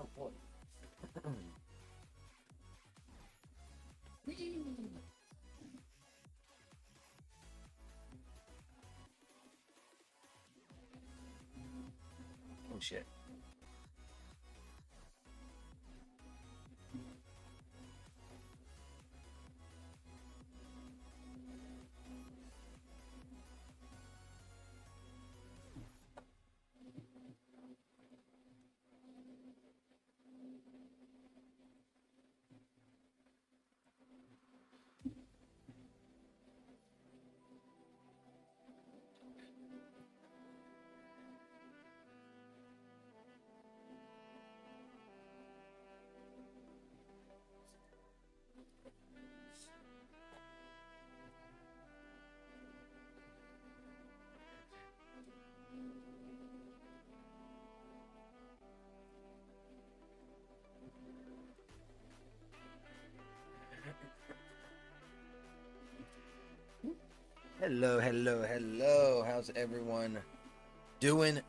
Oh boy. Oh shit. Hello, hello, hello. How's everyone doing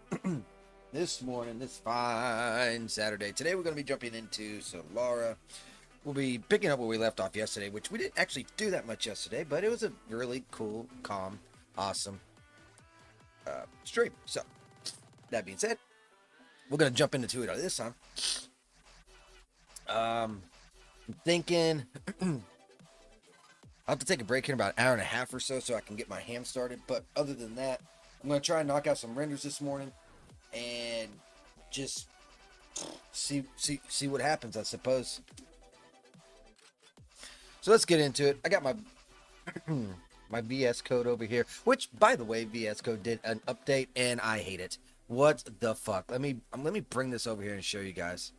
this morning, this fine Saturday? Today we're going to be jumping into Selara. We'll be picking up where we left off yesterday, which we didn't actually do that much yesterday, but it was a really cool, calm, awesome stream. So, that being said, we're going to jump into it this time. I'm thinking I'll have to take a break here in about an hour and a half or so I can get my ham started. But other than that, I'm going to try and knock out some renders this morning and just see what happens, I suppose. So let's get into it. I got my my VS Code over here, which, by the way, VS Code did an update and I hate it. What the fuck? Let me bring this over here and show you guys.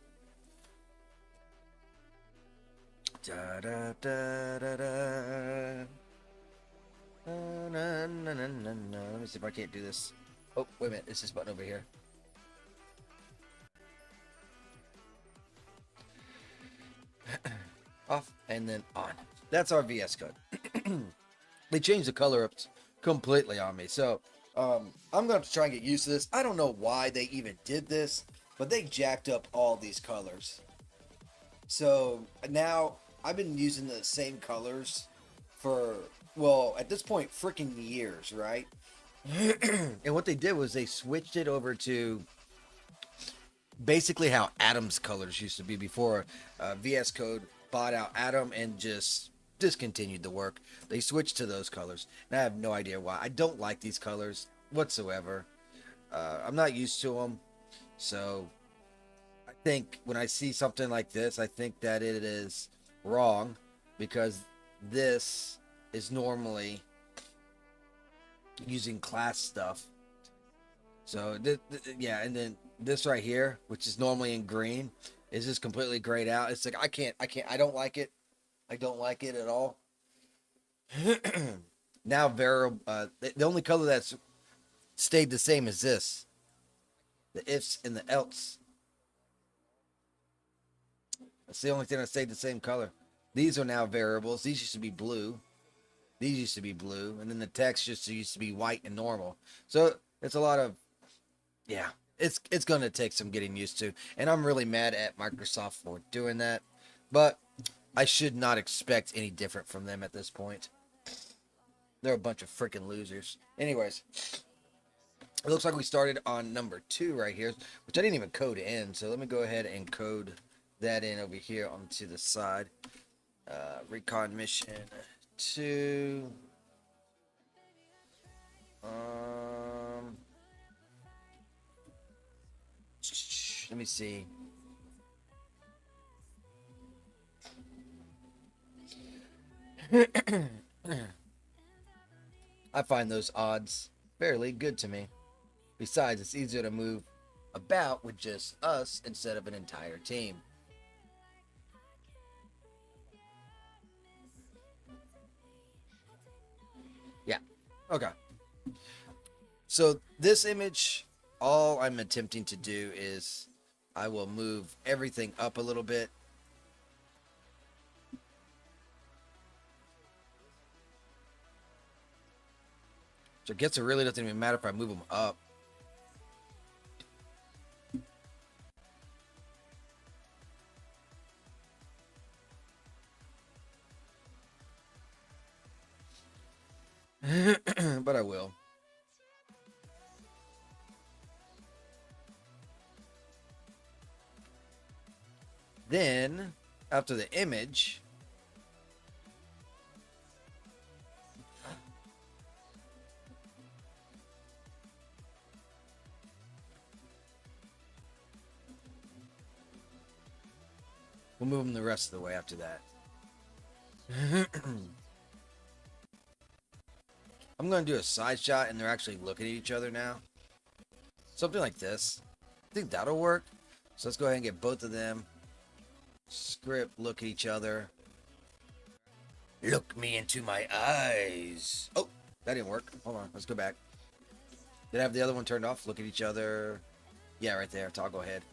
Da, da, da, da, da. Na, na, na, na, na. Let me see if I can't do this. Oh, wait a minute. It's this button over here. Off and then on. That's our VS Code. They changed the color up completely on me. So I'm going to have to try and get used to this. I don't know why they even did this, but they jacked up all these colors. So now I've been using the same colors for, well, at this point, freaking years, right? And what they did was they switched it over to basically how Atom's colors used to be before VS Code bought out Atom and just discontinued the work. They switched to those colors. And I have no idea why. I don't like these colors whatsoever. I'm not used to them. So I think when I see something like this, I think that it is wrong because this is normally using class stuff. So yeah, and then this right here, which is normally in green, is just completely grayed out. It's like I don't like it. I don't like it at all. Now variable. The only color that's stayed the same is this. The ifs and the else. That's the only thing that stayed the same color. These are now variables. These used to be blue. These used to be blue. And then the text just used to be white and normal. So it's a lot of, yeah, it's going to take some getting used to. And I'm really mad at Microsoft for doing that. But I should not expect any different from them at this point. They're a bunch of freaking losers. Anyways, it looks like we started on number 2 right here, which I didn't even code in. So let me go ahead and code that in over here onto the side. Recon mission 2. Let me see. I find those odds fairly good to me. Besides, it's easier to move about with just us instead of an entire team. Yeah. Okay. So this image, all I'm attempting to do is I will move everything up a little bit. So I guess it really doesn't even matter if I move them up. But I will. Then, after the image, we'll move them the rest of the way after that. I'm going to do a side shot and they're actually looking at each other now. Something like this. I think that'll work. So let's go ahead and get both of them. Script, look at each other. Look me into my eyes. Oh, that didn't work. Hold on, let's go back. Did I have the other one turned off? Look at each other. Yeah, right there. Toggle ahead.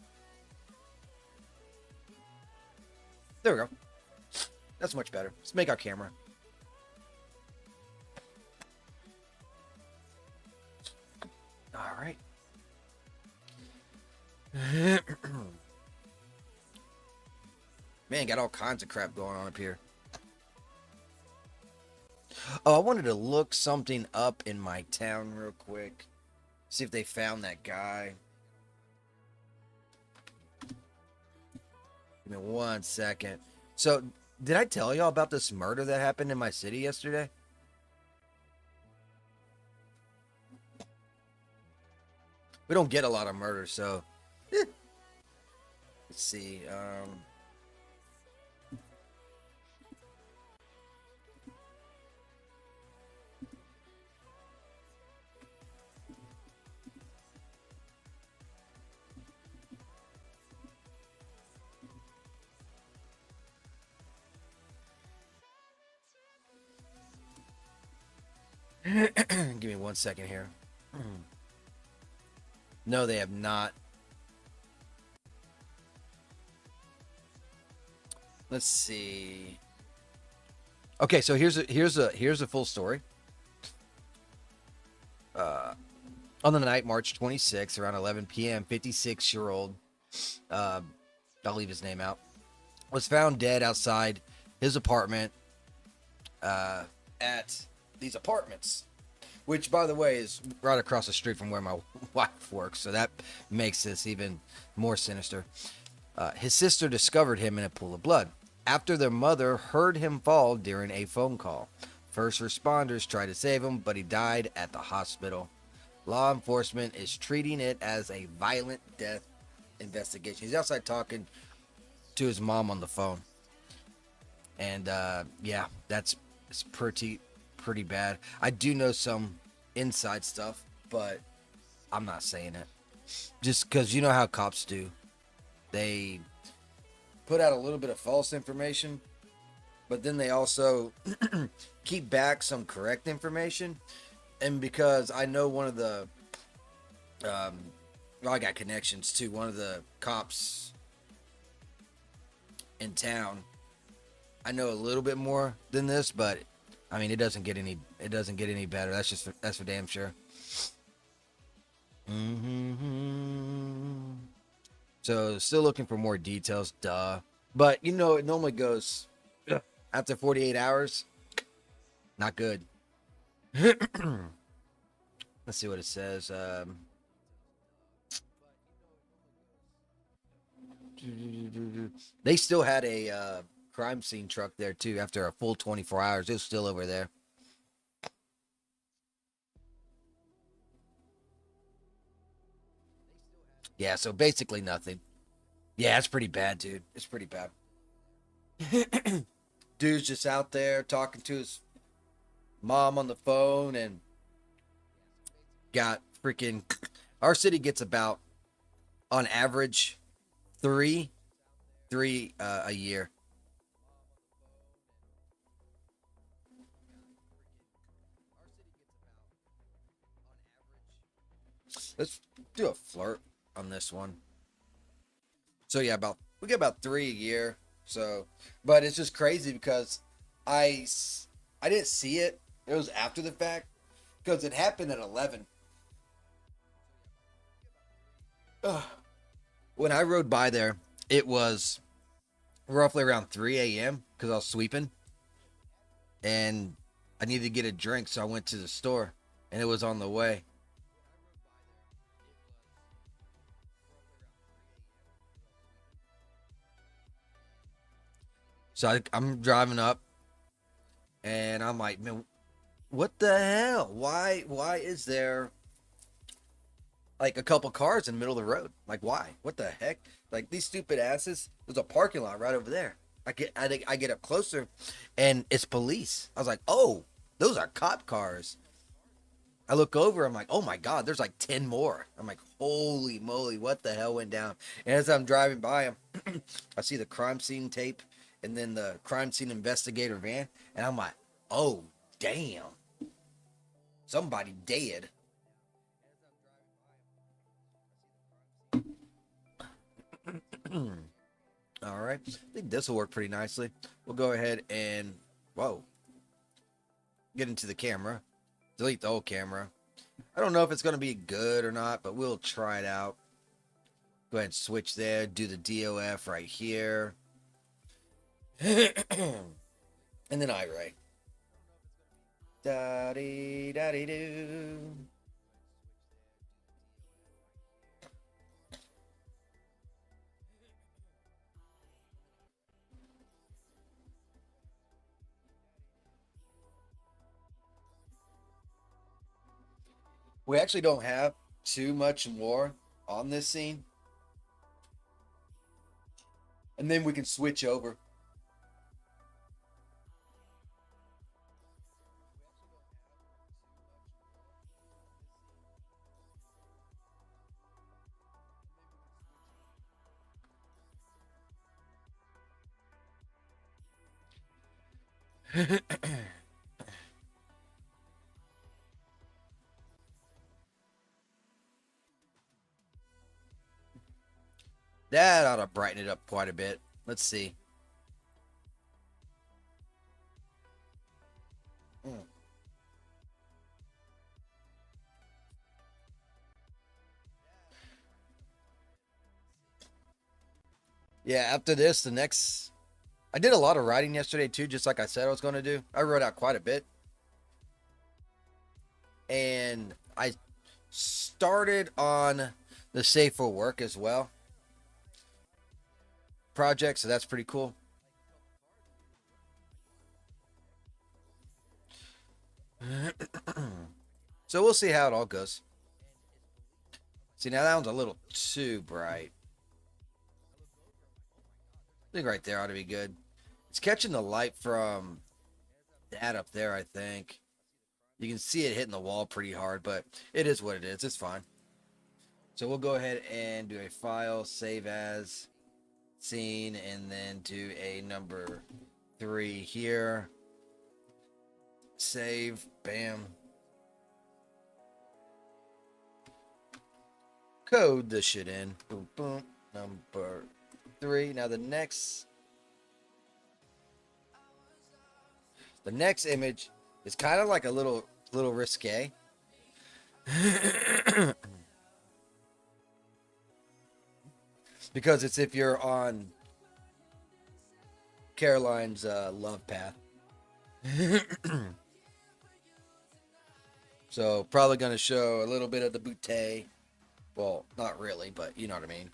There we go. That's much better. Let's make our camera. Man, got all kinds of crap going on up here. Oh, I wanted to look something up in my town real quick. See if they found that guy. Give me 1 second. So, did I tell y'all about this murder that happened in my city yesterday? We don't get a lot of murders, so let's see. Give me 1 second here. No, they have not. Let's see. Okay, so here's a full story. On the night, March 26th, around 11 p.m., 56-year-old, I'll leave his name out, was found dead outside his apartment at these apartments, which, by the way, is right across the street from where my wife works, so that makes this even more sinister. His sister discovered him in a pool of blood after their mother heard him fall during a phone call. First responders tried to save him, but he died at the hospital. Law enforcement is treating it as a violent death investigation. He's outside talking to his mom on the phone. And yeah, it's pretty bad. I do know some inside stuff, but I'm not saying it. Just because you know how cops do. They put out a little bit of false information, but then they also keep back some correct information. And because I know one of the, well, I got connections to one of the cops in town. I know a little bit more than this, but I mean, it doesn't get any better. That's for damn sure. So still looking for more details, duh. But you know, it normally goes after 48 hours. Not good. Let's see what it says. They still had a crime scene truck there too after a full 24 hours. It was still over there. Yeah, so basically nothing. Yeah, it's pretty bad, dude. It's pretty bad. Dude's just out there talking to his mom on the phone and got freaking. Our city gets about, on average, three a year. Let's do a flirt on this one. So yeah, we get about 3 a year. So, but it's just crazy because I I didn't see it. It was after the fact because it happened at 11. Ugh. When I rode by there, it was roughly around 3 a.m. because I was sweeping and I needed to get a drink, so I went to the store and it was on the way. So I'm driving up and I'm like, man, what the hell? Why is there like a couple cars in the middle of the road? Like, why? What the heck? Like, these stupid asses. There's a parking lot right over there. I get up closer, and it's police. I was like, oh, those are cop cars. I look over. I'm like, oh my god, there's like 10 more. I'm like, holy moly, what the hell went down? And as I'm driving by them, I see the crime scene tape, and then the crime scene investigator van, and I'm like, oh damn, somebody dead. All right. I think this will work pretty nicely. We'll go ahead and, whoa, get into the camera. Delete the old camera. I don't know if it's going to be good or not, but we'll try it out. Go ahead and switch there. Do the DOF right here. And then iRay. Da-dee-da-dee-doo. We actually don't have too much more on this scene. And then we can switch over. That ought to brighten it up quite a bit. Let's see. Mm. Yeah, after this, the next. I did a lot of writing yesterday too, just like I said I was going to do. I wrote out quite a bit. And I started on the Safe for Work as well project, so that's pretty cool. So we'll see how it all goes. See, now that one's a little too bright. I think right there ought to be good. It's catching the light from that up there, I think. You can see it hitting the wall pretty hard, but it is what it is. It's fine. So we'll go ahead and do a file, save as scene, and then do a number 3 here. Save, bam. Code this shit in. Boom, boom. Number 3. Now the next image is kind of like a little risque. Because it's if you're on Caroline's love path. So probably going to show a little bit of the bootay. Well, not really, but you know what I mean.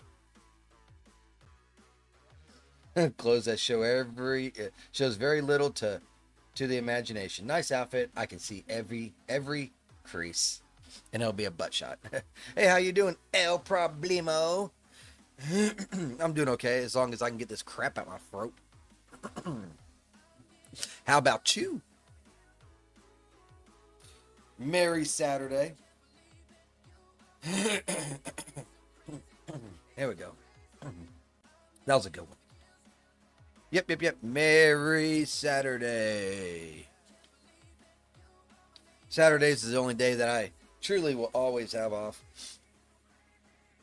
Clothes that shows very little to the imagination. Nice outfit. I can see every crease, and it'll be a butt shot. Hey, how you doing, El Problemo? I'm doing okay as long as I can get this crap out my throat. How about you? Merry Saturday. There we go. That was a good one. Yep. Merry Saturday. Saturdays is the only day that I truly will always have off.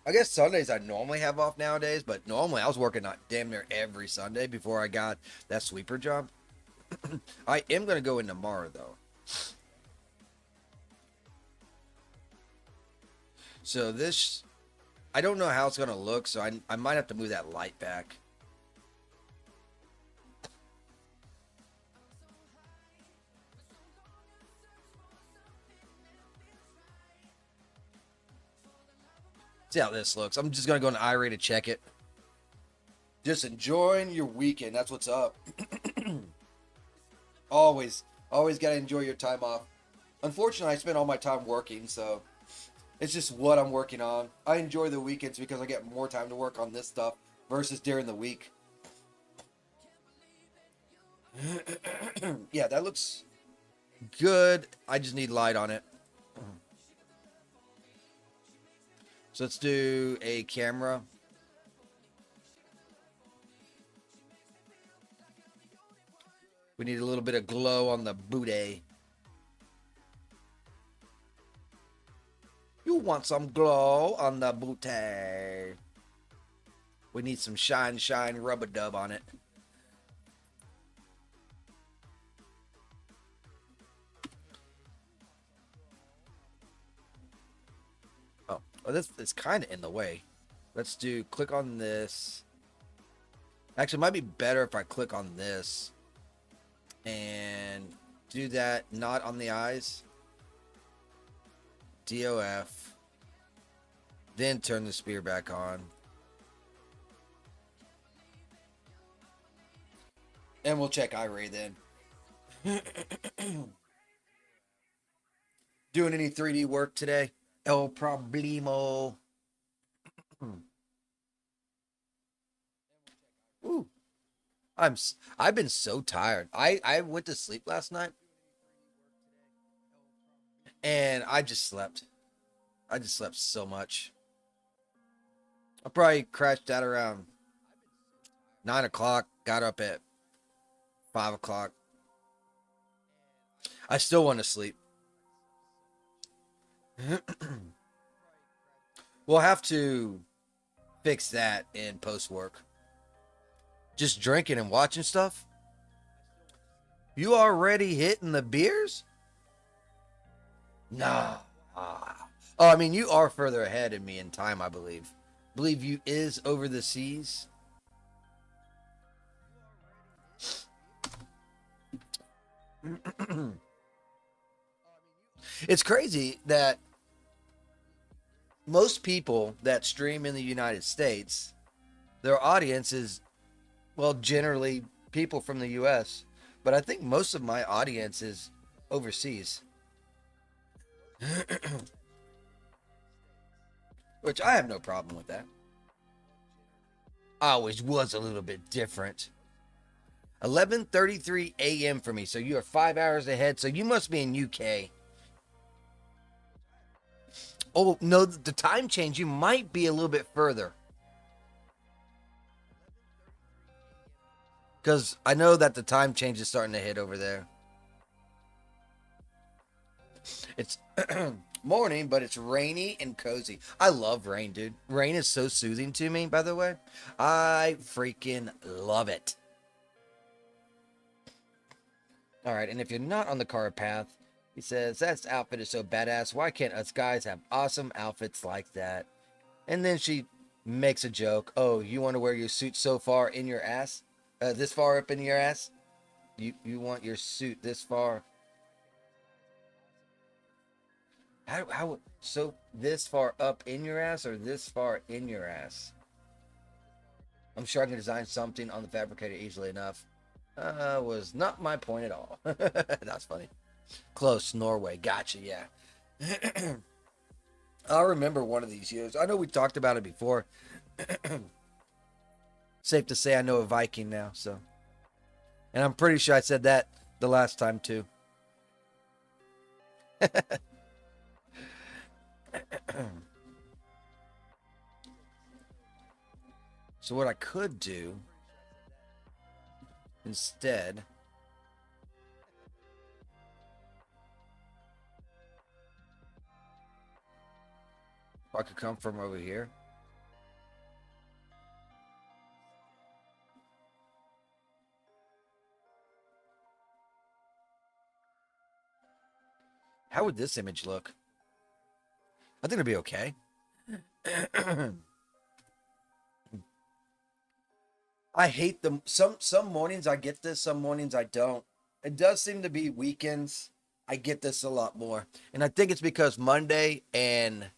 I guess Sundays I normally have off nowadays, but normally I was working not damn near every Sunday before I got that sweeper job. I am going to go in tomorrow, though. So this, I don't know how it's going to look, so I might have to move that light back. See how this looks. I'm just going to go into iRay to check it. Just enjoying your weekend. That's what's up. Always got to enjoy your time off. Unfortunately, I spend all my time working, so it's just what I'm working on. I enjoy the weekends because I get more time to work on this stuff versus during the week. Yeah, that looks good. I just need light on it. So let's do a camera. We need a little bit of glow on the booty. You want some glow on the booty. We need some shine rub-a-dub on it. Oh, this is kind of in the way. Let's do click on this. Actually, it might be better if I click on this and do that not on the eyes. DOF. Then turn the spear back on. And we'll check iRay then. Doing any 3D work today? El problemo. Ooh. I've been so tired. I went to sleep last night and I just slept. I just slept so much. I probably crashed out around 9 o'clock, got up at 5 o'clock. I still want to sleep. We'll have to fix that in post work. Just drinking and watching stuff? You already hitting the beers? Nah. Oh, I mean, you are further ahead of me in time, I believe. Believe you is over the seas. It's crazy that most people that stream in the United States, their audience is, well, generally people from the US. But I think most of my audience is overseas. Which I have no problem with that. I always was a little bit different. 11:33 a.m. for me, so you are 5 hours ahead. So you must be in UK. Oh no, the time change. You might be a little bit further, because I know that the time change is starting to hit over there. It's morning, but it's rainy and cozy. I love rain, dude. Rain is so soothing to me, by the way. I freaking love it. All right, and if you're not on the card path, he says, that outfit is so badass. Why can't us guys have awesome outfits like that? And then she makes a joke. Oh, you want to wear your suit so far in your ass? This far up in your ass? You want your suit this far? How so this far up in your ass or this far in your ass? I'm sure I can design something on the fabricator easily enough. Was not my point at all. That's funny. Close, Norway. Gotcha, yeah. I'll remember one of these years. I know we talked about it before. Safe to say I know a Viking now, so. And I'm pretty sure I said that the last time too. So what I could do instead, I could come from over here. How would this image look? I think it'd be okay. I hate them. Some mornings I get this, some mornings I don't. It does seem to be weekends. I get this a lot more. And I think it's because Monday and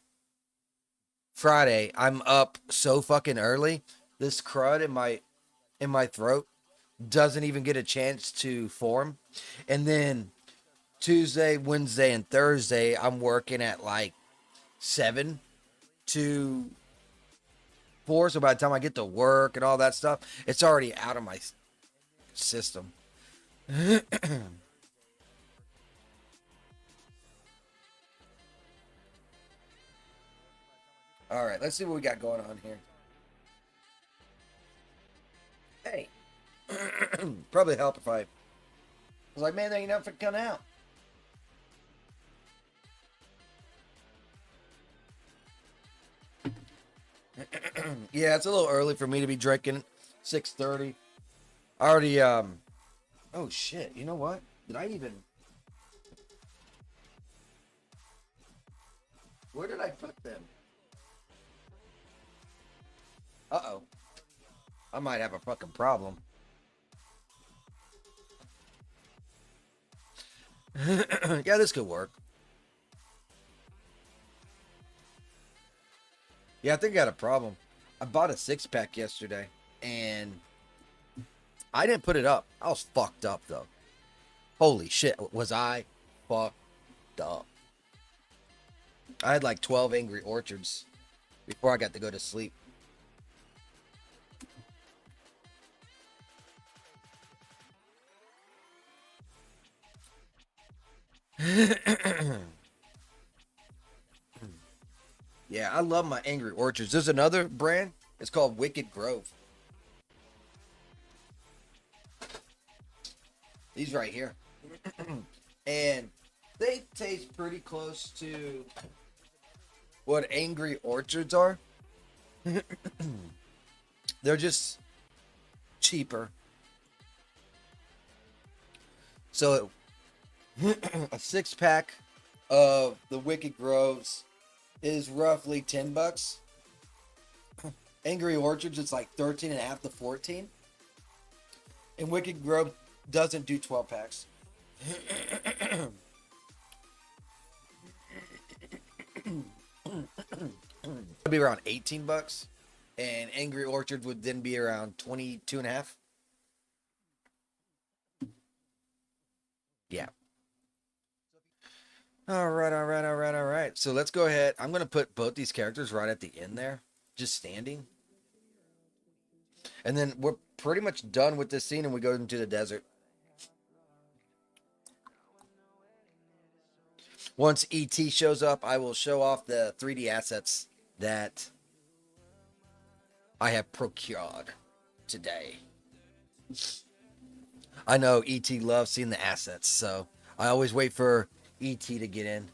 Friday I'm up so fucking early. This crud in my throat doesn't even get a chance to form. And then Tuesday, Wednesday, and Thursday I'm working at like 7 to 4. So by the time I get to work and all that stuff, it's already out of my system. All right, let's see what we got going on here. Hey, probably help if I was like, man, there ain't nothing coming out. Yeah, it's a little early for me to be drinking. 6:30. I already oh shit, you know what? Did I even, where did I put them? Uh-oh. I might have a fucking problem. Yeah, this could work. Yeah, I think I got a problem. I bought a 6-pack yesterday, and I didn't put it up. I was fucked up, though. Holy shit, was I fucked up. I had like 12 Angry Orchards before I got to go to sleep. Yeah, I love my Angry Orchards. There's another brand. It's called Wicked Grove. These right here. And they taste pretty close to what Angry Orchards are. They're just cheaper. So a 6-pack of the Wicked Groves is roughly $10. Angry Orchards, it's like 13.5 to 14. And Wicked Grove doesn't do 12 packs. It'd be around $18, and Angry Orchard would then be around 22.5. Yeah. All right. So let's go ahead. I'm gonna put both these characters right at the end there, just standing, and then we're pretty much done with this scene, and we go into the desert. Once ET shows up, I will show off the 3D assets that I have procured today. I know ET loves seeing the assets, so I always wait for ET to get in.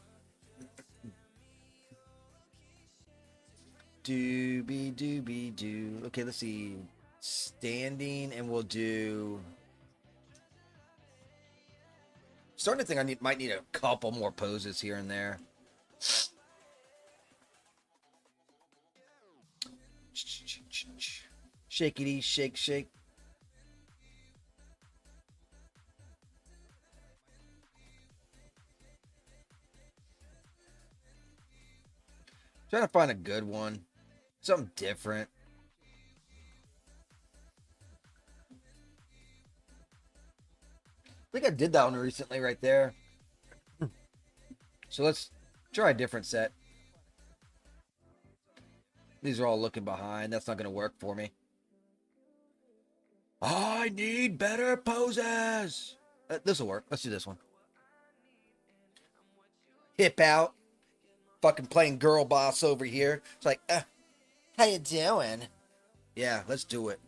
Doobie. Okay, let's see. Standing, and we'll do. Starting to think might need a couple more poses here and there. Shakety, shake. Trying to find a good one. Something different. I think I did that one recently right there. So let's try a different set. These are all looking behind. That's not going to work for me. I need better poses. This will work. Let's do this one. Hip out. Fucking playing girl boss over here. It's like, how you doing? Yeah, let's do it.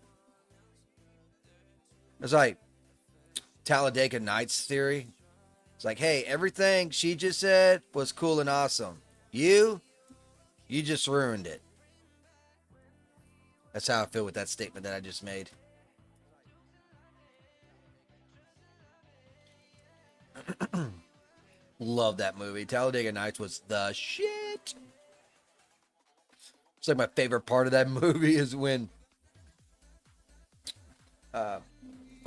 It's like Talladega Nights theory. It's like, hey, everything she just said was cool and awesome. You just ruined it. That's how I feel with that statement that I just made. Love that movie. Talladega Nights was the shit. It's like my favorite part of that movie is when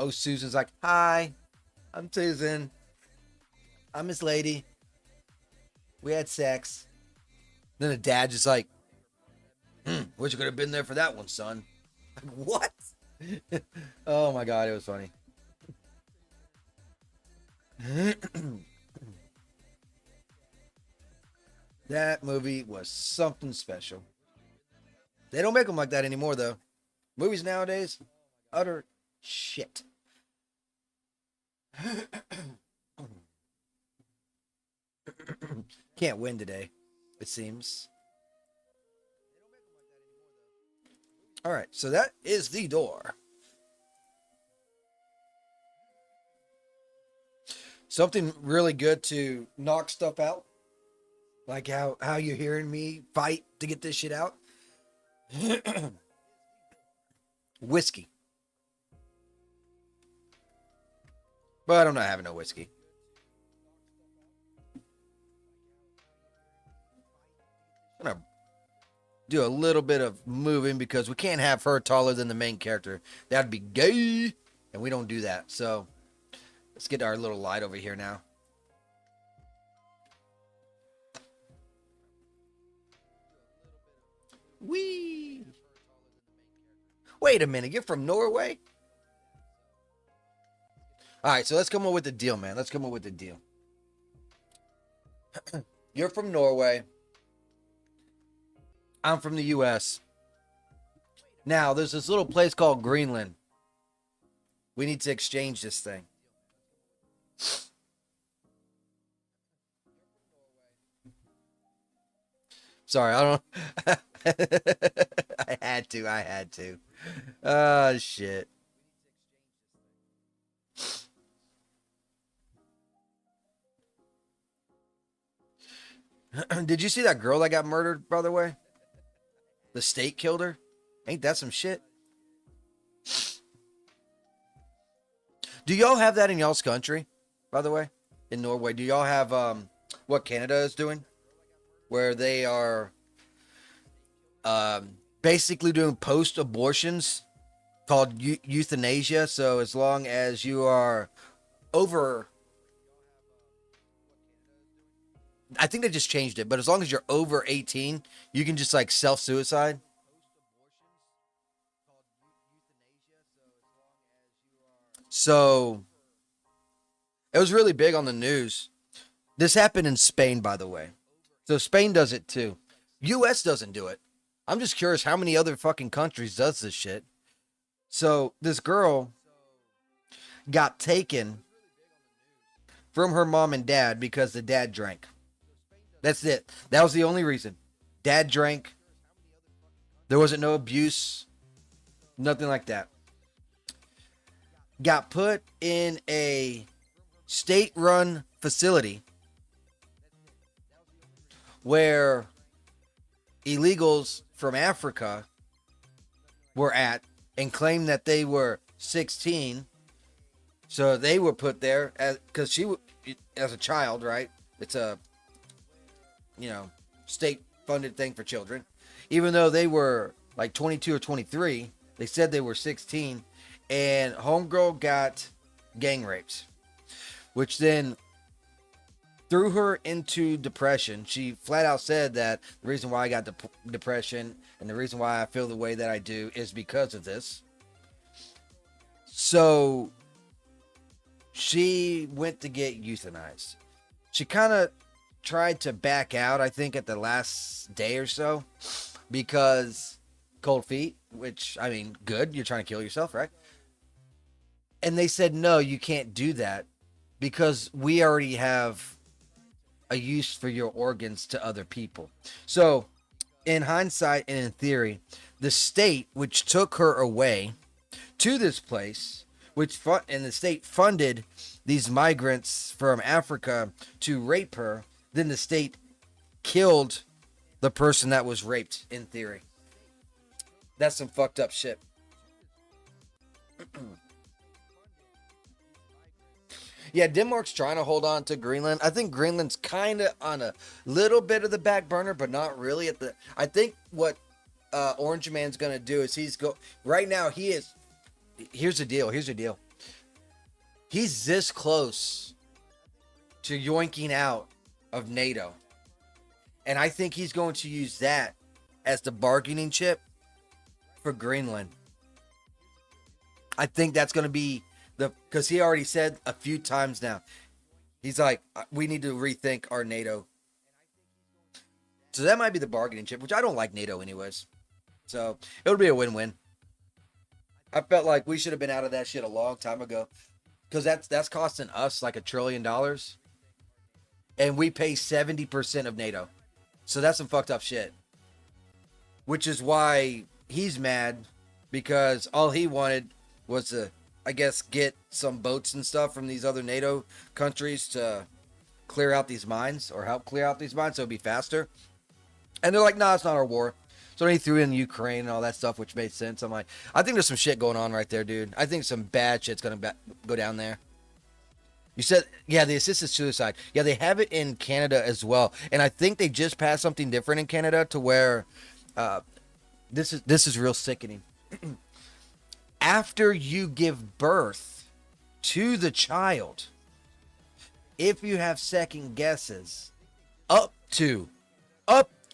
Susan's like, hi, I'm Susan. I'm Miss Lady. We had sex. Then the dad just like, wish you could have been there for that one, son. Like, what? Oh my god, it was funny. That movie was something special. They don't make them like that anymore, though. Movies nowadays, utter shit. Can't win today, it seems. All right, so that is the door. Something really good to knock stuff out. Like how you're hearing me fight to get this shit out. Whiskey. But I'm not having no whiskey. I'm gonna do a little bit of moving because we can't have her taller than the main character. That'd be gay, and we don't do that. So let's get our little light over here now. Wee. Wait a minute, you're from Norway? All right, so let's come up with the deal, man. Let's come up with the deal. You're from Norway. I'm from the U.S. Now, there's this little place called Greenland. We need to exchange this thing. Sorry, I don't. I had to. Oh, shit. Did you see that girl that got murdered, by the way? The state killed her? Ain't that some shit? Do y'all have that in y'all's country, by the way? In Norway? Do y'all have what Canada is doing? Where they are basically doing post-abortions called euthanasia. So as long as you are over... I think they just changed it, but as long as you're over 18, you can just like self-suicide. So it was really big on the news. This happened in Spain, by the way. So Spain does it too. US doesn't do it. I'm just curious how many other fucking countries does this shit. So this girl got taken from her mom and dad because the dad drank. That's it. That was the only reason. Dad drank. There wasn't no abuse. Nothing like that. Got put in a state-run facility where illegals from Africa were at and claimed that they were 16. So they were put there because she, as a child, right? It's a, state-funded thing for children. Even though they were like 22 or 23, they said they were 16. And homegirl got gang raped, which then threw her into depression. She flat out said that the reason why I got depression and the reason why I feel the way that I do is because of this. So she went to get euthanized. She kind of tried to back out, I think, at the last day or so because cold feet, which, I mean, good. You're trying to kill yourself, right? And they said, no, you can't do that because we already have a use for your organs to other people. So in hindsight and in theory, the state which took her away to this place, and the state funded these migrants from Africa to rape her, then the state killed the person that was raped, in theory. That's some fucked up shit. Yeah, Denmark's trying to hold on to Greenland. I think Greenland's kind of on a little bit of the back burner, but not really at the... I think what Orange Man's going to do is right now, he is... Here's the deal. He's this close to yoinking out of NATO. And I think he's going to use that as the bargaining chip for Greenland. I think that's going to be because he already said a few times now, he's like, we need to rethink our NATO. So that might be the bargaining chip, which I don't like NATO anyways. So it'll be a win-win. I felt like we should have been out of that shit a long time ago because that's costing us like $1 trillion. And we pay 70% of NATO. So that's some fucked up shit. Which is why he's mad because all he wanted was to, I guess, get some boats and stuff from these other NATO countries to clear out these mines or help clear out these mines so it'd be faster. And they're like, nah, it's not our war. So he threw in Ukraine and all that stuff, which made sense. I'm like, I think there's some shit going on right there, dude. I think some bad shit's going to go down there. You said, yeah, the assisted suicide. Yeah, they have it in Canada as well. And I think they just passed something different in Canada to where This is real sickening. After you give birth to the child, if you have second guesses up to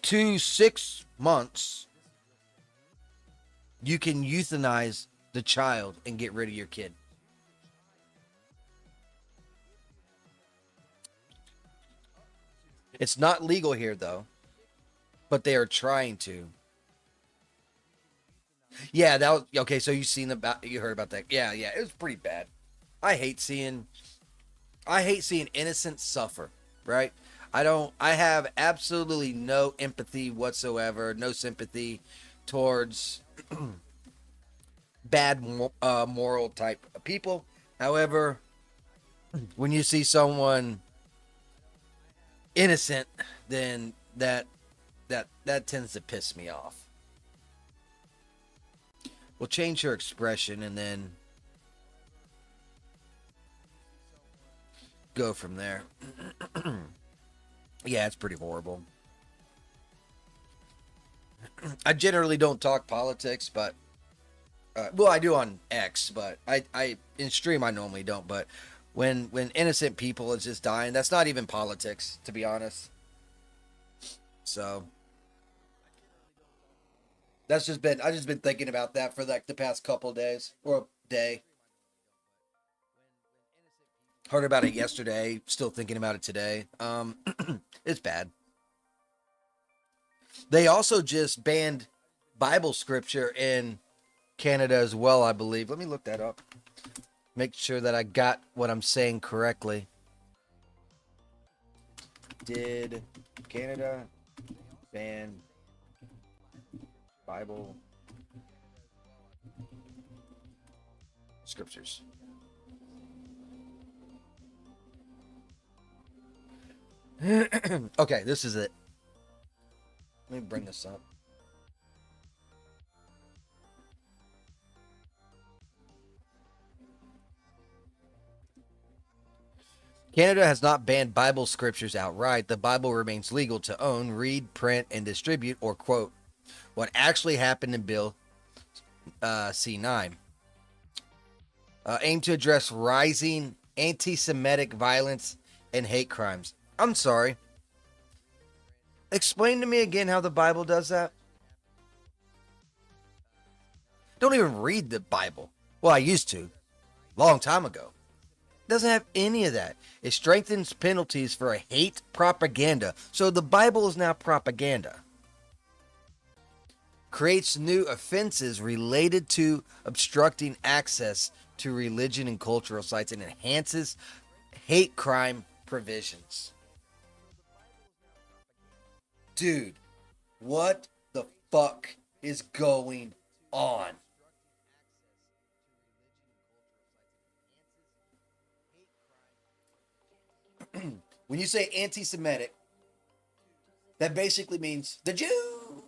6 months, you can euthanize the child and get rid of your kid. It's not legal here though, but they are trying to. Yeah, that was okay. So you heard about that? Yeah, it was pretty bad. I hate seeing innocents suffer. Right? I have absolutely no empathy whatsoever, no sympathy towards bad moral type of people. However, when you see someone innocent, then that tends to piss me off. We'll change her expression and then go from there. Yeah, it's pretty horrible. I generally don't talk politics, but well, I do on X, but I in stream I normally don't. But when innocent people is just dying, that's not even politics, to be honest. So I just been thinking about that for like the past couple days or day. Heard about it yesterday, still thinking about it today. It's bad. They also just banned Bible scripture in Canada as well, I believe. Let me look that up. Make sure that I got what I'm saying correctly. Did Canada ban Bible scriptures? Okay, this is it. Let me bring this up. Canada has not banned Bible scriptures outright. The Bible remains legal to own, read, print, and distribute, or quote, what actually happened in Bill C-9. Aimed to address rising anti-Semitic violence and hate crimes. I'm sorry. Explain to me again how the Bible does that. Don't even read the Bible. Well, I used to. Long time ago. Doesn't have any of that. It strengthens penalties for a hate propaganda. So the Bible is now propaganda. Creates new offenses related to obstructing access to religion and cultural sites and enhances hate crime provisions. Dude, what the fuck is going on? When you say anti-Semitic, that basically means the Jew.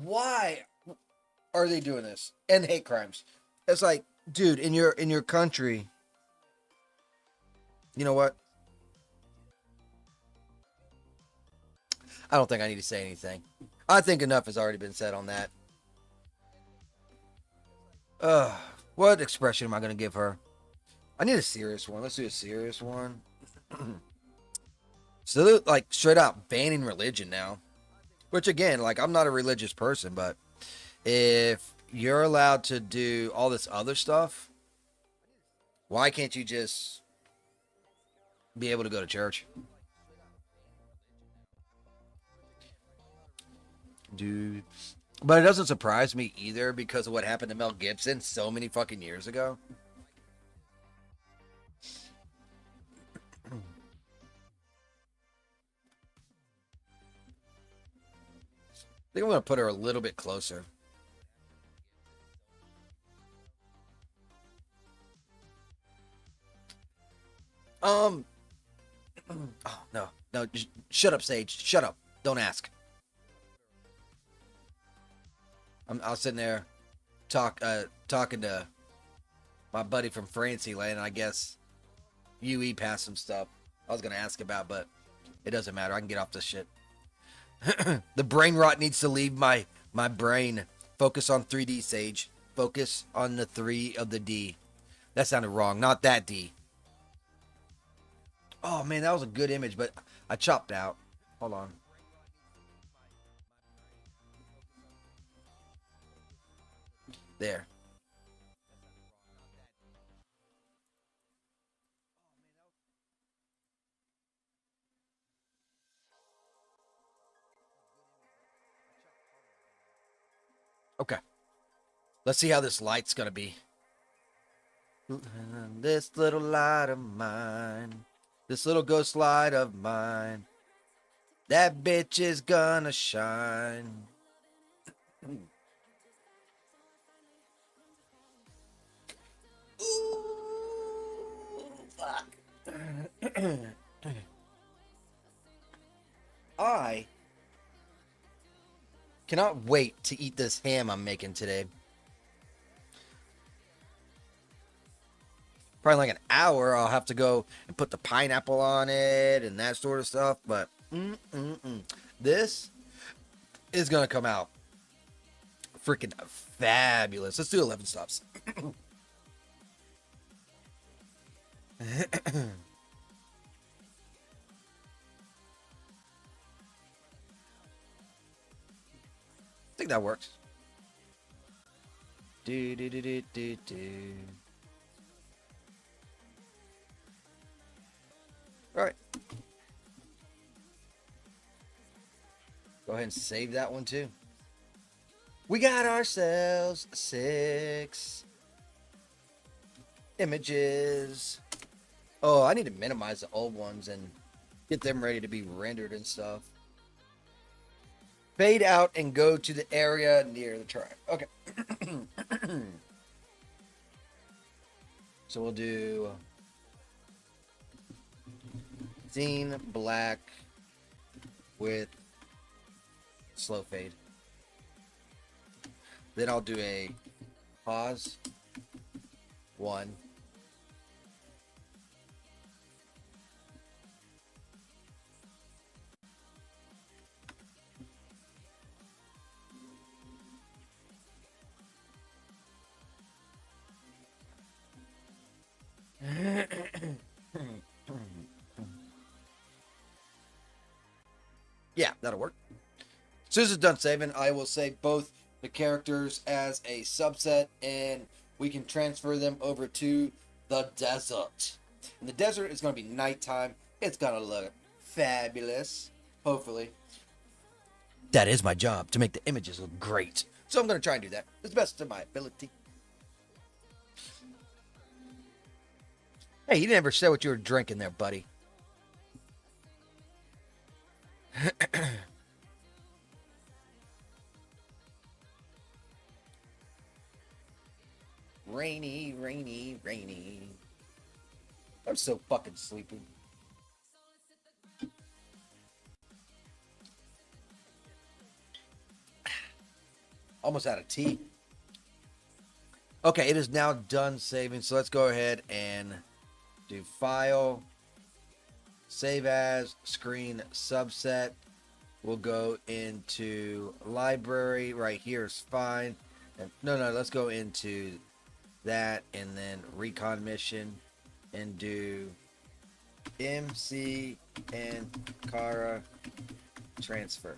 Why are they doing this? And hate crimes. It's like, dude, in your country, you know what? I don't think I need to say anything. I think enough has already been said on that. What expression am I going to give her? I need a serious one. Let's do a serious one. So they're like straight out banning religion now. Which again, like I'm not a religious person, but if you're allowed to do all this other stuff, why can't you just be able to go to church? Dude. But it doesn't surprise me either because of what happened to Mel Gibson so many fucking years ago. I think I'm going to put her a little bit closer. Oh, no. No, shut up, Sage. Shut up. Don't ask. I was sitting there talking to my buddy from Fantasyland, and I guess UE passed some stuff I was going to ask about, but it doesn't matter. I can get off this shit. The brain rot needs to leave my brain. Focus on 3D, Sage. Focus on the 3 of the D. That sounded wrong. Not that D. Oh, man, that was a good image, but I chopped out. Hold on. There. Okay. Let's see how this light's gonna be. This little light of mine. This little ghost light of mine. That bitch is gonna shine. Ooh, fuck. I cannot wait to eat this ham I'm making today. Probably like an hour. I'll have to go and put the pineapple on it and that sort of stuff. But this is gonna come out freaking fabulous. Let's do 11 stops. I think that works. Do do do do do do. All right. Go ahead and save that one too. We got ourselves 6 images. Oh, I need to minimize the old ones and get them ready to be rendered and stuff. Fade out and go to the area near the tribe. Okay. So we'll do Zine black with slow fade. Then I'll do a pause 1. Yeah, that'll work. As soon as it's done saving, I will save both the characters as a subset, and we can transfer them over to the desert. And the desert is going to be nighttime. It's going to look fabulous, hopefully. That is my job, to make the images look great. So I'm going to try and do that as best of my ability. Hey, you never said what you were drinking there, buddy. Rainy, rainy, rainy. I'm so fucking sleepy. Almost out of tea. Okay, it is now done saving. So let's go ahead and do file, save as, screen subset. We'll go into library. Right here is fine. And no, let's go into that and then recon mission and do MC and Kara transfer.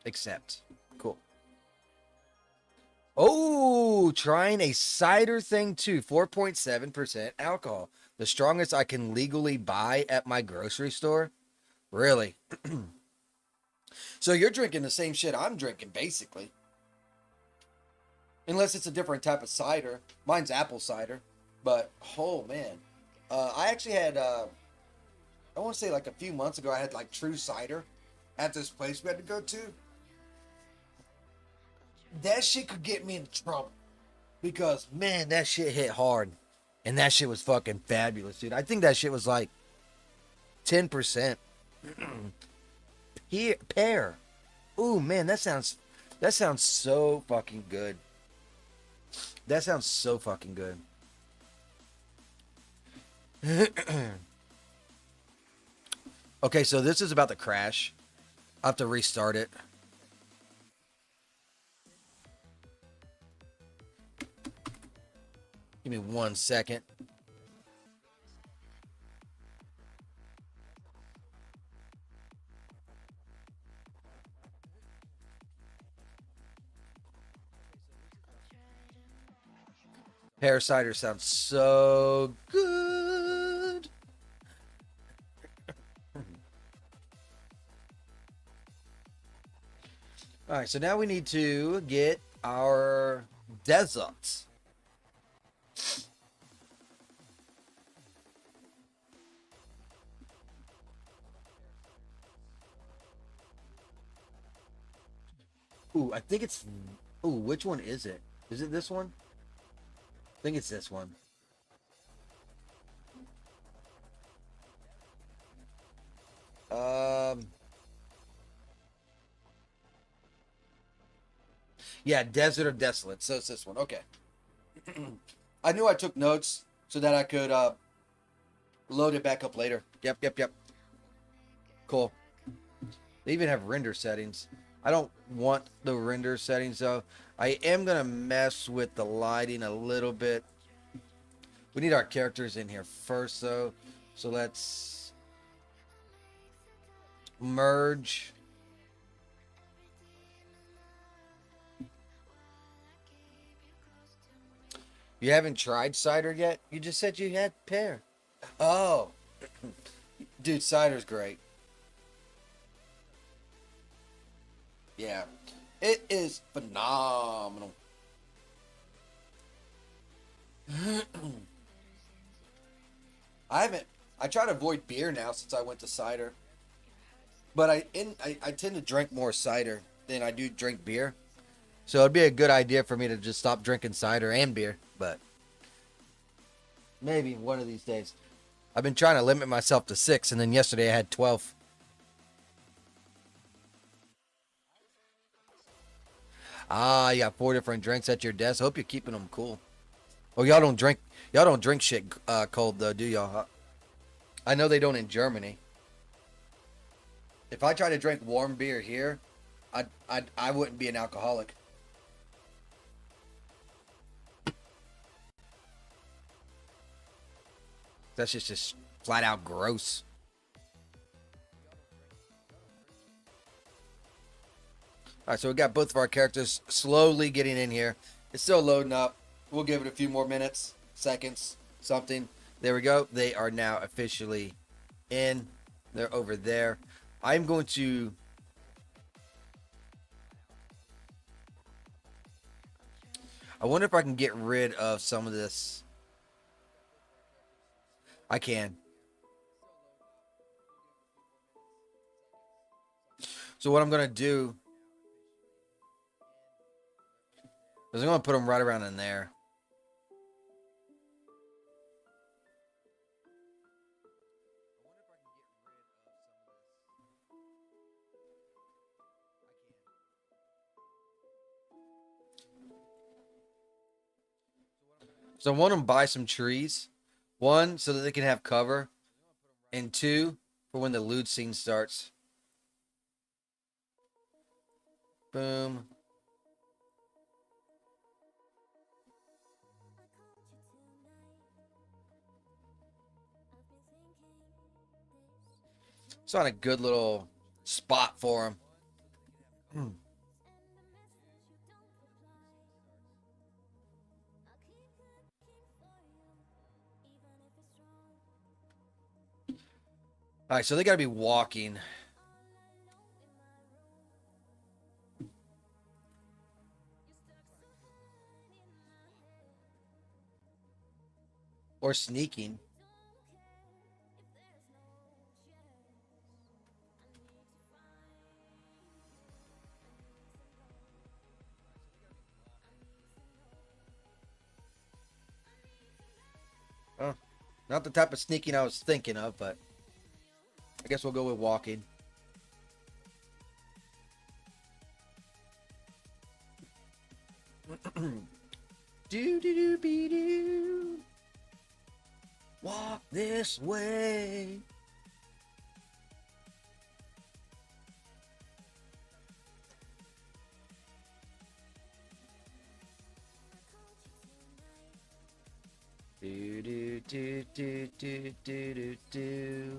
Accept. Cool. Oh, trying a cider thing too. 4.7% alcohol. The strongest I can legally buy at my grocery store. Really? So you're drinking the same shit I'm drinking, basically. Unless it's a different type of cider. Mine's apple cider. But, oh man. I actually had, I want to say like a few months ago, I had like true cider at this place we had to go to. That shit could get me in trouble. Because, man, that shit hit hard. And that shit was fucking fabulous, dude. I think that shit was like 10%. Pear. Ooh, man, that sounds so fucking good. That sounds so fucking good. Okay, so this is about to crash. I have to restart it. Give me 1 second. Pear cider sounds so good. All right, so now we need to get our deserts. Ooh, I think it's. Ooh, which one is it? Is it this one? I think it's this one. Um. Yeah, Desert of Desolate. So it's this one. Okay. I knew I took notes so that I could load it back up later. Yep, yep, yep. Cool. They even have render settings. I don't want the render settings though. I am gonna mess with the lighting a little bit. We need our characters in here first though. So let's merge. You haven't tried cider yet? You just said you had pear. Oh, dude, cider's great. Yeah, it is phenomenal. I haven't. I try to avoid beer now since I went to cider, but I tend to drink more cider than I do drink beer. So it'd be a good idea for me to just stop drinking cider and beer, but maybe one of these days. I've been trying to limit myself to 6, and then yesterday I had 12. Ah, you got 4 different drinks at your desk. Hope you're keeping them cool. Oh, y'all don't drink. Y'all don't drink shit cold though, do y'all? I know they don't in Germany. If I try to drink warm beer here, I wouldn't be an alcoholic. That's just flat out gross. All right, so we got both of our characters slowly getting in here. It's still loading up. We'll give it a few more minutes, seconds, something. There we go. They are now officially in. They're over there. I'm going to. I wonder if I can get rid of some of this. I can. So what I'm going to do is I'm going to put them right around in there. So I want them to buy some trees. One, so that they can have cover. And two, for when the lewd scene starts. Boom. It's on a good little spot for them. All right, so they got to be walking. Or sneaking. Oh, not the type of sneaking I was thinking of, but I guess we'll go with walking. Do do do be do. Walk this way. Do do do do do do do do.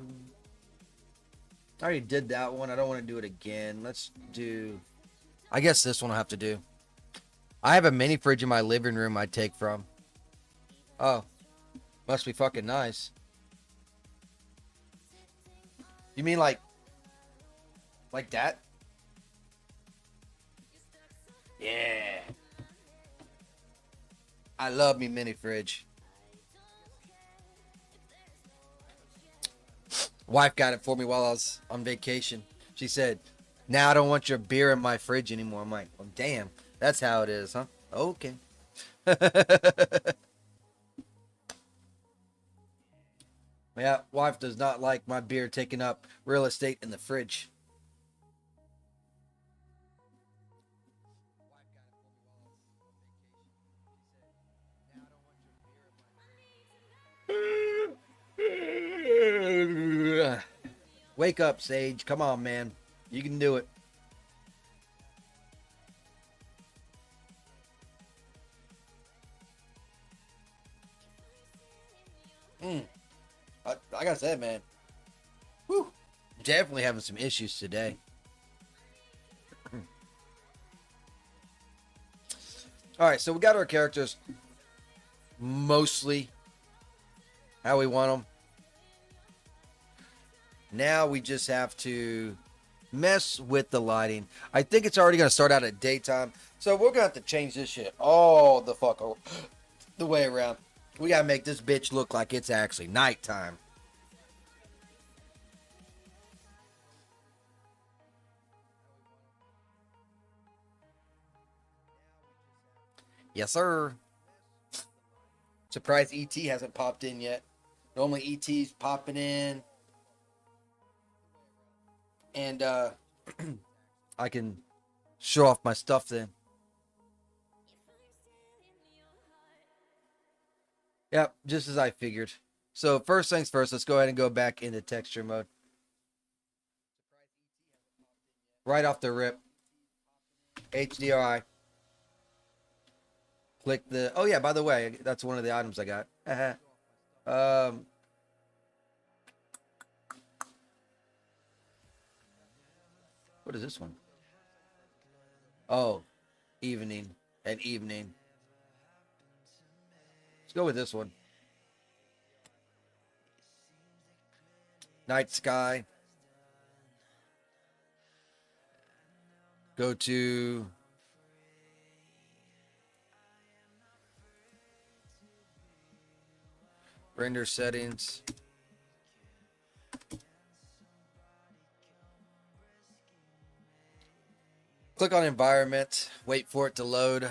I already did that one. I don't want to do it again. Let's do. I guess this one I'll have to do. I have a mini fridge in my living room I take from. Oh, must be fucking nice. You mean like that? Yeah. I love me mini fridge. Wife got it for me while I was on vacation. She said, "Now I don't want your beer in my fridge anymore." I'm like, "Well, damn, that's how it is, huh?" Okay. Yeah, wife does not like my beer taking up real estate in the fridge. Wake up, Sage. Come on, man. You can do it. Mm. Like I said, man. Whew. Definitely having some issues today. All right, so we got our characters mostly how we want them. Now we just have to mess with the lighting. I think it's already going to start out at daytime. So we're going to have to change this shit all the fuck the way around. We got to make this bitch look like it's actually nighttime. Yes, sir. Surprised ET hasn't popped in yet. Normally ET's popping in. And I can show off my stuff then. Yep, just as I figured. So first things first, let's go ahead and go back into texture mode. Right off the rip. HDRI. Click the. Oh yeah, by the way, that's one of the items I got. um, what is this one? Oh, evening and evening. Let's go with this one. Night sky. Go to render settings. Click on environment. Wait for it to load.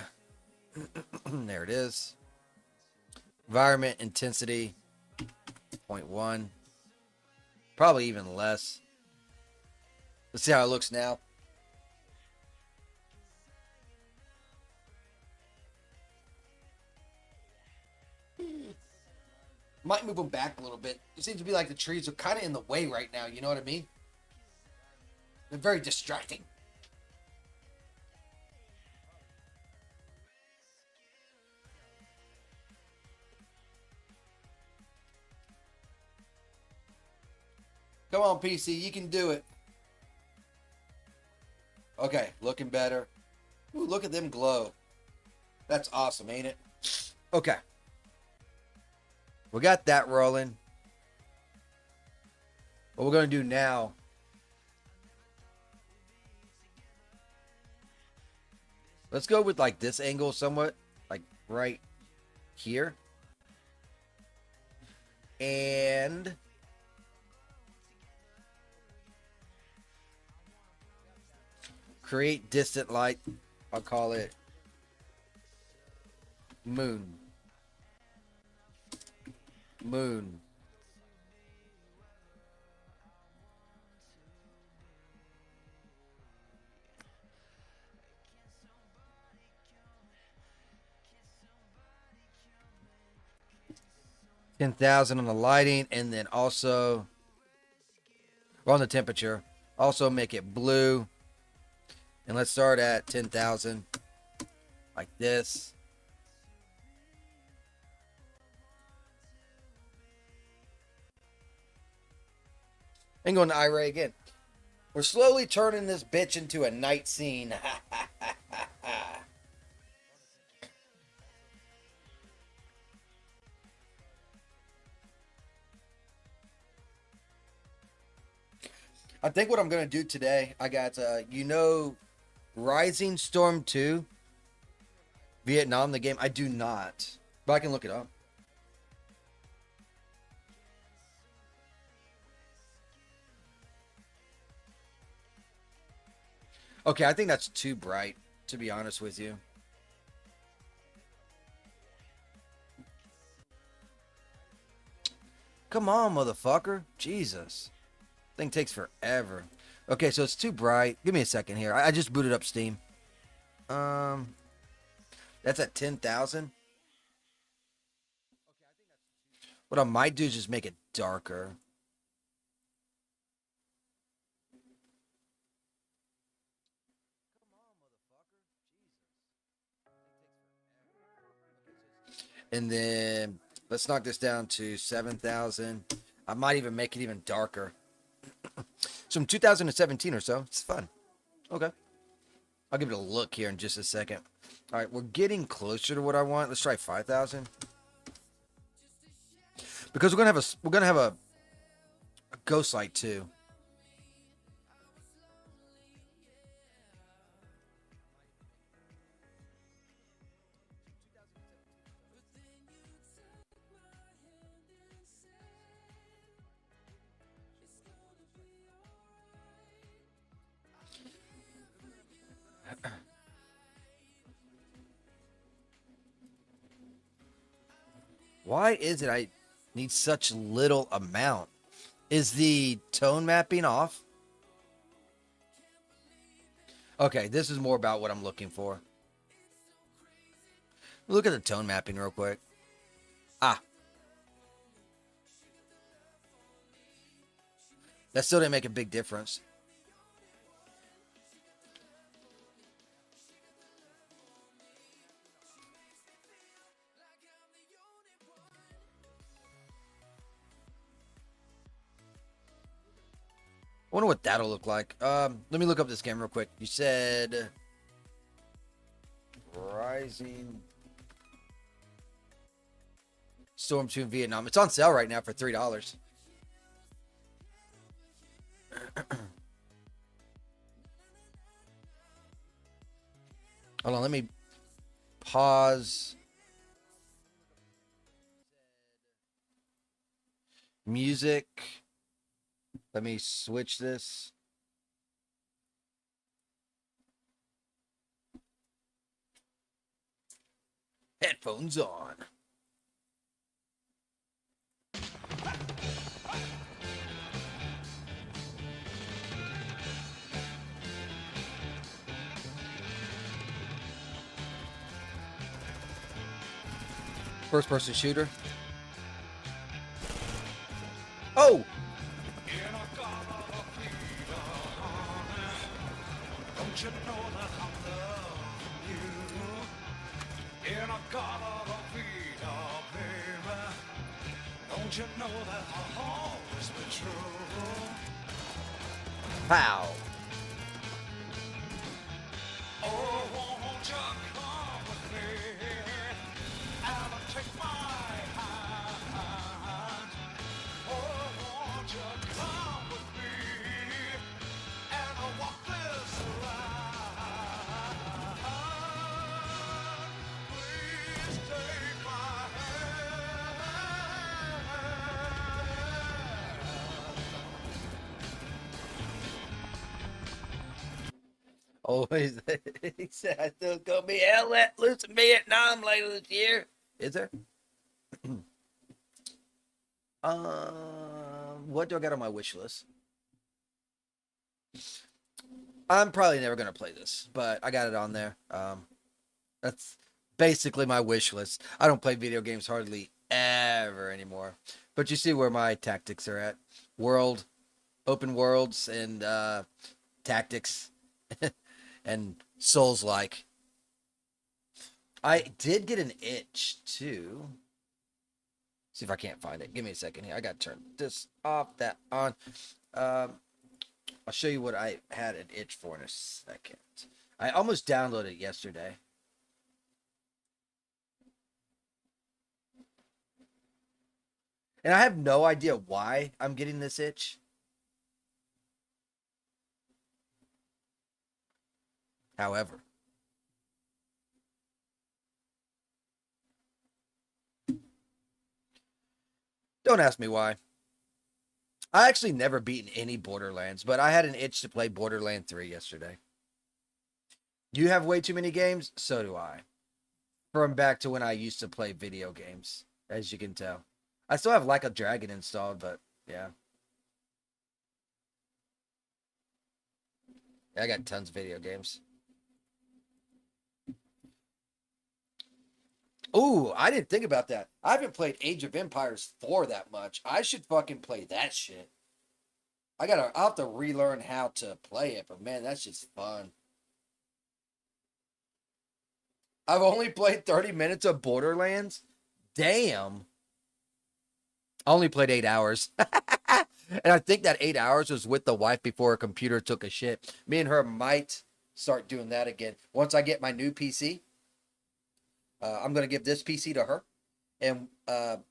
There it is. Environment intensity 0.1. Probably even less. Let's see how it looks now. Might move them back a little bit. It seems to be like the trees are kind of in the way right now. You know what I mean? They're very distracting. Come on, PC. You can do it. Okay, looking better. Ooh, look at them glow. That's awesome, ain't it? Okay. We got that rolling. What we're going to do now. Let's go with like this angle somewhat. Like right here. And create distant light. I'll call it moon. Moon. 10,000 on the lighting, and then also on the temperature. Also make it blue. And let's start at 10,000 like this. And going to iRay again. We're slowly turning this bitch into a night scene. I think what I'm going to do today, I got, Rising Storm 2, Vietnam, the game. I do not, but I can look it up. Okay, I think that's too bright, to be honest with you. Come on, motherfucker. Jesus. Thing takes forever. Okay, so it's too bright. Give me a second here. I just booted up Steam. That's at 10,000. What I might do is just make it darker. And then let's knock this down to 7,000. I might even make it even darker. From 2017 or so. It's fun. Okay. I'll give it a look here in just a second. All right, we're getting closer to what I want. Let's try 5,000. Because we're gonna have a ghost light too. Why is it I need such little amount? Is the tone mapping off? Okay, this is more about what I'm looking for. Look at the tone mapping real quick. Ah. That still didn't make a big difference. I wonder what that'll look like. Let me look up this game real quick. You said Rising Storm 2 in Vietnam. It's on sale right now for $3. Hold on, let me pause. Music. Let me switch this. Headphones on. First person shooter. Oh! Don't you know that I love you? In a garden of Vita, baby. Don't you know that I'll always be true? Pow. Oh, won't you come with me and take my hand? Oh, won't you come with me and walk this line? Please take my hand. Always, he said, I still gonna be hell let loose in Vietnam later this year. Is there? What do I got on my wish list? I'm probably never gonna play this, but I got it on there. That's basically my wish list. I don't play video games hardly ever anymore. But you see where my tactics are at. World, open worlds, and tactics, and Souls like. I did get an itch too. See if I can't find it. Give me a second here. I got to turn this off, that on. Um, I'll show you what I had an itch for in a second. I almost downloaded it yesterday. And I have no idea why I'm getting this itch. However, don't ask me why. I actually never beaten any Borderlands, but I had an itch to play Borderland 3 yesterday. You have way too many games? So do I. From back to when I used to play video games, as you can tell. I still have Like a Dragon installed, but yeah. I got tons of video games. Ooh, I didn't think about that. I haven't played Age of Empires 4 that much. I should fucking play that shit. I'll have to relearn how to play it, but man, that's just fun. I've only played 30 minutes of Borderlands. Damn. I only played 8 hours. And I think that 8 hours was with the wife before her computer took a shit. Me and her might start doing that again. Once I get my new PC, I'm going to give this PC to her. And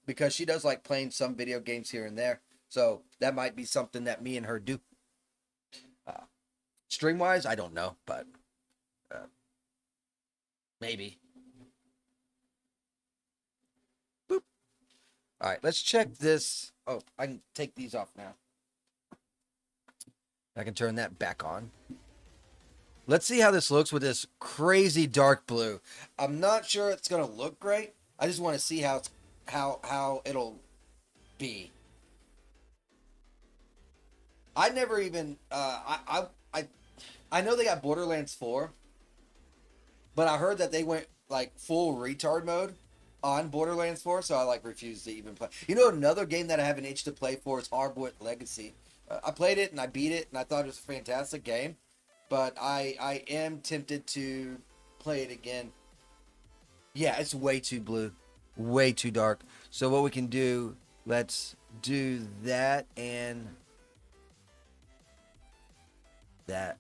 because she does like playing some video games here and there. So that might be something that me and her do. Stream wise, I don't know, but maybe. Boop. All right, let's check this. Oh, I can take these off now. I can turn that back on. Let's see how this looks with this crazy dark blue. I'm not sure it's gonna look great. I just want to see how it'll be. I never even I know they got Borderlands 4, but I heard that they went like full retard mode on Borderlands 4, so I like refuse to even play. You know, another game that I have an itch to play for is Hardwood Legacy. I played it and I beat it and I thought it was a fantastic game, but I am tempted to play it again. Yeah, it's way too blue, way too dark. So what we can do, let's do that and that.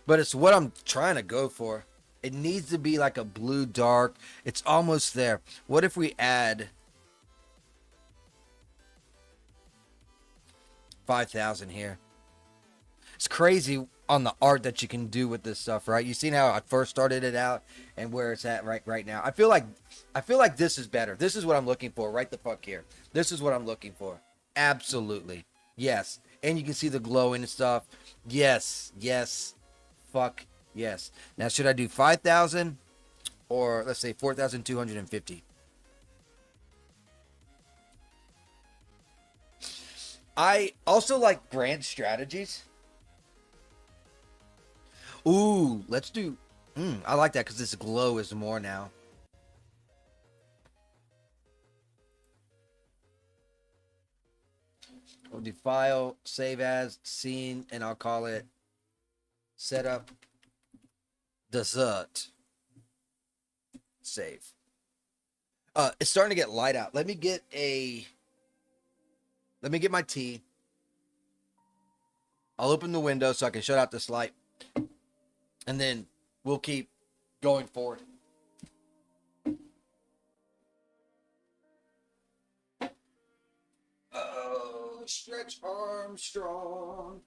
But it's what I'm trying to go for. It needs to be like a blue dark. It's almost there. What if we add 5,000 here? It's crazy on the art that you can do with this stuff, right? You seen how I first started it out and where it's at right now. I feel like this is better. This is what I'm looking for right the fuck here. This is what I'm looking for. Absolutely. Yes. And you can see the glowing and stuff. Yes. Yes. Fuck yes. Now, should I do 5,000 or let's say 4,250? I also like brand strategies. Ooh, let's do. I like that because this glow is more now. We'll do file, save as, scene, and I'll call it setup dessert. Save. It's starting to get light out. Let me get my tea. I'll open the window so I can shut out this light. And then we'll keep going forward. Oh, Stretch Armstrong.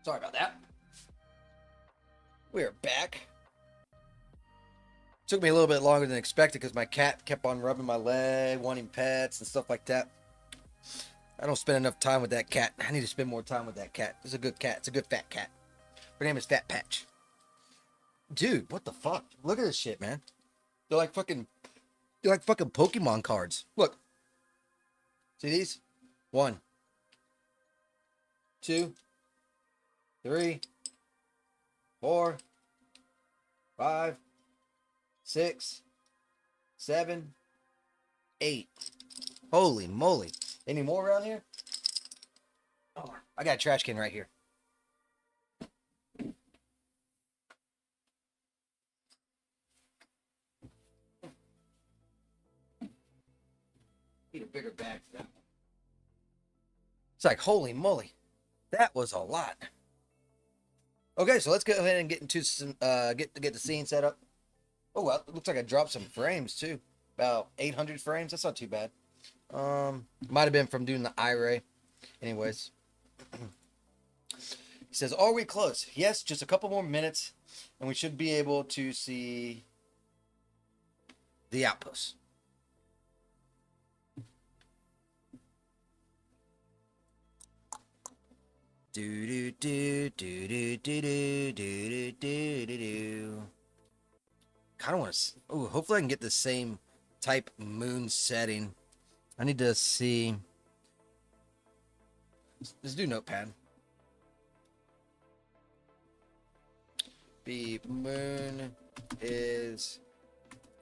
Sorry about that. We're back. Took me a little bit longer than expected because my cat kept on rubbing my leg, wanting pets and stuff like that. I don't spend enough time with that cat. I need to spend more time with that cat. It's a good cat. It's a good fat cat. Her name is Fat Patch. Dude, what the fuck? Look at this shit, man. They're like fucking Pokemon cards. Look. See these? 1, 2, 3, 4, 5, 6, 7, 8. Holy moly. Any more around here? Oh, I got a trash can right here. Need a bigger bag for that. It's like, holy moly. That was a lot. Okay, so let's go ahead and get into some get the scene set up. Oh well, it looks like I dropped some frames too. About 800 frames. That's not too bad. Might have been from doing the iRay. Anyways. He says, are we close? Yes, just a couple more minutes and we should be able to see the outpost. Do do do do do do do do do do do. Kind of want to. Oh, hopefully I can get the same type moon setting. I need to see. Let's do notepad. The moon is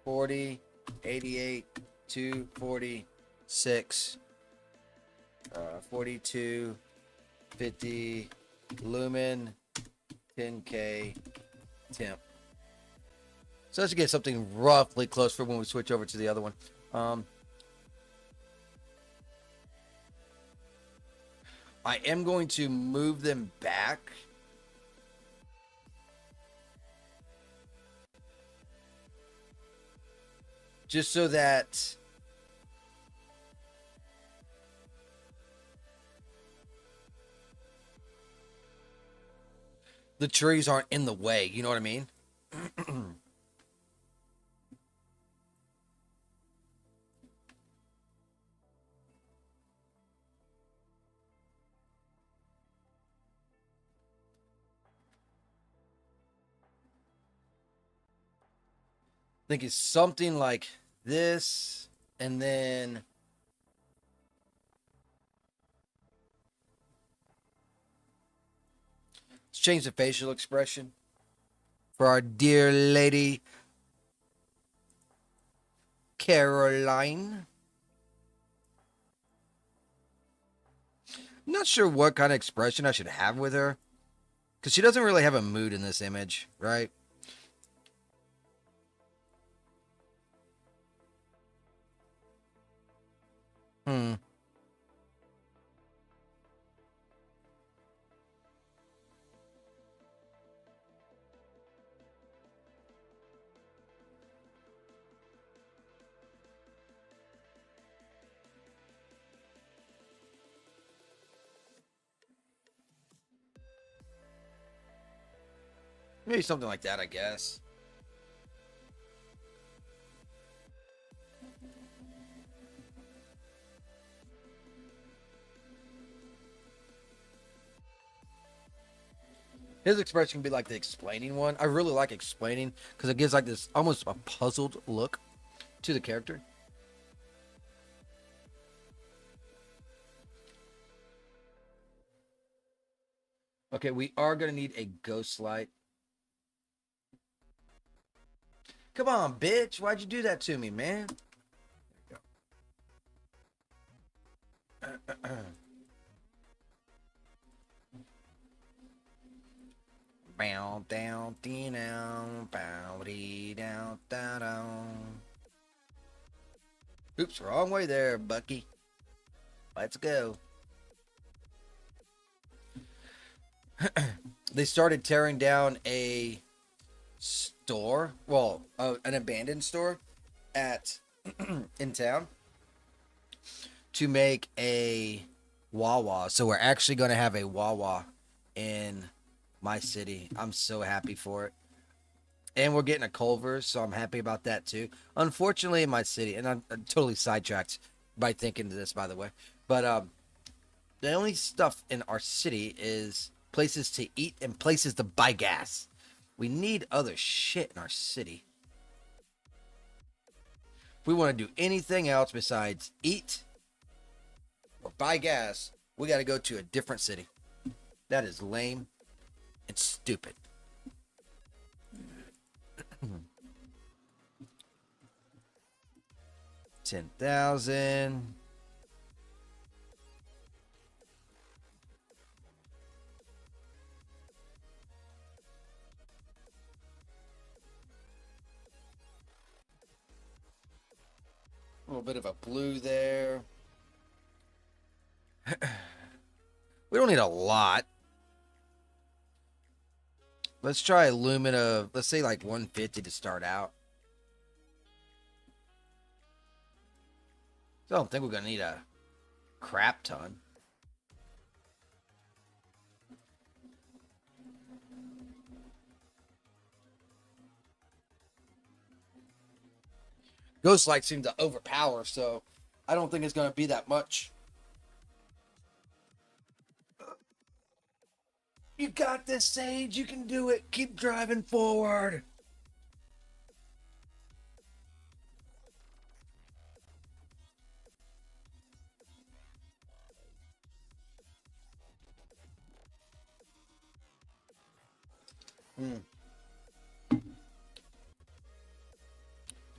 40, 88, 246, 42, 50, lumen, 10K, temp. So let's get something roughly close for when we switch over to the other one. I am going to move them back. Just so that the trees aren't in the way. You know what I mean? I think it's something like this, and then let's change the facial expression for our dear lady Caroline. I'm not sure what kind of expression I should have with her, because she doesn't really have a mood in this image, right? Maybe something like that, I guess. His expression can be like the explaining one. I really like explaining because it gives like this almost a puzzled look to the character. Okay, we are going to need a ghost light. Come on, bitch. Why'd you do that to me, man? There you go. Bow down, down, bow down, down. Oops, wrong way there, Bucky. Let's go. They started tearing down a store, well, an abandoned store at in town to make a Wawa. So we're actually going to have a Wawa in my city. I'm so happy for it. And we're getting a Culver's, so I'm happy about that too. Unfortunately, in my city, and I'm totally sidetracked by thinking of this, by the way, but the only stuff in our city is places to eat and places to buy gas. We need other shit in our city. If we want to do anything else besides eat or buy gas, we got to go to a different city. That is lame and stupid. 10,000. A little bit of a blue there. We don't need a lot. Let's try alumina. Let's say like 150 to start out. I don't think we're going to need a crap ton. Ghost light seemed to overpower, so I don't think it's going to be that much. You got this, Sage. You can do it. Keep driving forward.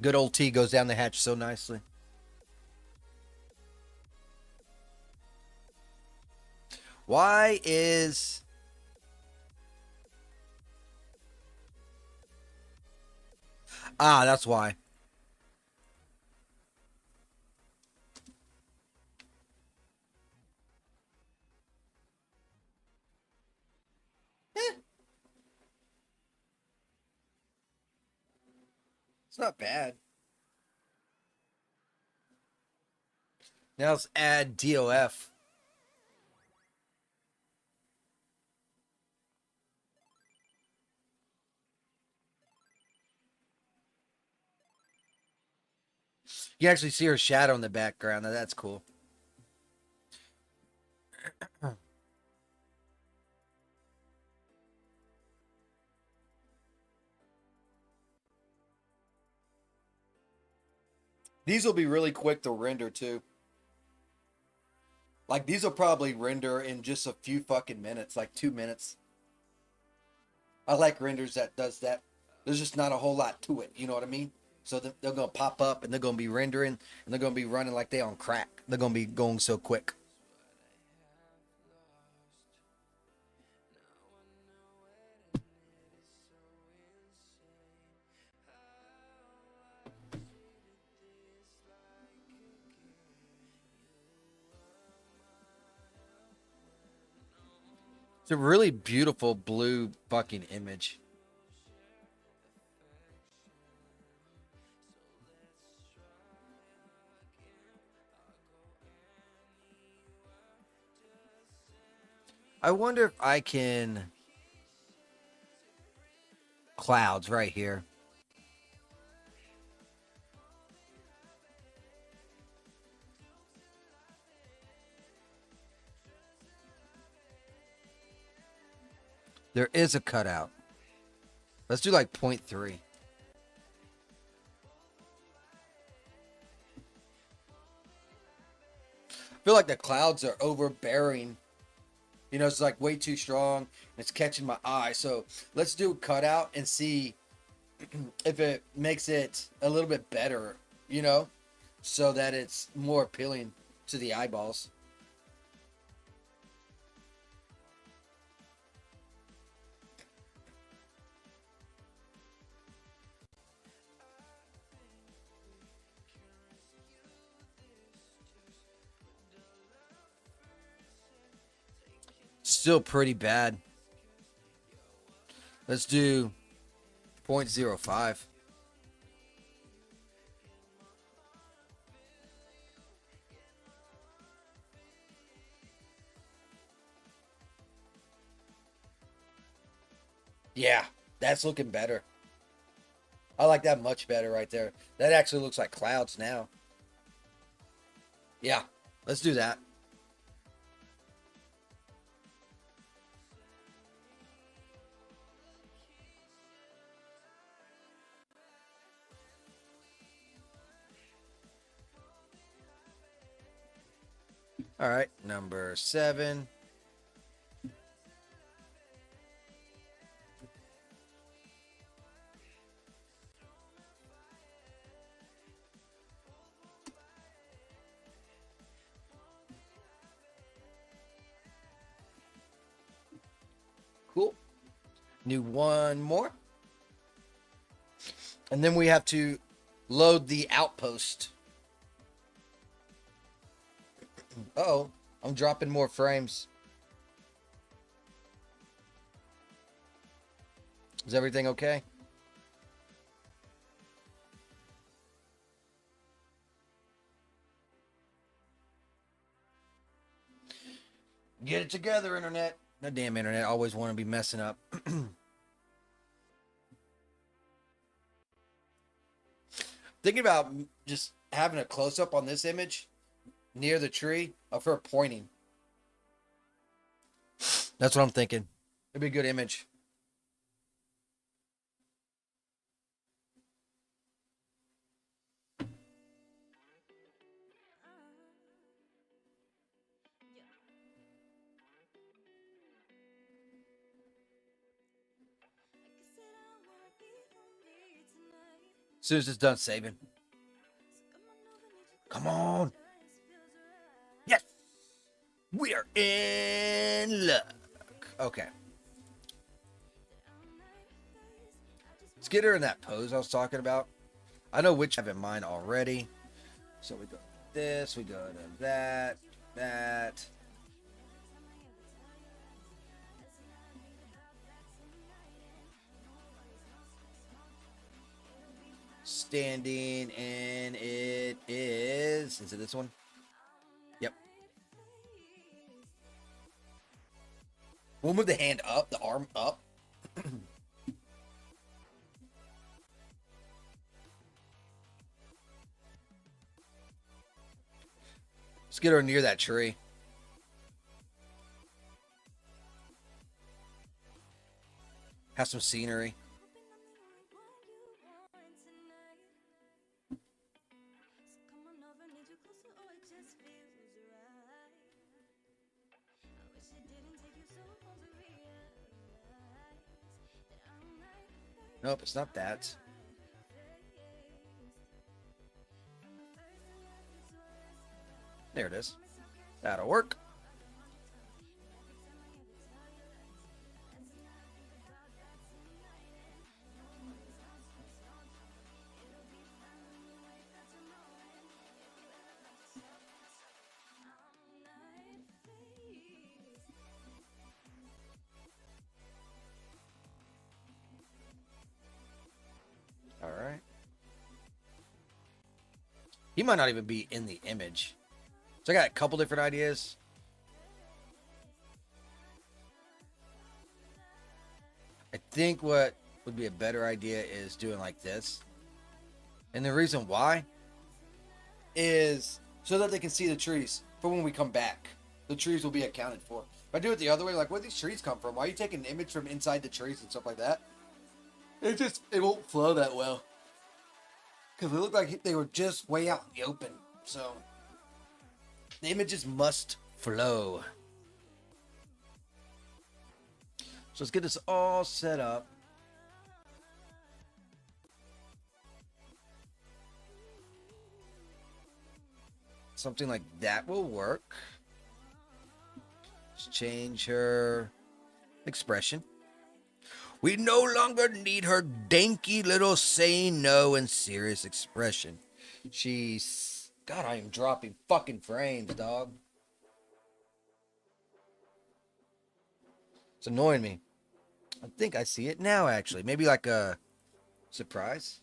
Good old T goes down the hatch so nicely. Why is... Ah, that's why. Eh, it's not bad. Now let's add DOF. You actually see her shadow in the background. Now that's cool. These will be really quick to render too. Like these will probably render in just a few fucking minutes, like 2 minutes. I like renders that does that. There's just not a whole lot to it. You know what I mean? So they're gonna pop up and they're gonna be rendering and they're gonna be running like they on crack. They're gonna be going so quick. It's a really beautiful blue fucking image. I wonder if I can clouds right here. There is a cutout. Let's do like 0.3. I feel like the clouds are overbearing. You know, it's like way too strong. It's catching my eye. So let's do a cutout and see if it makes it a little bit better, you know, so that it's more appealing to the eyeballs. Still pretty bad. Let's do 0.05. Yeah, that's looking better. I like that much better right there. That actually looks like clouds now. Yeah, let's do that. All right, number 7. Cool. New one more. And then we have to load the outpost. Uh-oh, I'm dropping more frames. Is everything okay? Get it together, internet. That damn internet always want to be messing up. Thinking about just having a close up on this image near the tree of her pointing. That's what I'm thinking. It'd be a good image. As soon as it's done saving. Come on. Yes. We are in luck. Okay. Let's get her in that pose I was talking about. I know which I have in mind already. So we go to this, we go to that, that. Standing, and it is it this one? Yep. We'll move the hand up, the arm up. Let's get her near that tree. Have some scenery. Nope, it's not that. There it is. That'll work. All right. He might not even be in the image. So I got a couple different ideas. I think what would be a better idea is doing like this. And the reason why is so that they can see the trees for when we come back. The trees will be accounted for. If I do it the other way, like where these trees come from? Why are you taking an image from inside the trees and stuff like that? It won't flow that well. Because it looked like they were just way out in the open. So the images must flow. So let's get this all set up. Something like that will work. Let's change her expression. We no longer need her danky little saying no and serious expression. She's... God, I am dropping fucking frames, dog. It's annoying me. I think I see it now, actually. Maybe like a surprise.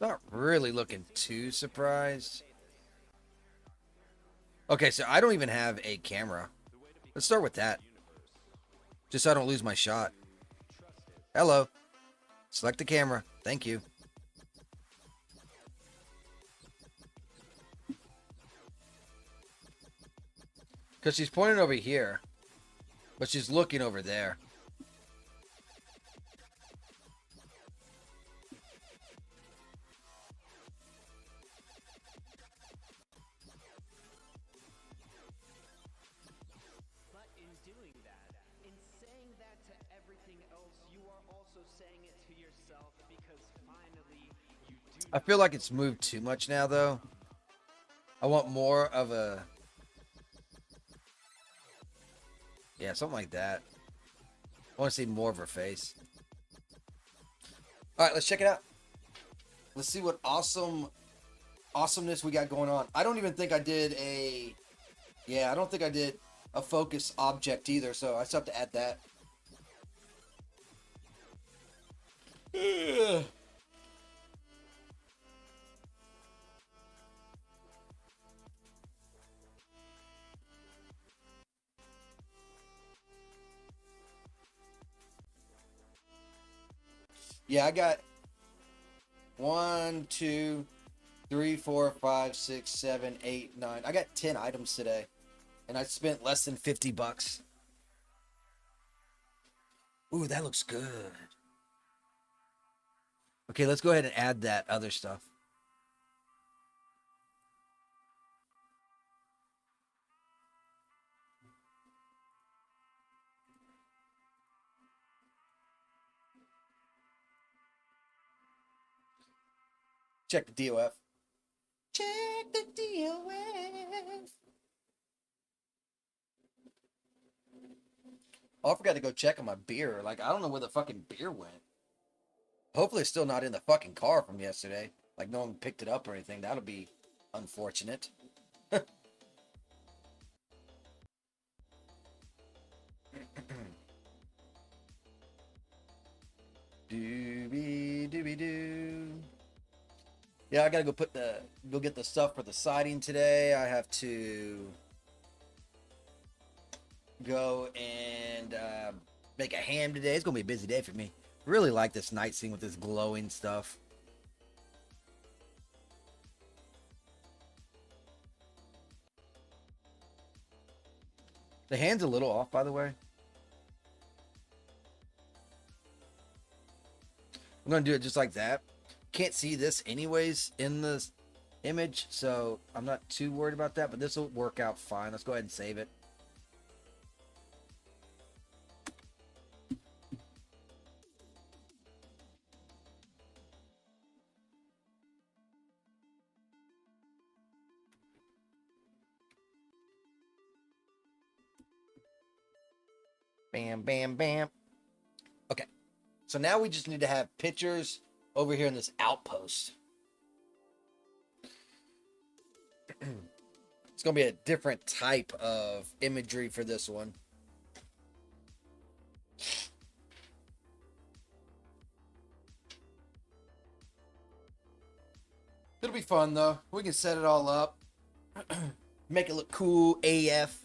Not really looking too surprised. Okay, so I don't even have a camera. Let's start with that. Just so I don't lose my shot. Hello. Select the camera. Thank you. Because she's pointing over here. But she's looking over there. But in doing that, in saying that to everything else, you are also saying it to yourself because finally you do I feel like it's moved too much now, though. I want more of a... Yeah, something like that. I want to see more of her face. All right, let's check it out. Let's see what awesomeness we got going on. I don't even think I did a... Yeah, I don't think I did a focus object either, so I still have to add that. Ugh. Yeah, I got 1, 2, 3, 4, 5, 6, 7, 8, 9. I got 10 items today, and I spent less than $50. Ooh, that looks good. Okay, let's go ahead and add that other stuff. Check the DOF. Check the DOF. Oh, I forgot to go check on my beer. Like, I don't know where the fucking beer went. Hopefully, it's still not in the fucking car from yesterday. Like, no one picked it up or anything. That'll be unfortunate. Doobie doobie doo. Yeah, I gotta go get the stuff for the siding today. I have to go and make a ham today. It's gonna be a busy day for me. Really like this night scene with this glowing stuff. The hand's a little off, by the way. I'm gonna do it just like that. Can't see this anyways in the image, so I'm not too worried about that, but this will work out fine. Let's go ahead and save it. Bam, bam, bam. Okay, so now we just need to have pictures over here in this outpost. It's gonna be a different type of imagery for this one. It'll be fun though. We can set it all up, make it look cool AF.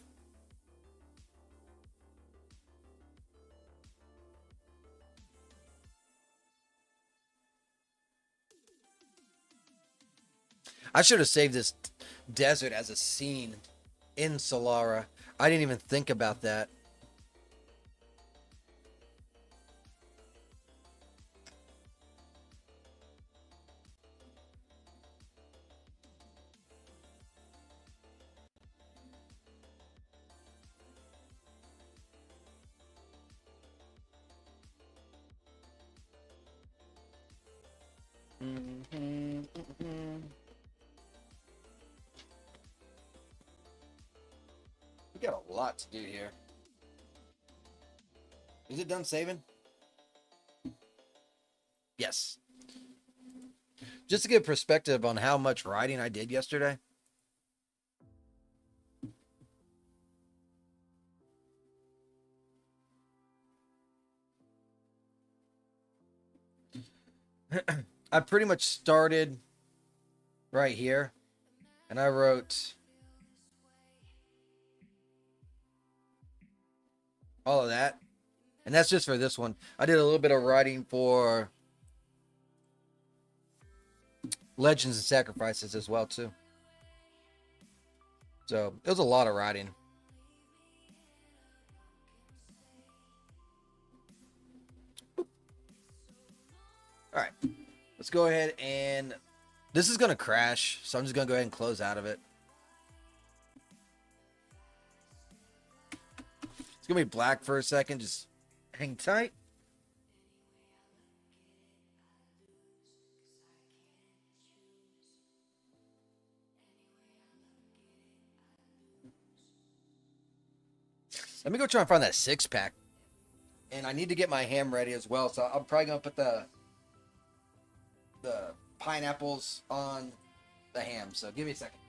I should have saved this desert as a scene in Selara. I didn't even think about that. Mm-hmm, mm-hmm. We got a lot to do here. Is it done saving? Yes. Just to give perspective on how much writing I did yesterday. I pretty much started right here, and I wrote all of that, and that's just for this one. I did a little bit of writing for Legends and Sacrifices as well too. So it was a lot of writing. All right, let's go ahead and this is gonna crash, so I'm just gonna go ahead and close out of it. It's gonna be black for a second. Just hang tight. Let me go try and find that 6-pack. And I need to get my ham ready as well. So I'm probably gonna put the pineapples on the ham. So give me a second.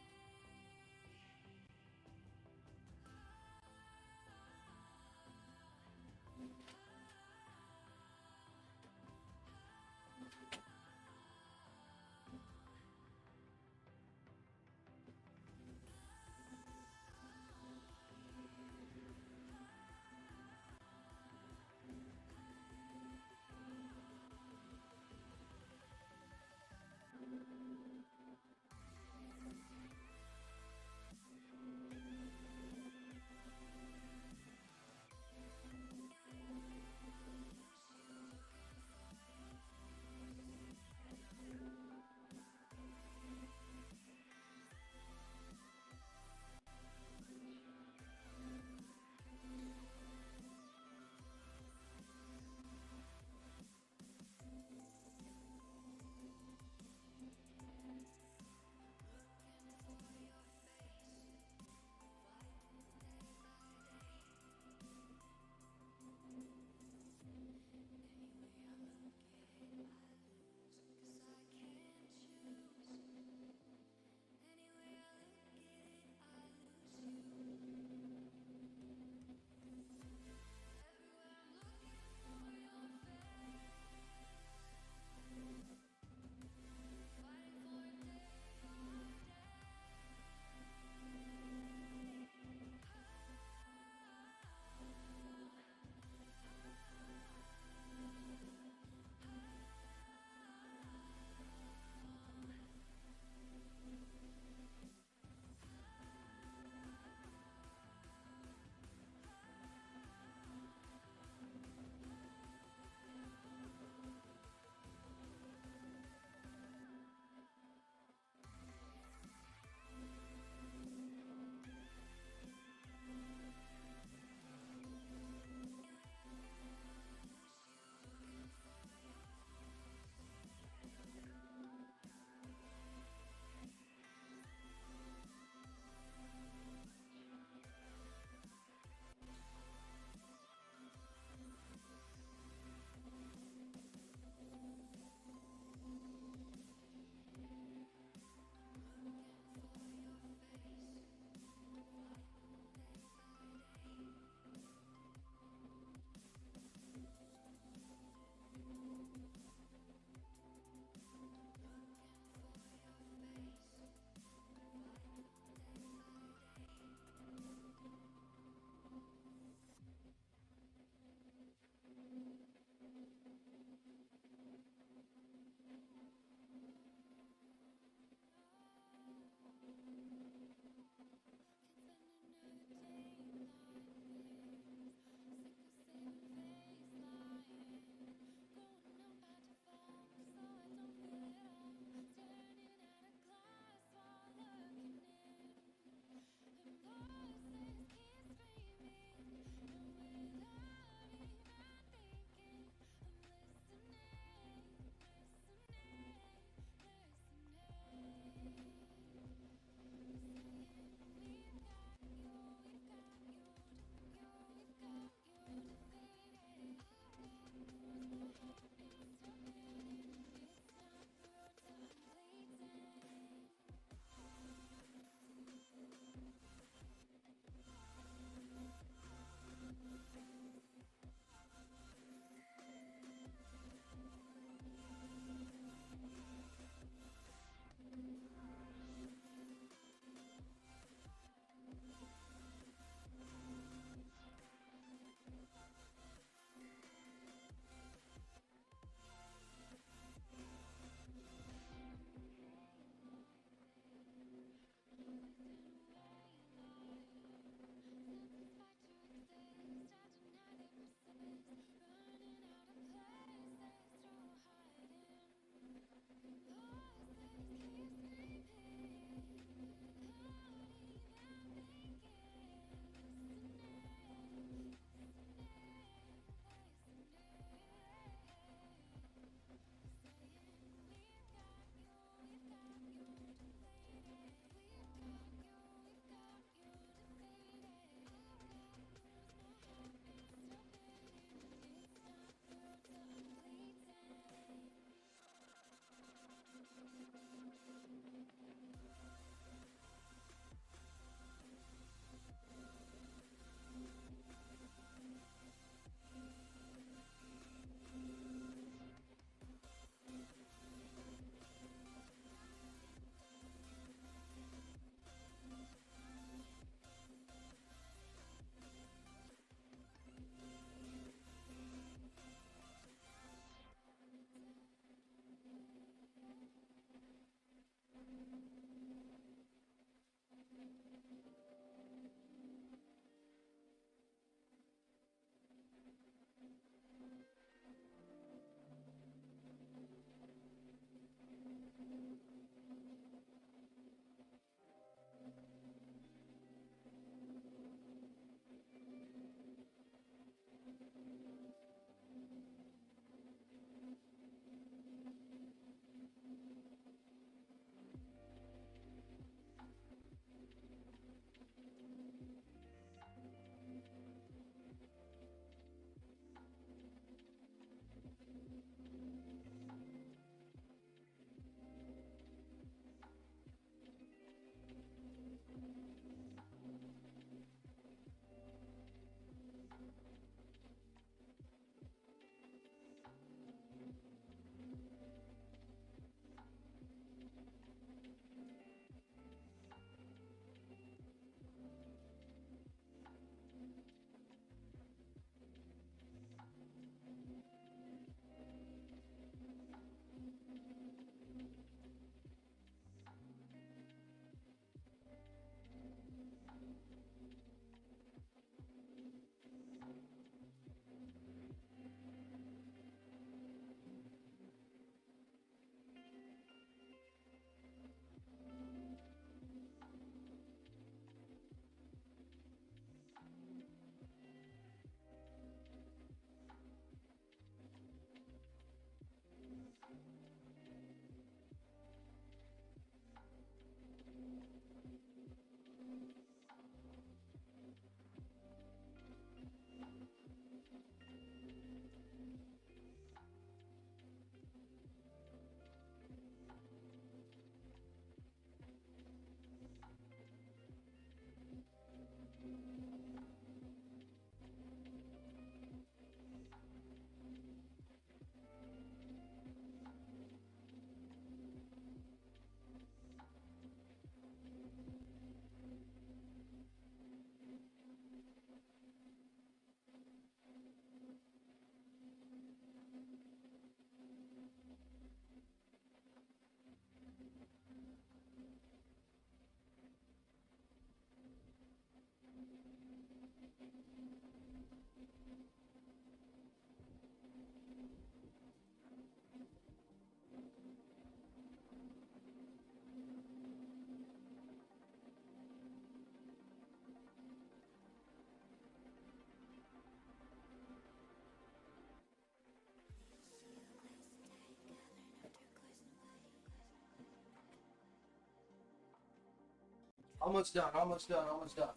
Almost done, almost done, almost done.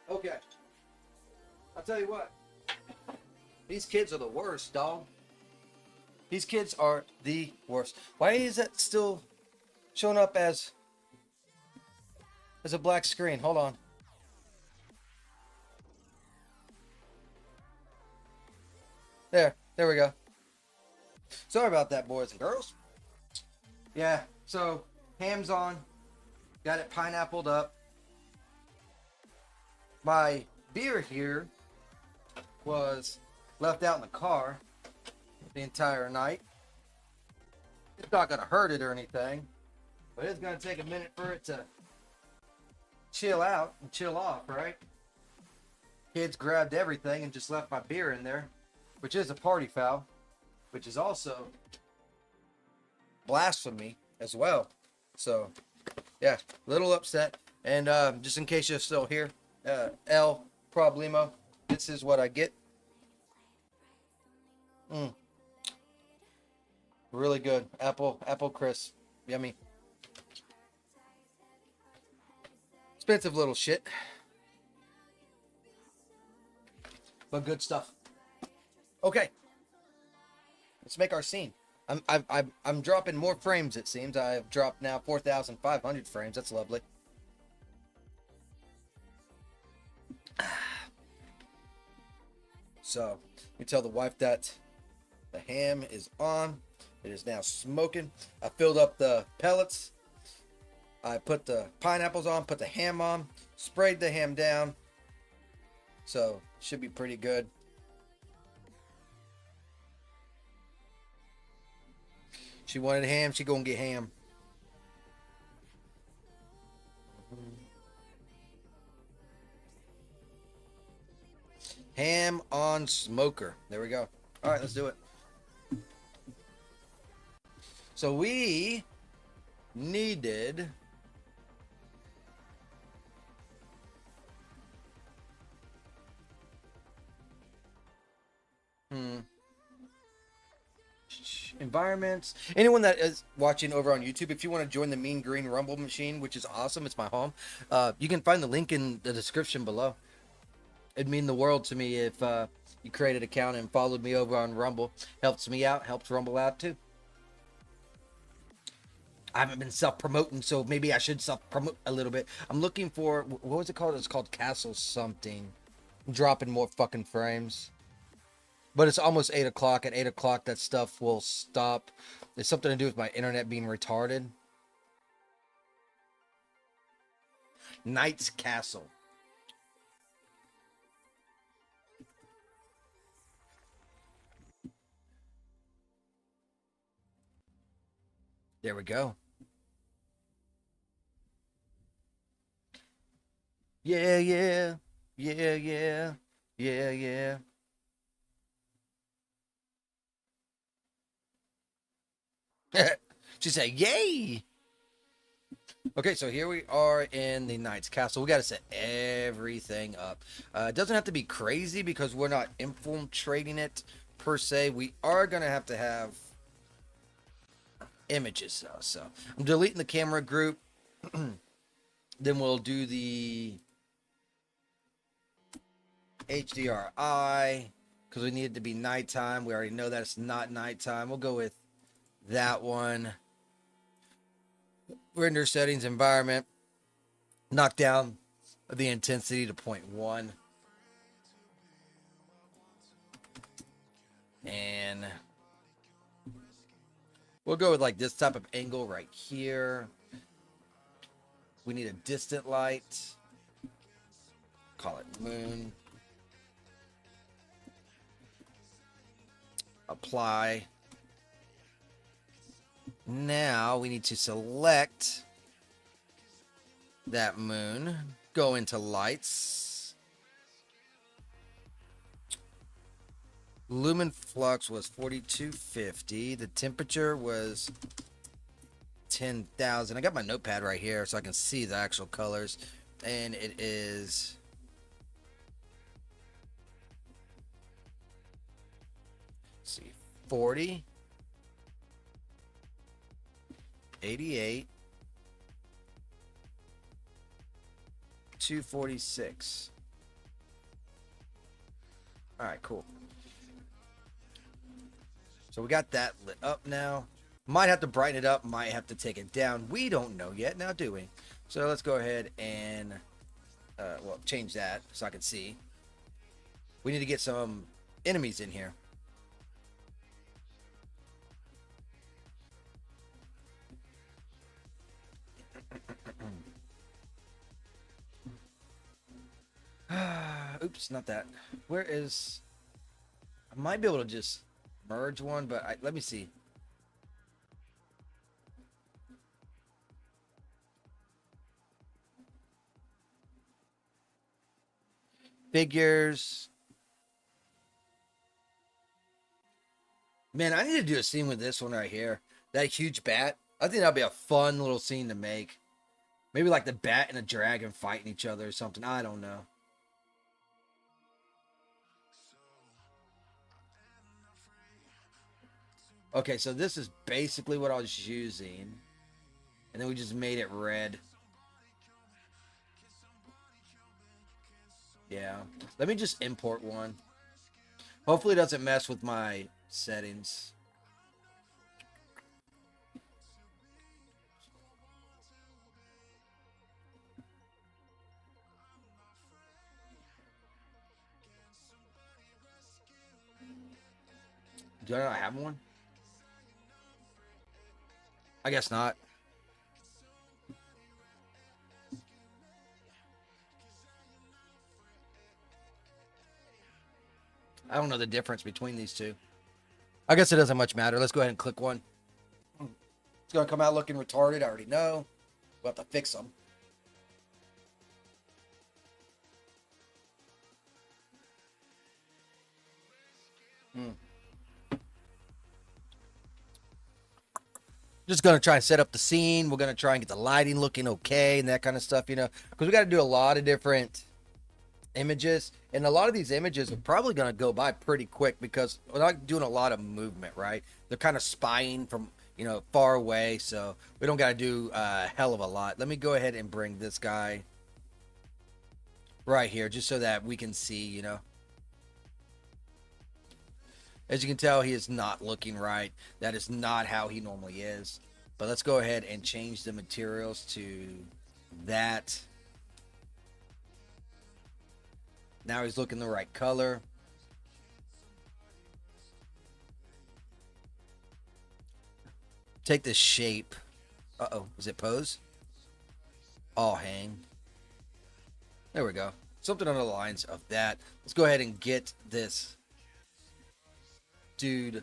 Okay. I'll tell you what. These kids are the worst, dog. These kids are the worst. Why is that still showing up as a black screen? Hold on. There we go. Sorry about that, boys and girls. Yeah, so ham's on. Got it pineappled up. My beer here was left out in the car the entire night. It's not gonna hurt it or anything, but it's gonna take a minute for it to chill out and chill off, right? Kids grabbed everything and just left my beer in there, which is a party foul, which is also blasphemy as well. So, yeah, little upset. And just in case you're still here, El Problemo, this is what I get. Really good. Apple crisp. Yummy. Expensive little shit, but good stuff. Okay, let's make our scene. I'm dropping more frames. It seems I've dropped now 4,500 frames. That's lovely. So we tell the wife that the ham is on. It is now smoking. I filled up the pellets. I put the pineapples on, put the ham on, sprayed the ham down. So should be pretty good. She wanted ham, she gonna get ham. Ham on smoker. There we go. All right, let's do it. So we needed environments. Anyone that is watching over on YouTube, if you want to join the Mean Green Rumble machine, which is awesome, it's my home. You can find the link in the description below. It'd mean the world to me if you created an account and followed me over on Rumble. Helps me out, helps Rumble out too. I haven't been self-promoting, so maybe I should self-promote a little bit. I'm looking for, what was it called? It's called Castle something. I'm dropping more fucking frames. But it's almost 8 o'clock. At 8 o'clock, that stuff will stop. It's something to do with my internet being retarded. Knight's Castle. There we go. Yeah, yeah. Yeah, yeah. Yeah, yeah. She said, yay! Okay, so here we are in the Knight's Castle. We got to set everything up. It doesn't have to be crazy because we're not infiltrating it per se. We are going to have images though. So I'm deleting the camera group Then we'll do the HDRI because we need it to be nighttime. We already know that it's not nighttime. We'll go with that one. Render settings, environment. Knock down the intensity to 0.1. And we'll go with like this type of angle right here. We need a distant light. Call it moon. Apply. Now we need to select that moon. Go into lights. Lumen flux was 4250. The temperature was 10,000. I got my notepad right here so I can see the actual colors. And it is... let's see, 40, 88, 246. All right, cool. So we got that lit up now. Might have to brighten it up, might have to take it down. We don't know yet now, do we? So let's go ahead and, well, change that so I can see. We need to get some enemies in here. Oops, not that. Where is... I might be able to just merge one, but let me see. Figures. Man, I need to do a scene with this one right here. That huge bat. I think that'll be a fun little scene to make. Maybe like the bat and a dragon fighting each other or something. I don't know. Okay, so this is basically what I was using. And then we just made it red. Yeah. Let me just import one. Hopefully it doesn't mess with my settings. Do I not have one? I guess not. I don't know the difference between these two. I guess it doesn't much matter. Let's go ahead and click one. It's going to come out looking retarded. I already know. We'll have to fix them. Just going to try and set up the scene. We're going to try and get the lighting looking okay and that kind of stuff, you know, because we got to do a lot of different images. And a lot of these images are probably going to go by pretty quick because we're not doing a lot of movement, right? They're kind of spying from, you know, far away. So we don't got to do a hell of a lot. Let me go ahead and bring this guy right here just so that we can see, you know. As you can tell, he is not looking right. That is not how he normally is. But let's go ahead and change the materials to that. Now he's looking the right color. Take this shape. Uh-oh, is it pose? All hang. There we go. Something on the lines of that. Let's go ahead and get this dude.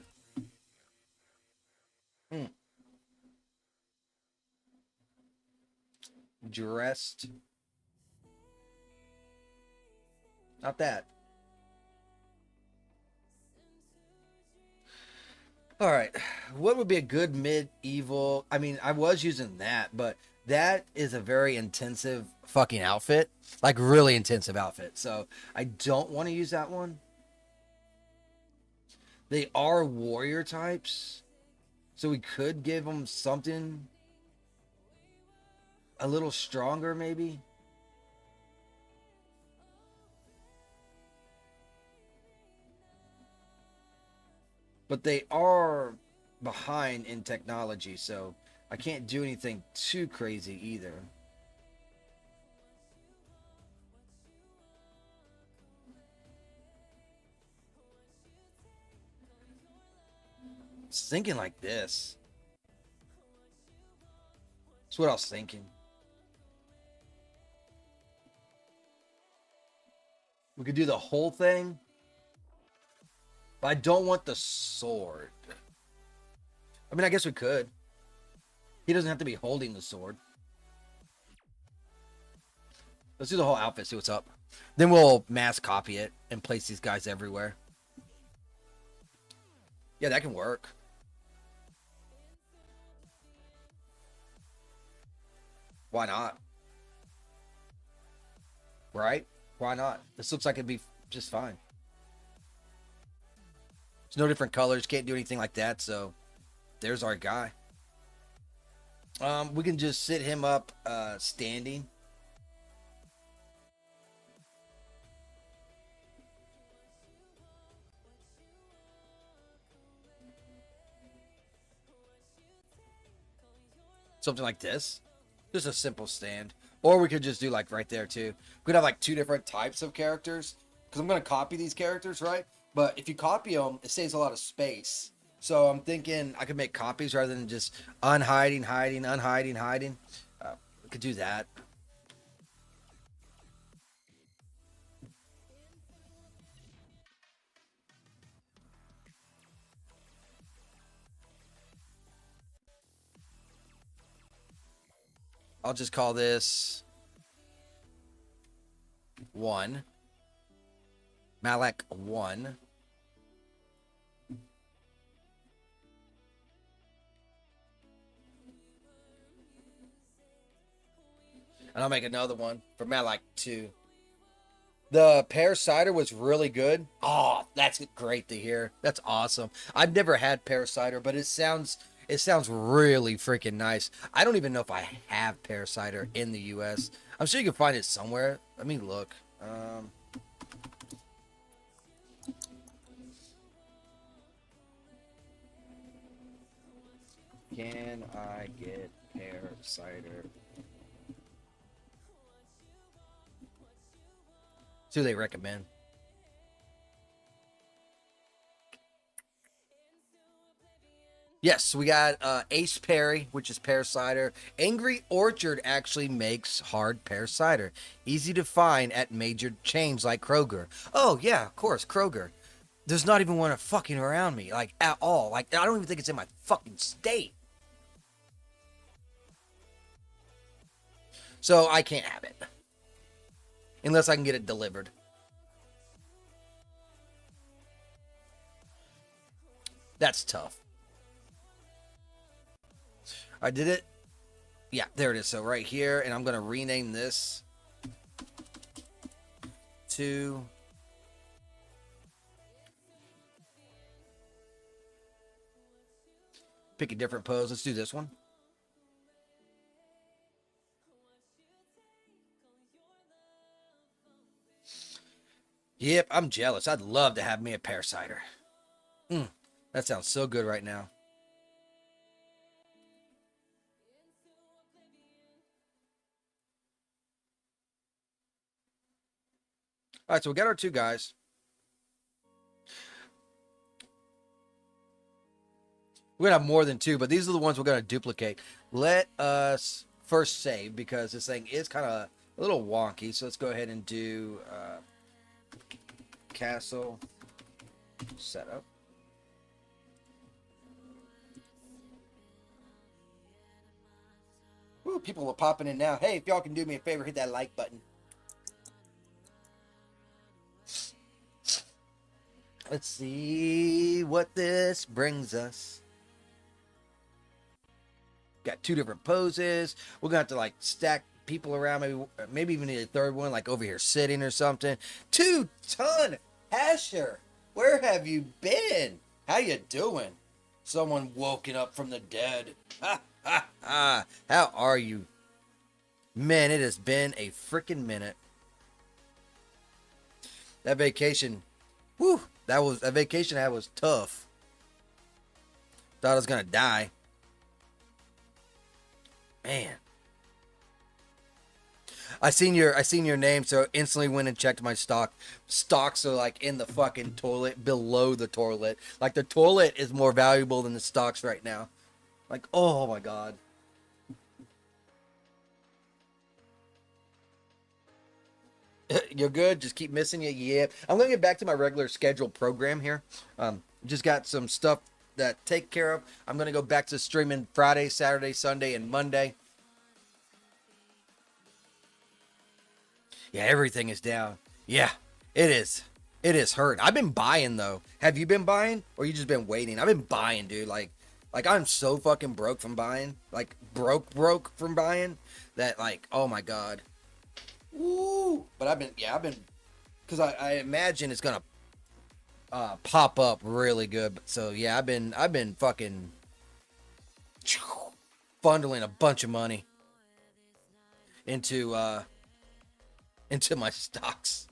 Dressed. Not that. All right. What would be a good medieval? I mean, I was using that, but that is a very intensive fucking outfit. Like, really intensive outfit. So, I don't want to use that one. They are warrior types. So, we could give them something. a little stronger, maybe. But they are behind in technology, so I can't do anything too crazy either. I was thinking like this. That's what I was thinking. We could do the whole thing, but I don't want the sword. I mean, I guess we could. He doesn't have to be holding the sword. Let's do the whole outfit, see what's up. Then we'll mass copy it and place these guys everywhere. Yeah, that can work. Why not? Right? Why not? This looks like it'd be just fine. There's no different colors. Can't do anything like that. So there's our guy. We can just sit him up standing. Something like this. Just a simple stand. Or we could just do like right there too. We could have like two different types of characters. Because I'm going to copy these characters, right? But if you copy them, it saves a lot of space. So I'm thinking I could make copies rather than just unhiding, hiding, unhiding, hiding. We could do that. I'll just call this 1. Malak 1. And I'll make another one for Malak 2. The pear cider was really good. Oh, that's great to hear. That's awesome. I've never had pear cider, but it sounds really freaking nice. I don't even know if I have pear cider in the US. I'm sure you can find it somewhere. Let me look. Can I get pear cider? See what they recommend. Yes, we got Ace Perry, which is pear cider. Angry Orchard actually makes hard pear cider. Easy to find at major chains like Kroger. Oh, yeah, of course, Kroger. There's not even one fucking around me, like, at all. Like, I don't even think it's in my fucking state. So I can't have it. Unless I can get it delivered. That's tough. I did it. Yeah, there it is. So right here, and I'm going to rename this to pick a different pose. Let's do this one. Yep, I'm jealous. I'd love to have me a pear cider. That sounds so good right now. All right, so we got our two guys. We're going to have more than two, but these are the ones we're going to duplicate. Let us first save because this thing is kind of a little wonky. So let's go ahead and do castle setup. Ooh, people are popping in now. Hey, if y'all can do me a favor, hit that like button. Let's see what this brings us. Got two different poses. We're gonna have to like stack people around. Maybe even need a third one, like over here sitting or something. 2-ton Asher, where have you been? How you doing? Someone woken up from the dead. Ha ha ha! How are you? Man, it has been a freaking minute. That vacation, whew, that vacation I had was tough. Thought I was gonna die. Man. I seen your name, so instantly went and checked my stock. Stocks are like in the fucking toilet, below the toilet. Like the toilet is more valuable than the stocks right now. Like, oh my god. You're good. Just keep missing you. Yeah, I'm gonna get back to my regular scheduled program here. Just got some stuff that take care of. I'm gonna go back to streaming Friday, Saturday, Sunday, and Monday. Yeah, everything is down. Yeah, it is. It is hurt. I've been buying though. Have you been buying, or you just been waiting? I've been buying, dude. Like I'm so fucking broke from buying. Like broke from buying. That like, oh my god. Woo! But I've been, because I imagine it's gonna pop up really good. So yeah, I've been fucking bundling a bunch of money into into my stocks.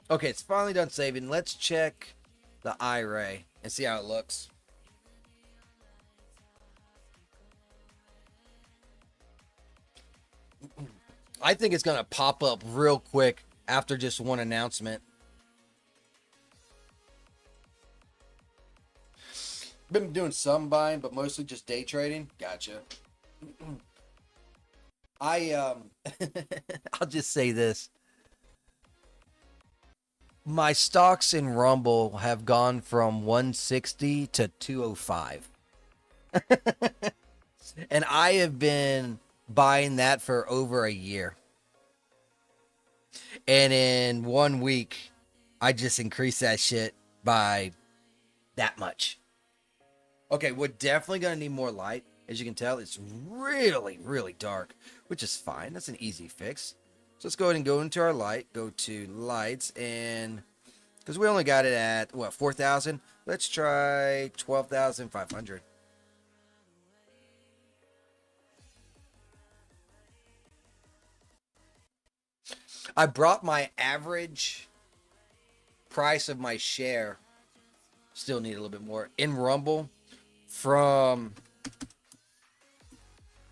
Okay, it's finally done saving. Let's check the IRA and see how it looks. I think it's gonna pop up real quick after just one announcement. Been doing some buying, but mostly just day trading. Gotcha. I'll just say this. My stocks in Rumble have gone from 160 to 205. And I have been buying that for over a year. And in 1 week, I just increased that shit by that much. Okay, we're definitely going to need more light. As you can tell, it's really, really dark, which is fine. That's an easy fix. So let's go ahead and go into our light. Go to lights, and because we only got it at, what, 4,000? Let's try 12,500. I brought my average price of my share, still need a little bit more, in Rumble from,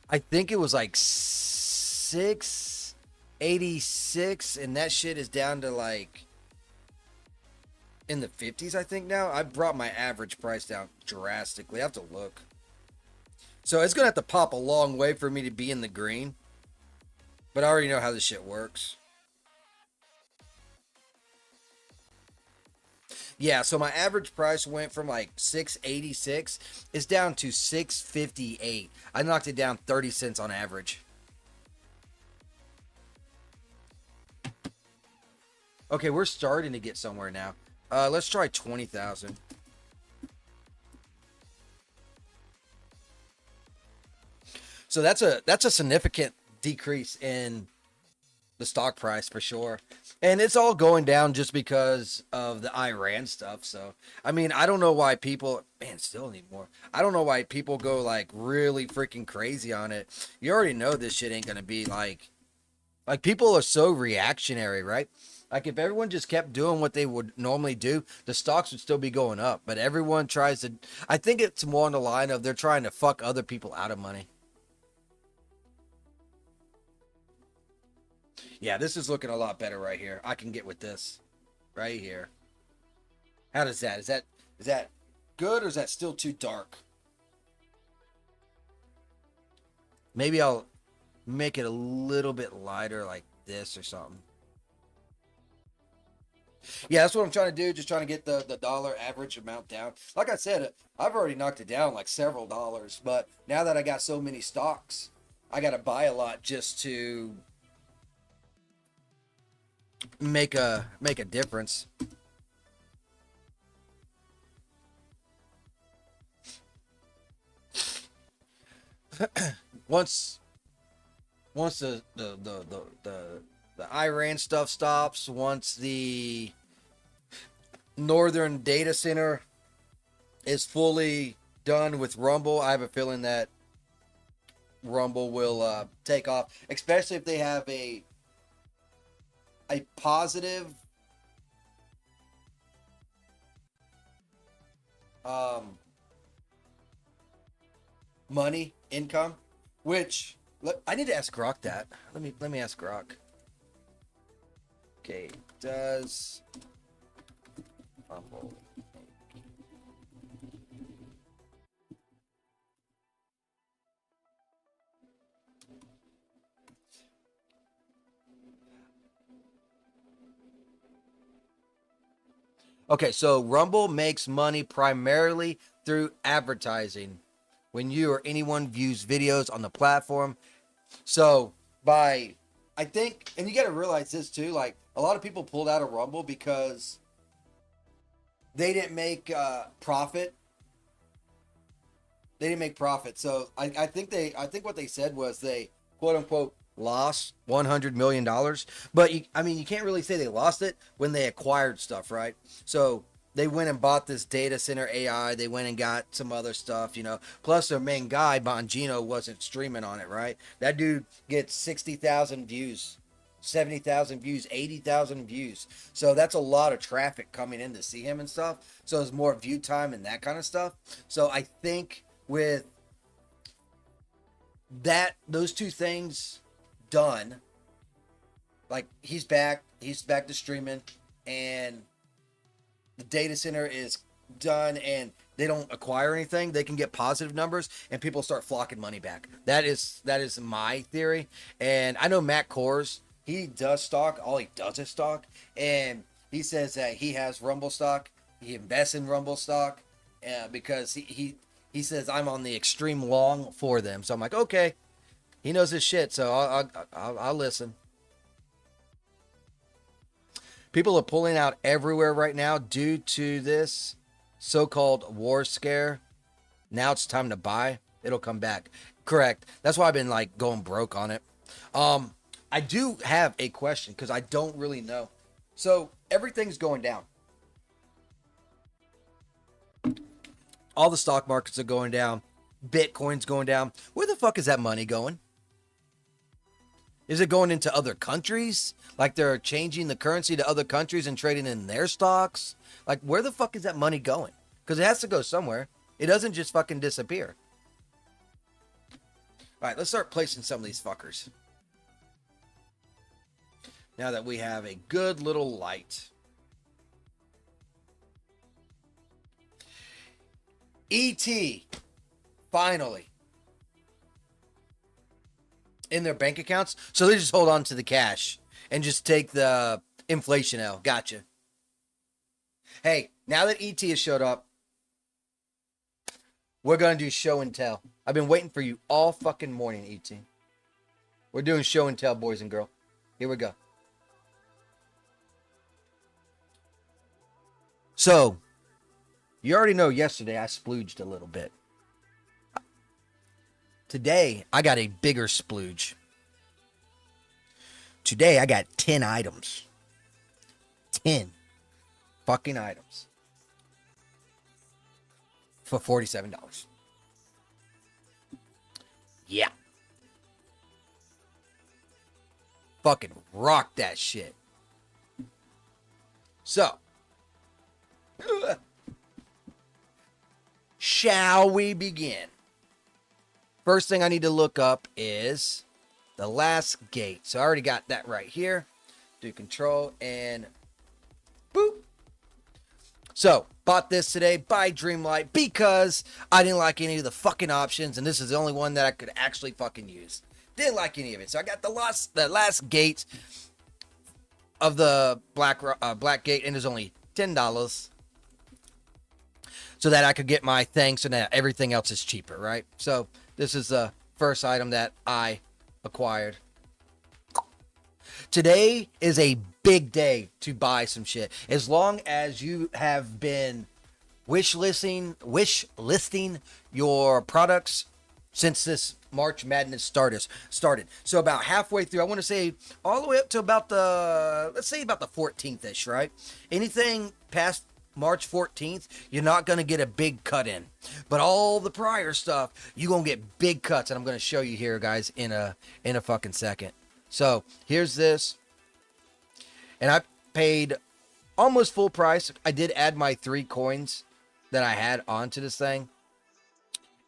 I think it was like 686, and that shit is down to like in the 50s, I think now. I brought my average price down drastically. I have to look. So it's going to have to pop a long way for me to be in the green. But I already know how this shit works. Yeah, so my average price went from like 686 is down to 658. I knocked it down 30 cents on average. Okay, we're starting to get somewhere now. Let's try 20,000. So that's a significant decrease in the stock price for sure. And it's all going down just because of the Iran stuff. So, I mean, I don't know why people, man, still need more. I don't know why people go like really freaking crazy on it. You already know this shit ain't going to be like people are so reactionary, right? Like if everyone just kept doing what they would normally do, the stocks would still be going up. But everyone tries to, I think it's more on the line of they're trying to fuck other people out of money. Yeah, this is looking a lot better right here. I can get with this right here. How does that? Is that good, or is that still too dark? Maybe I'll make it a little bit lighter like this or something. Yeah, that's what I'm trying to do. Just trying to get the dollar average amount down. Like I said, I've already knocked it down like several dollars. But now that I got so many stocks, I got to buy a lot just to make a difference. once the Iran stuff stops, once the northern data center is fully done with Rumble, I have a feeling that Rumble will take off, especially if they have a positive money income, which I need to ask Grok that. Let me ask Grok. Okay, does Rumble Okay, so Rumble makes money primarily through advertising. When you or anyone views videos on the platform, so I think, and you got to realize this too, like a lot of people pulled out of Rumble because they didn't make profit. They didn't make profit. So I think what they said was they quote unquote lost $100 million. But you can't really say they lost it when they acquired stuff, right? So they went and bought this data center AI. They went and got some other stuff, Plus, their main guy, Bongino, wasn't streaming on it, right? That dude gets 60,000 views, 70,000 views, 80,000 views. So that's a lot of traffic coming in to see him and stuff. So there's more view time and that kind of stuff. So I think with those two things done, like he's back to streaming, and the data center is done, and they don't acquire anything, they can get positive numbers and people start flocking money back. That is my theory. And I know Matt Kors, he does stock, all he does is stock, and he says that he has Rumble stock, he invests in Rumble stock, because he says I'm on the extreme long for them. So I'm like, okay, he knows his shit, so I'll listen. People are pulling out everywhere right now due to this so-called war scare. Now it's time to buy. It'll come back. Correct. That's why I've been like going broke on it. I do have a question because I don't really know. So everything's going down. All the stock markets are going down. Bitcoin's going down. Where the fuck is that money going? Is it going into other countries? Like they're changing the currency to other countries and trading in their stocks? Like where the fuck is that money going? Because it has to go somewhere. It doesn't just fucking disappear. All right, let's start placing some of these fuckers. Now that we have a good little light. ET, finally, in their bank accounts. So they just hold on to the cash and just take the inflation L. Gotcha. Hey, now that ET has showed up, we're going to do show and tell. I've been waiting for you all fucking morning, ET. We're doing show and tell, boys and girls. Here we go. So, you already know yesterday I splooged a little bit. Today, I got a bigger splooge. Today, I got 10 items. 10 fucking items. For $47. Yeah. Fucking rock that shit. So. Shall we begin? First thing I need to look up is the last gate. So I already got that right here. Do control and boop. So bought this today by Dreamlight because I didn't like any of the fucking options, and this is the only one that I could actually fucking use. Didn't like any of it. So I got the last gate of the black gate, and there's only $10. So that I could get my thing, so that everything else is cheaper, right? So this is the first item that I acquired. Today is a big day to buy some shit. As long as you have been wish listing your products since this March Madness started. So about halfway through, I want to say all the way up to about the 14th-ish, right? Anything past March 14th, you're not going to get a big cut in. But all the prior stuff, you're going to get big cuts. And I'm going to show you here, guys, in a fucking second. So here's this. And I paid almost full price. I did add my 3 coins that I had onto this thing.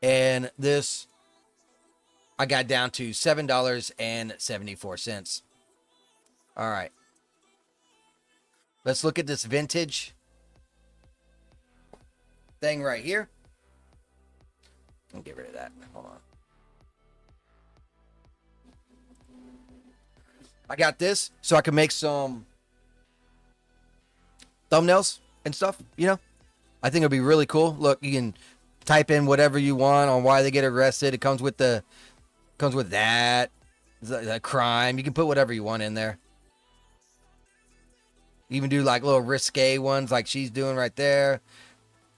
And this, I got down to $7.74. All right. Let's look at this vintage thing right here. I'll get rid of that. Hold on. I got this so I can make some thumbnails and stuff, you know. I think it'll be really cool. Look, you can type in whatever you want on why they get arrested. It comes with that, the crime. You can put whatever you want in there. Even do like little risque ones like she's doing right there.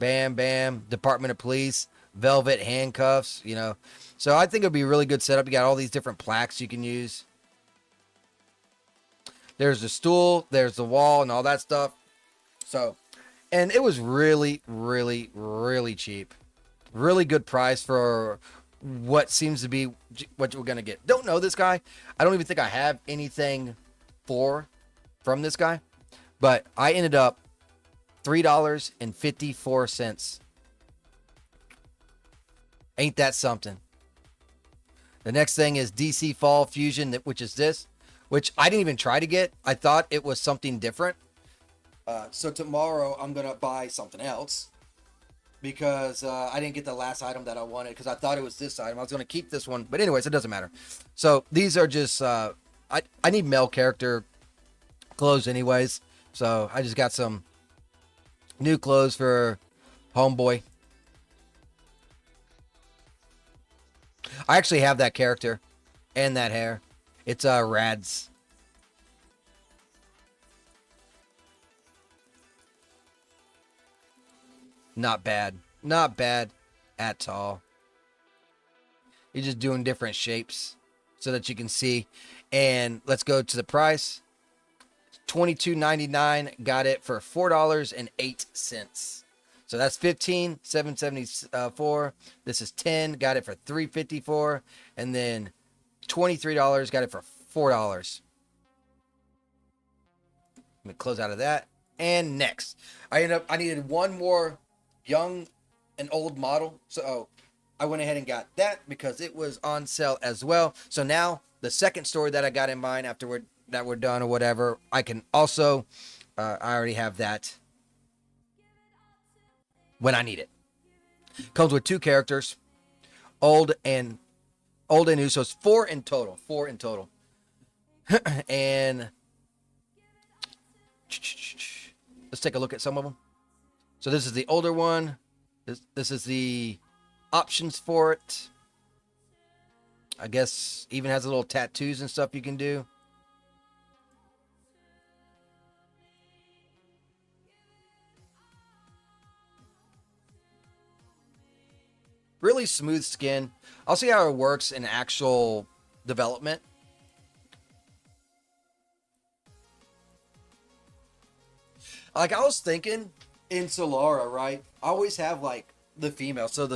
Bam, bam. Department of Police. Velvet handcuffs, you know. So I think it'll be a really good setup. You got all these different plaques you can use. There's the stool. There's the wall and all that stuff. So, and it was really, really, really cheap. Really good price for what seems to be what we're going to get. Don't know this guy. I don't even think I have anything from this guy. But I ended up $3.54. Ain't that something? The next thing is DC Fall Fusion, which is this, which I didn't even try to get. I thought it was something different. So tomorrow I'm going to buy something else because I didn't get the last item that I wanted because I thought it was this item. I was going to keep this one. But anyways, it doesn't matter. So these are just, I need male character clothes anyways. So I just got some new clothes for Homeboy. I actually have that character and that hair. It's Rads. Not bad. Not bad at all. You're just doing different shapes so that you can see. And let's go to the price. $22.99. Got it for $4.08. So that's 15, $7.74. This is 10. Got it for $3.54. And then $23. Got it for $4. Let me close out of that. And next, I needed one more young and old model. So I went ahead and got that because it was on sale as well. So now the second story that I got in mind after we're done or whatever, I can also, I already have that when I need it. Comes with 2 characters, old and new. So it's 4 in total. And let's take a look at some of them. So this is the older one. This is the options for it. I guess even has a little tattoos and stuff you can do. Really smooth skin. I'll see how it works in actual development. Like I was thinking in Selara, right? I always have like the female. So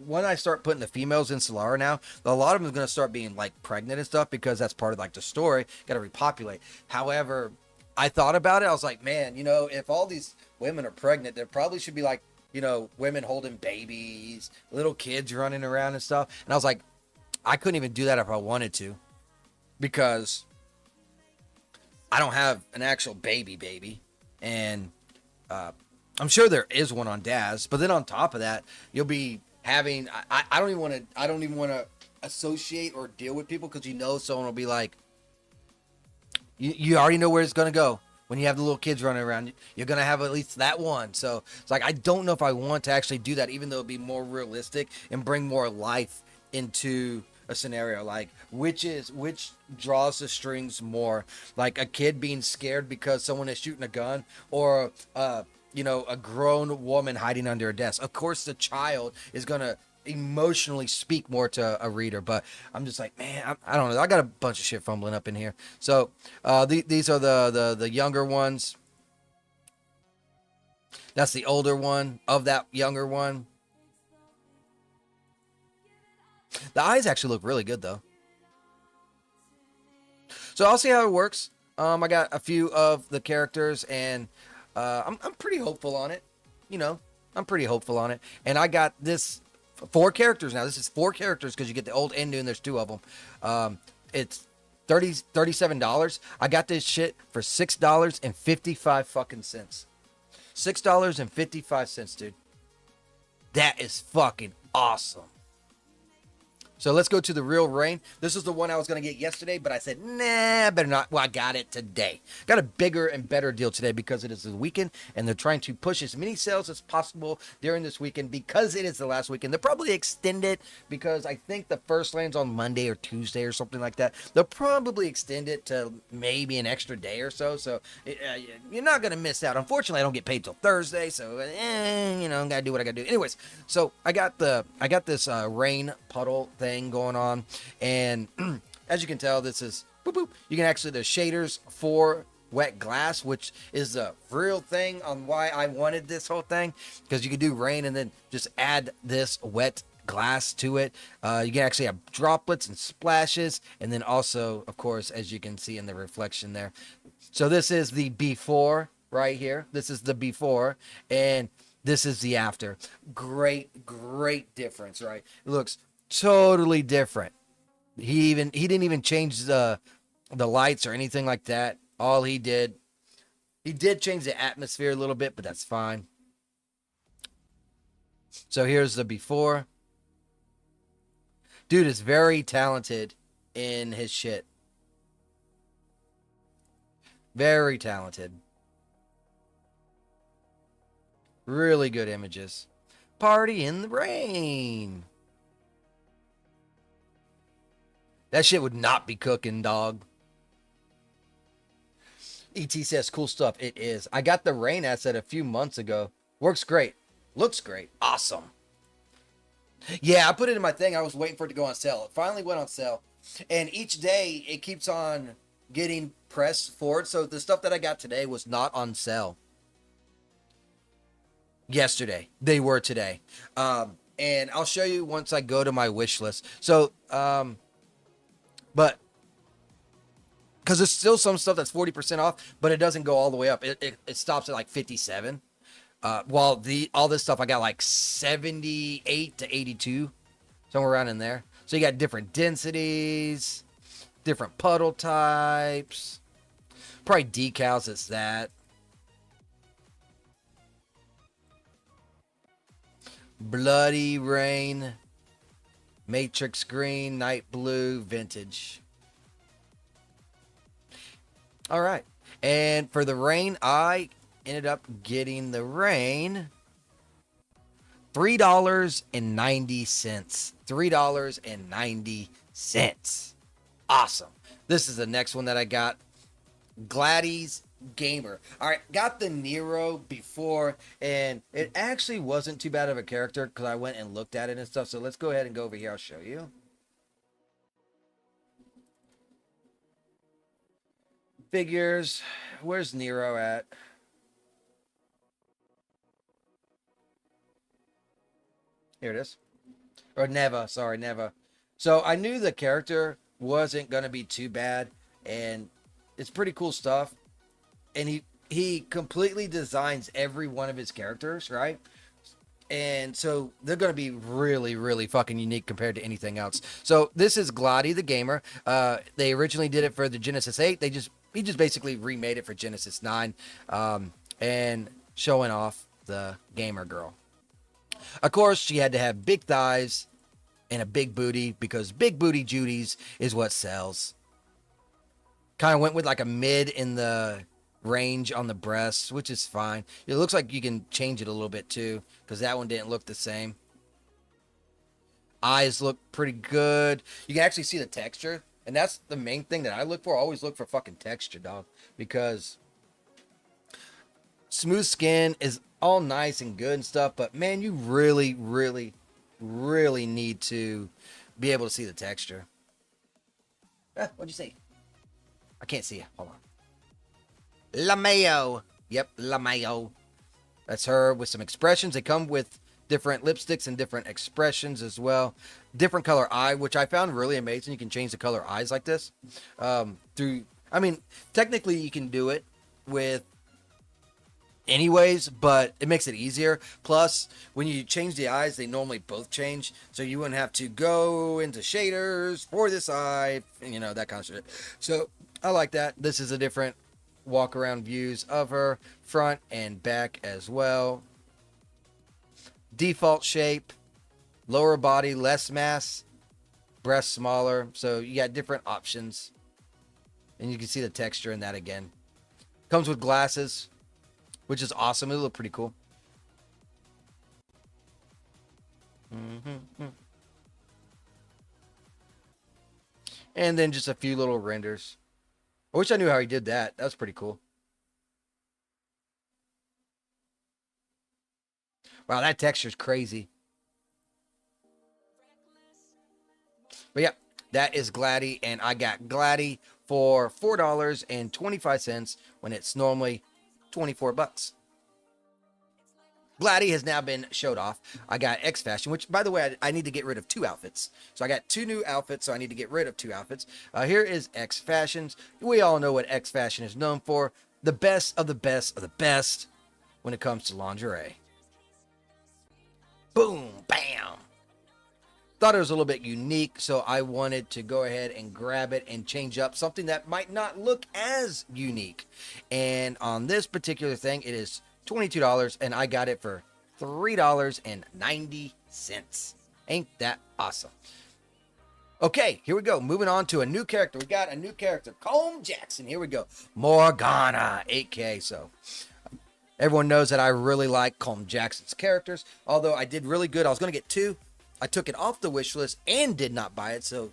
when I start putting the females in Selara now, a lot of them are going to start being like pregnant and stuff because that's part of like the story. Got to repopulate. However, I thought about it. I was like, man, you know, if all these women are pregnant, there probably should be like, you know, women holding babies, little kids running around and stuff. And I was like, I couldn't even do that if I wanted to because I don't have an actual baby. And I'm sure there is one on Daz. But then on top of that, you'll be having, I don't even want to associate or deal with people because you know someone will be like, you already know where it's going to go. When you have the little kids running around, you're going to have at least that one. So it's like, I don't know if I want to actually do that, even though it'd be more realistic and bring more life into a scenario. Like, which draws the strings more? Like a kid being scared because someone is shooting a gun, or, you know, a grown woman hiding under a desk. Of course, the child is going to emotionally speak more to a reader, but I'm just like, man, I don't know. I got a bunch of shit fumbling up in here. So these are the younger ones. That's the older one of that younger one. The eyes actually look really good though. So I'll see how it works. I got a few of the characters, and I'm pretty hopeful on it. You know, I'm pretty hopeful on it. And I got this 4 characters now. This is 4 characters because you get the old and new, and there's 2 of them. It's $37. I got this shit for $6.55 fucking cents. $6.55, dude. That is fucking awesome. So let's go to the real Rain. This is the one I was going to get yesterday, but I said, nah, better not. Well, I got it today. Got a bigger and better deal today because it is the weekend, and they're trying to push as many sales as possible during this weekend because it is the last weekend. They'll probably extend it because I think the first lands on Monday or Tuesday or something like that. They'll probably extend it to maybe an extra day or so. So you're not going to miss out. Unfortunately, I don't get paid till Thursday, so you know, I got to do what I got to do. Anyways, so I got this rain puddle thing going on, and as you can tell, this is boop, boop. You can actually, there's shaders for wet glass, which is a real thing on why I wanted this whole thing, because you can do rain and then just add this wet glass to it. You can actually have droplets and splashes, and then also, of course, as you can see in the reflection there. So this is the before right here. This is the before, and this is the after. Great difference, right? It looks totally different. He didn't even change the lights or anything like that. All he did change the atmosphere a little bit, but that's fine. So here's the before. Dude is very talented in his shit. Very talented. Really good images. Party in the rain. That shit would not be cooking, dog. ET says cool stuff. It is. I got the rain asset a few months ago. Works great. Looks great. Awesome. Yeah, I put it in my thing. I was waiting for it to go on sale. It finally went on sale. And each day it keeps on getting pressed forward. So the stuff that I got today was not on sale. Yesterday. They were today. And I'll show you once I go to my wish list. So, but because there's still some stuff that's 40% off, but it doesn't go all the way up. It stops at like 57. While all this stuff I got like 78 to 82, somewhere around in there. So you got different densities, different puddle types, probably decals. It's that. Bloody Rain, Matrix Green, Night Blue, Vintage. All right. And for the rain, I ended up getting the rain $3.90. $3.90. Awesome. This is the next one that I got. Gladys Gamer. All right, got the Nero before, and it actually wasn't too bad of a character because I went and looked at it and stuff. So let's go ahead and go over here. I'll show you. Figures. Where's Nero at? Here it is. Or Neva. Sorry, Neva. So I knew the character wasn't going to be too bad, and it's pretty cool stuff. And he completely designs every one of his characters, right? And so they're going to be really fucking unique compared to anything else. So this is Glotty the Gamer. They originally did it for the Genesis 8. He just basically remade it for Genesis 9, and showing off the gamer girl. Of course, she had to have big thighs and a big booty because big booty Judy's is what sells. Kind of went with like a mid in the range on the breasts, which is fine. It looks like you can change it a little bit too because that one didn't look the same. Eyes look pretty good. You can actually see the texture, and that's the main thing that I look for. I always look for fucking texture, dog, because smooth skin is all nice and good and stuff, but man, you really need to be able to see the texture. What'd you say? I can't see you. Hold on. LaMayo. Yep, LaMayo. That's her with some expressions. They come with different lipsticks and different expressions as well. Different color eye, which I found really amazing. You can change the color eyes like this. I mean, technically you can do it with anyways, but it makes it easier. Plus, when you change the eyes, they normally both change, so you wouldn't have to go into shaders for this eye, you know, that kind of shit. So I like that. This is a different walk around views of her, front and back as well. Default shape, lower body, less mass, breast smaller. So you got different options, and you can see the texture in that again. Comes with glasses, which is awesome. It look pretty cool. And then just a few little renders. I wish I knew how he did that. That was pretty cool. Wow, that texture's crazy. But yeah, that is Gladdy, and I got Gladdy for $4.25 when it's normally 24 bucks. Gladdy has now been showed off. I got X Fashion, which, by the way, I need to get rid of 2 outfits. So I got 2 new outfits, so I need to get rid of 2 outfits. Here is X Fashions. We all know what X Fashion is known for. The best of the best of the best when it comes to lingerie. Boom, bam. Thought it was a little bit unique, so I wanted to go ahead and grab it and change up something that might not look as unique. And on this particular thing, it is $22, and I got it for $3.90. Ain't that awesome? Okay, here we go. Moving on to a new character. We got a new character, Comb Jackson. Here we go. Morgana, 8K. So everyone knows that I really like Comb Jackson's characters, although I did really good. I was going to get 2. I took it off the wish list and did not buy it, so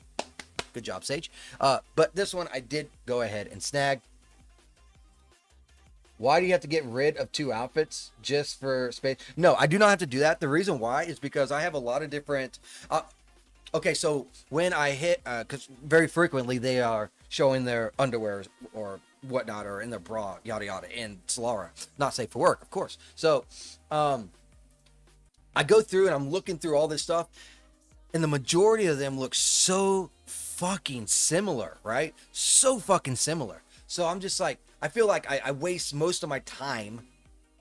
good job, Sage. But this one I did go ahead and snag. Why do you have to get rid of 2 outfits just for space? No, I do not have to do that. The reason why is because I have a lot of different... okay, so when I hit... Because very frequently they are showing their underwear or whatnot, or in their bra, yada yada, in Selara. Not safe for work, of course. So, I go through and I'm looking through all this stuff, and the majority of them look so fucking similar, right? So fucking similar. So I'm just like, I feel like I waste most of my time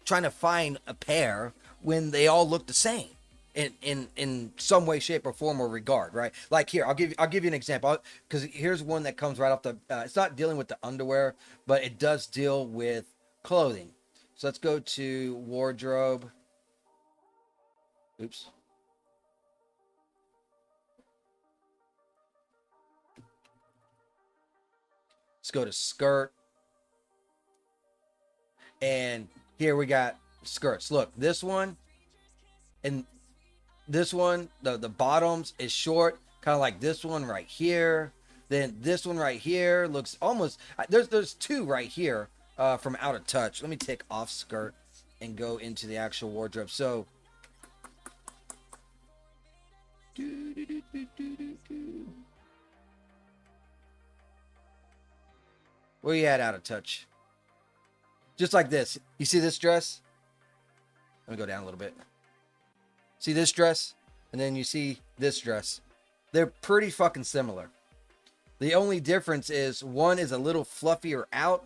trying to find a pair when they all look the same in some way, shape, or form or regard, right? Like here, I'll give you an example, because here's one that comes right off the. It's not dealing with the underwear, but it does deal with clothing. So let's go to wardrobe. Oops. Let's go to skirt. And here we got skirts. Look, this one and this one, the bottoms is short, kind of like this one right here. Then this one right here looks almost, there's 2 right here from Out of Touch. Let me take off skirt and go into the actual wardrobe. So where you at, Out of Touch? Just like this. You see this dress? Let me go down a little bit. See this dress? And then you see this dress. They're pretty fucking similar. The only difference is one is a little fluffier out,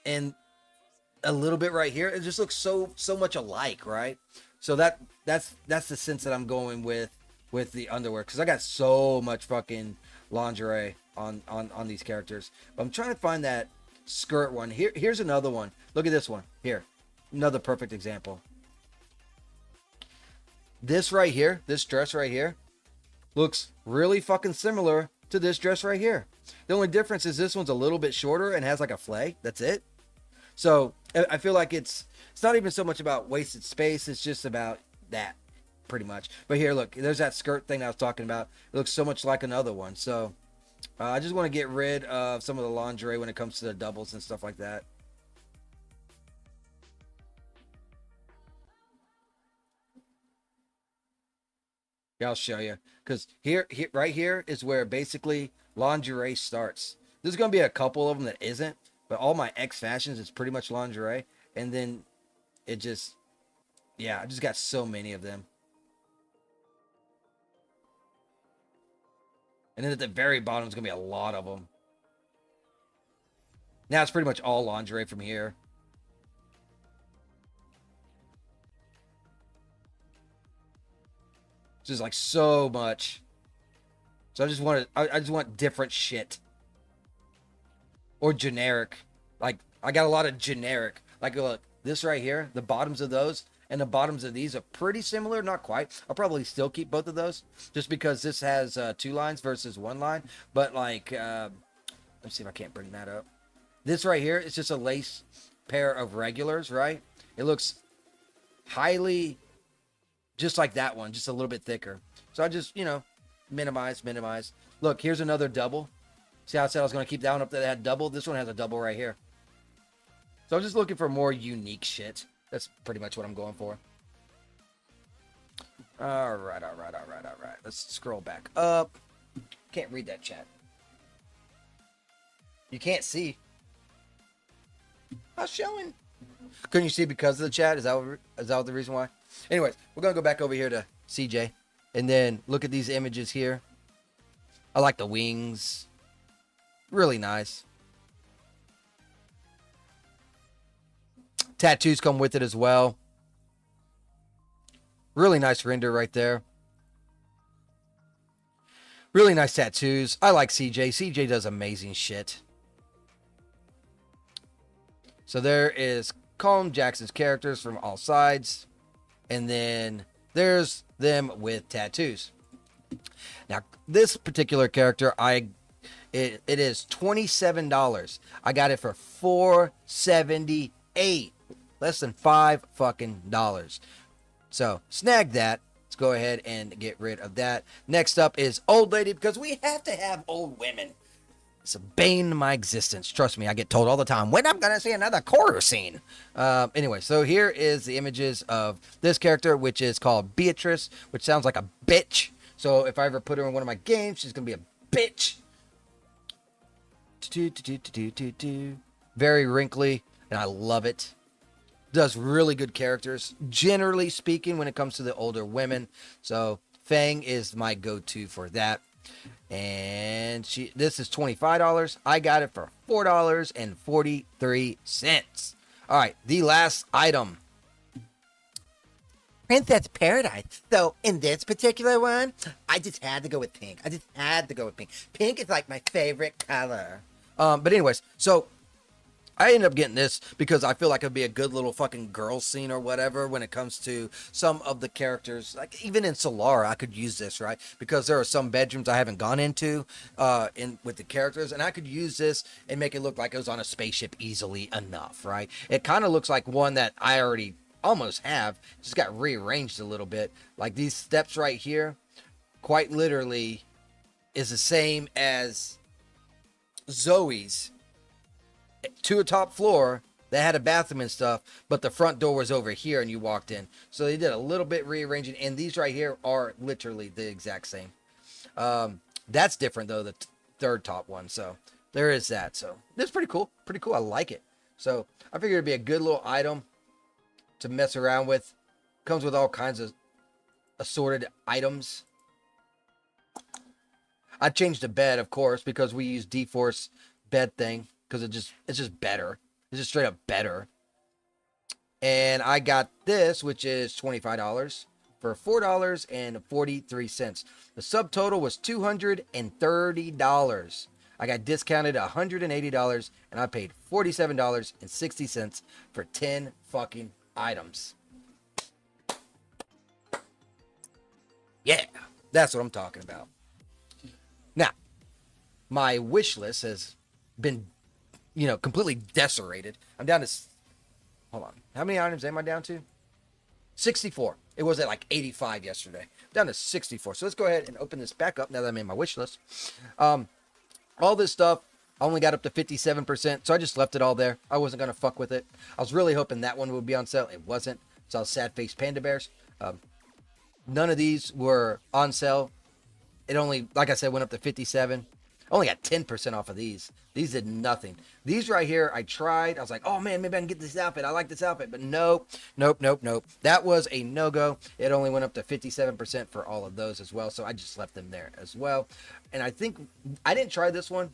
and a little bit right here. It just looks so much alike, right? So that's the sense that I'm going with the underwear, because I got so much fucking lingerie on these characters. But I'm trying to find that skirt one. Here's another one. Look at this one. Here. Another perfect example. This right here, this dress right here, looks really fucking similar to this dress right here. The only difference is this one's a little bit shorter and has like a flay. That's it. So I feel like it's not even so much about wasted space. It's just about that, pretty much. But here, look, there's that skirt thing I was talking about. It looks so much like another one. So I just want to get rid of some of the lingerie when it comes to the doubles and stuff like that. Yeah, I'll show you. Because here, right here is where basically lingerie starts. There's going to be a couple of them that isn't, but all my X Fashions is pretty much lingerie. And then it just, yeah, I just got so many of them. And then at the very bottom is going to be a lot of them. Now it's pretty much all lingerie from here. Just like so much. So I just want different shit. Or generic. Like, I got a lot of generic. Like, look, this right here, the bottoms of those and the bottoms of these are pretty similar. Not quite. I'll probably still keep both of those. Just because this has 2 lines versus 1 line. But, like, let's see if I can't bring that up. This right here is just a lace pair of regulars, right? It looks highly just like that one, just a little bit thicker. So I just, minimize. Look, here's another double. See how I said I was going to keep that one up there that had double? This one has a double right here. So I'm just looking for more unique shit. That's pretty much what I'm going for. All right. Let's scroll back up. Can't read that chat. You can't see. Not showing. Couldn't you see because of the chat? Is that the reason why? Anyways, we're going to go back over here to CJ. And then look at these images here. I like the wings. Really nice. Tattoos come with it as well. Really nice render right there. Really nice tattoos. I like CJ. CJ does amazing shit. So there is Colm Jackson's characters from all sides. And then there's them with tattoos. Now, this particular character, it is $27. I got it for $4.78. Less than $5 fucking dollars. So, snag that. Let's go ahead and get rid of that. Next up is old lady, because we have to have old women. It's a bane of my existence. Trust me, I get told all the time when I'm going to see another horror scene. Anyway, so here is the images of this character, which is called Beatrice, which sounds like a bitch. So if I ever put her in one of my games, she's going to be a bitch. Very wrinkly, and I love it. Does really good characters, generally speaking, when it comes to the older women. So Fang is my go-to for that. And this is $25. I got it for $4.43. All right, the last item. Princess Paradise. So in this particular one, I just had to go with pink. Pink is like my favorite color. But anyways, so I ended up getting this because I feel like it'd be a good little fucking girl scene or whatever when it comes to some of the characters. Like even in Selara, I could use this, right? Because there are some bedrooms I haven't gone into with the characters, and I could use this and make it look like it was on a spaceship easily enough, right? It kind of looks like one that I already almost have, just got rearranged a little bit. Like these steps right here, quite literally, is the same as Zoe's. To a top floor that had a bathroom and stuff, but the front door was over here and you walked in. So they did a little bit rearranging, and these right here are literally the exact same. That's different though, the third top one. So there is that. So this is pretty cool. I like it. So I figured it'd be a good little item to mess around with. Comes with all kinds of assorted items. I changed the bed, of course, because we use D-Force bed thing. Because it's just better. It's just straight up better. And I got this, which is $25 for $4.43. The subtotal was $230. I got discounted $180, and I paid $47.60 for 10 fucking items. Yeah, that's what I'm talking about. Now, my wish list has been completely desolated. I'm down to, hold on. How many items am I down to? 64. It was at like 85 yesterday. Down to 64. So let's go ahead and open this back up now that I'm in my wish list. All this stuff, I only got up to 57%, so I just left it all there. I wasn't going to fuck with it. I was really hoping that one would be on sale. It wasn't. It's all sad face panda bears. None of these were on sale. It only, like I said, went up to 57. Only got 10% off of these. These did nothing. These right here, I tried. I was like, oh man, maybe I can get this outfit. I like this outfit. But nope, nope, nope, nope. That was a no-go. It only went up to 57% for all of those as well. So I just left them there as well. And I think I didn't try this one.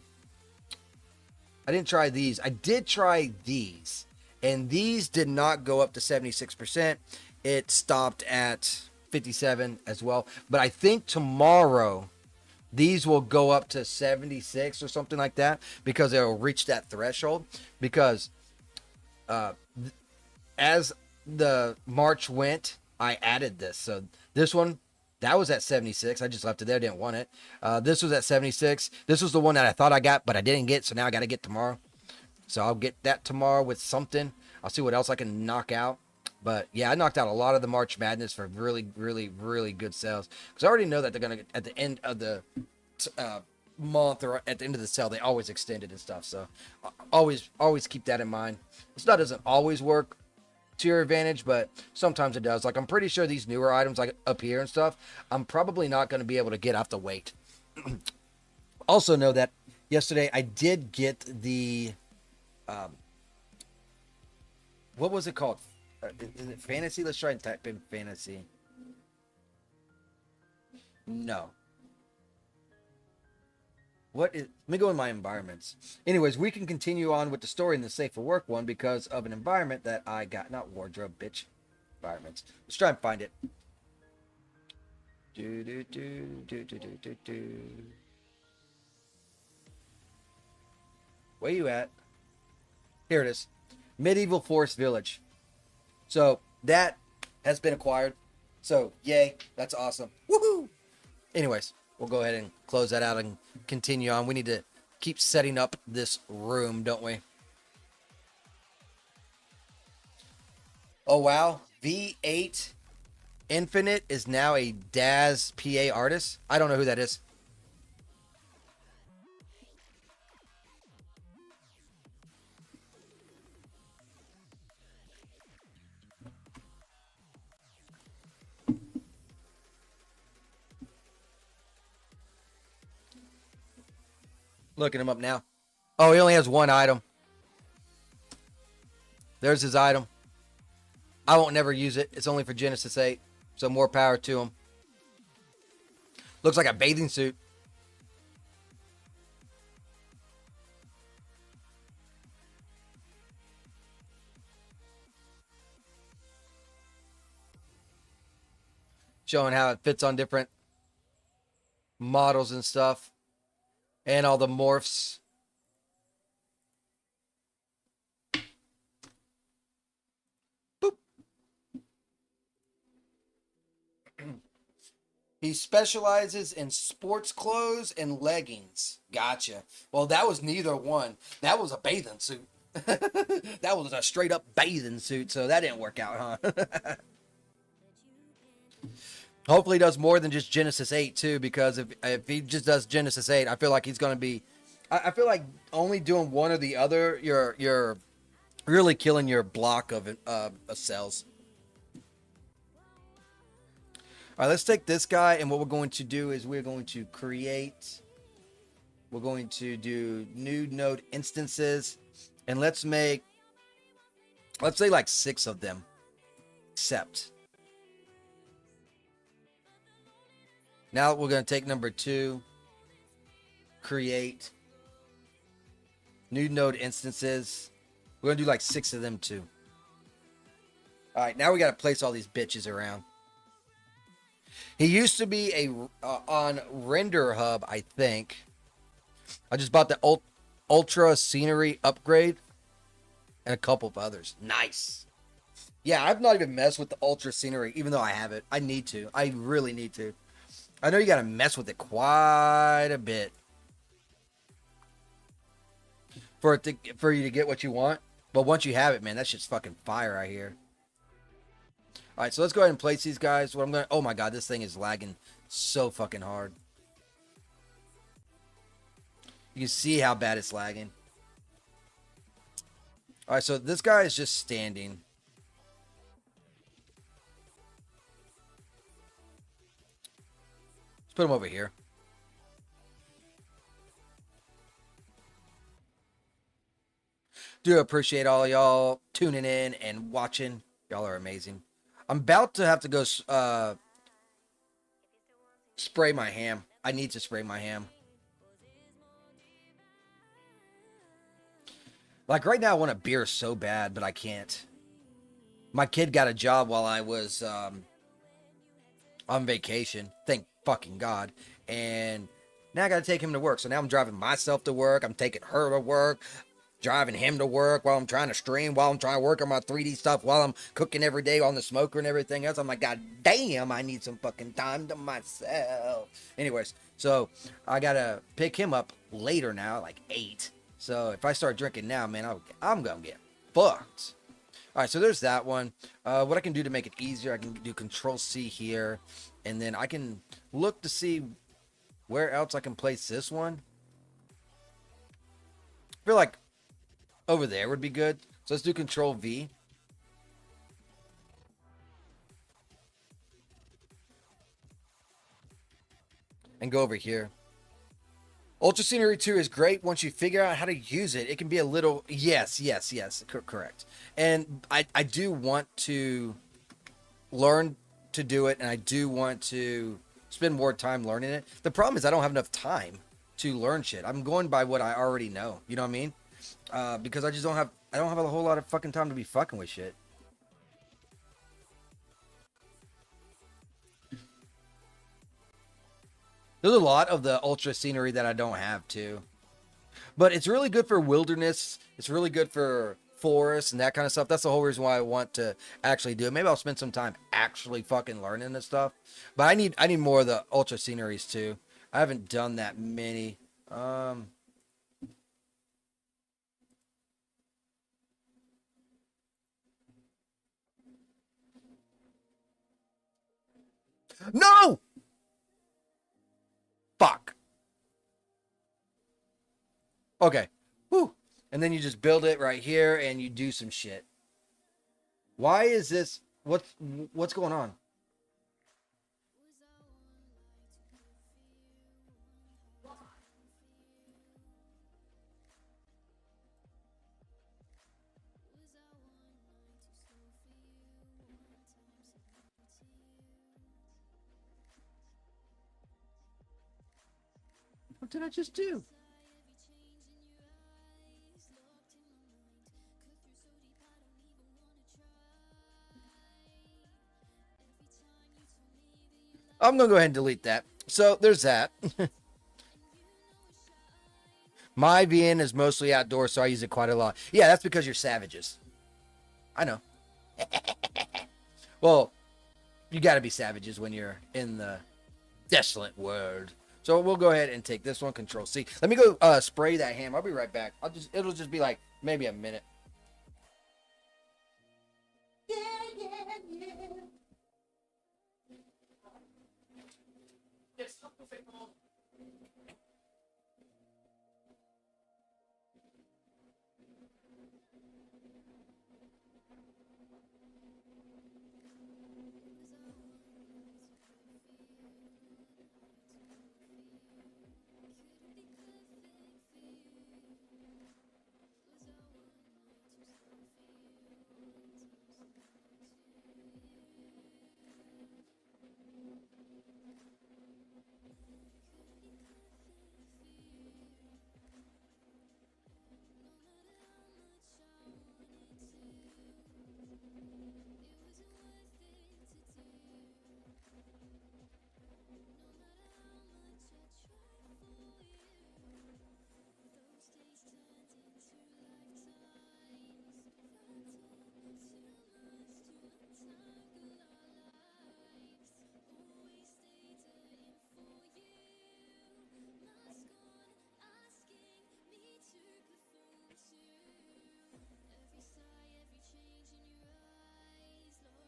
I didn't try these. I did try these. And these did not go up to 76%. It stopped at 57 as well. But I think tomorrow these will go up to 76 or something like that because they'll reach that threshold. Because as the March went, I added this. So this one, that was at 76. I just left it there. Didn't want it. This was at 76. This was the one that I thought I got, but I didn't get. So now I got to get tomorrow. So I'll get that tomorrow with something. I'll see what else I can knock out. But yeah, I knocked out a lot of the March Madness for really, really, really good sales. Because I already know that they're going to, at the end of the month or at the end of the sale, they always extend it and stuff. So always keep that in mind. It's not doesn't always work to your advantage, but sometimes it does. Like I'm pretty sure these newer items like up here and stuff, I'm probably not going to be able to get. I have to wait. Also know that yesterday I did get the what was it called? Is it fantasy? Let's try and type in fantasy. No. What is? Let me go in my environments. Anyways, we can continue on with the story in the safe for work one because of an environment that I got. Not wardrobe, bitch. Environments. Let's try and find it. Do do do do do do do do. Where you at? Here it is. Medieval Forest Village. So that has been acquired. So yay, that's awesome. Woohoo! Anyways, we'll go ahead and close that out and continue on. We need to keep setting up this room, don't we? Oh wow, V8 Infinite is now a Daz PA artist. I don't know who that is. Looking him up now. Oh, he only has one item. There's his item. I won't never use it. It's only for Genesis 8. So more power to him. Looks like a bathing suit. Showing how it fits on different models and stuff. And all the morphs. Boop. He specializes in sports clothes and leggings. Gotcha. Well, that was neither one. That was a bathing suit. That was a straight up bathing suit. So that didn't work out, huh? Hopefully he does more than just Genesis 8 too, because if he just does Genesis 8, I feel like he's going to be, I feel like only doing one or the other, you're really killing your block of cells. All right, let's take this guy, and what we're going to do is we're going to do new node instances, and let's say like 6 of them, except. Now we're going to take number 2, create new node instances. We're going to do like 6 of them too. All right, now we got to place all these bitches around. He used to be on Render Hub, I think. I just bought the Ultra Scenery upgrade and a couple of others. Nice. Yeah, I've not even messed with the Ultra Scenery, even though I have it. I need to. I really need to. I know you got to mess with it quite a bit for you to get what you want. But once you have it, man, that shit's fucking fire right here. All right, so let's go ahead and place these guys. Oh my god, this thing is lagging so fucking hard. You can see how bad it's lagging. All right, so this guy is just standing. Let's put him over here. Do appreciate all y'all tuning in and watching. Y'all are amazing. I'm about to have to go spray my ham. I need to spray my ham. Like right now, I want a beer so bad, but I can't. My kid got a job while I was on vacation. Thank fucking God. And now I got to take him to work. So now I'm driving myself to work. I'm taking her to work. Driving him to work while I'm trying to stream, while I'm trying to work on my 3D stuff, while I'm cooking every day on the smoker and everything else. I'm like, God damn, I need some fucking time to myself. Anyways, so I gotta pick him up later now, like 8. So if I start drinking now, man, I'm gonna get fucked. All right, so there's that one. What I can do to make it easier, I can do Control C here, and then I can look to see where else I can place this one. I feel like over there would be good. So let's do Control V. And go over here. Ultra Scenery 2 is great once you figure out how to use it. It can be a little... Yes. Correct. And I do want to learn to do it, and I do want to spend more time learning it. The problem is I don't have enough time to learn shit. I'm going by what I already know. You know what I mean? Because I don't have a whole lot of fucking time to be fucking with shit. There's a lot of the ultra scenery that I don't have too. But it's really good for wilderness. It's really good for forests and that kind of stuff. That's the whole reason why I want to actually do it. Maybe I'll spend some time actually fucking learning this stuff. But I need more of the ultra sceneries too. I haven't done that many. No! Fuck. Okay. Whew. And then you just build it right here and you do some shit. Why is this? What's going on? What did I just do? I'm going to go ahead and delete that. So there's that. My VN is mostly outdoors, so I use it quite a lot. Yeah, that's because you're savages. I know. Well, you got to be savages when you're in the desolate world. So we'll go ahead and take this one, Control C. Let me go spray that ham. I'll be right back. It'll just be like maybe a minute. Yeah.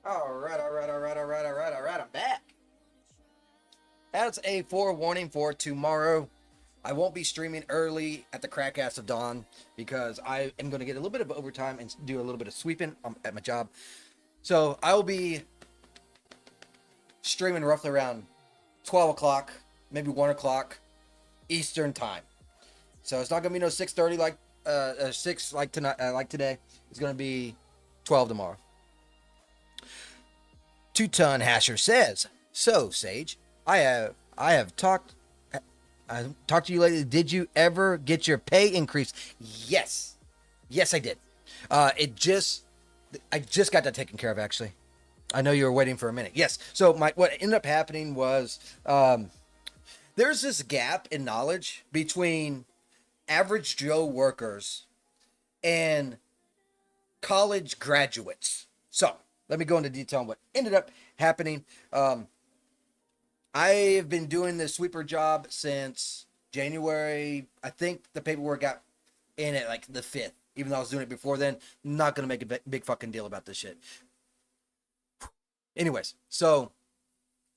All right. I'm back. That's a forewarning for tomorrow. I won't be streaming early at the crack ass of dawn because I am going to get a little bit of overtime and do a little bit of sweeping at my job. So I will be streaming roughly around 12 o'clock, maybe 1 o'clock Eastern time. So it's not going to be no 6:30 like 6 like tonight, like today. It's gonna be 12 tomorrow. 2-ton Hasher says, "So Sage, I have talked to you lately. Did you ever get your pay increase?" Yes, yes, I did. I just got that taken care of, actually. I know you were waiting for a minute. Yes. So what ended up happening was there's this gap in knowledge between average Joe workers and college graduates. So let me go into detail on what ended up happening. I've been doing this sweeper job since January. I think the paperwork got in at like the 5th. Even though I was doing it before then, not going to make a big fucking deal about this shit. Anyways, so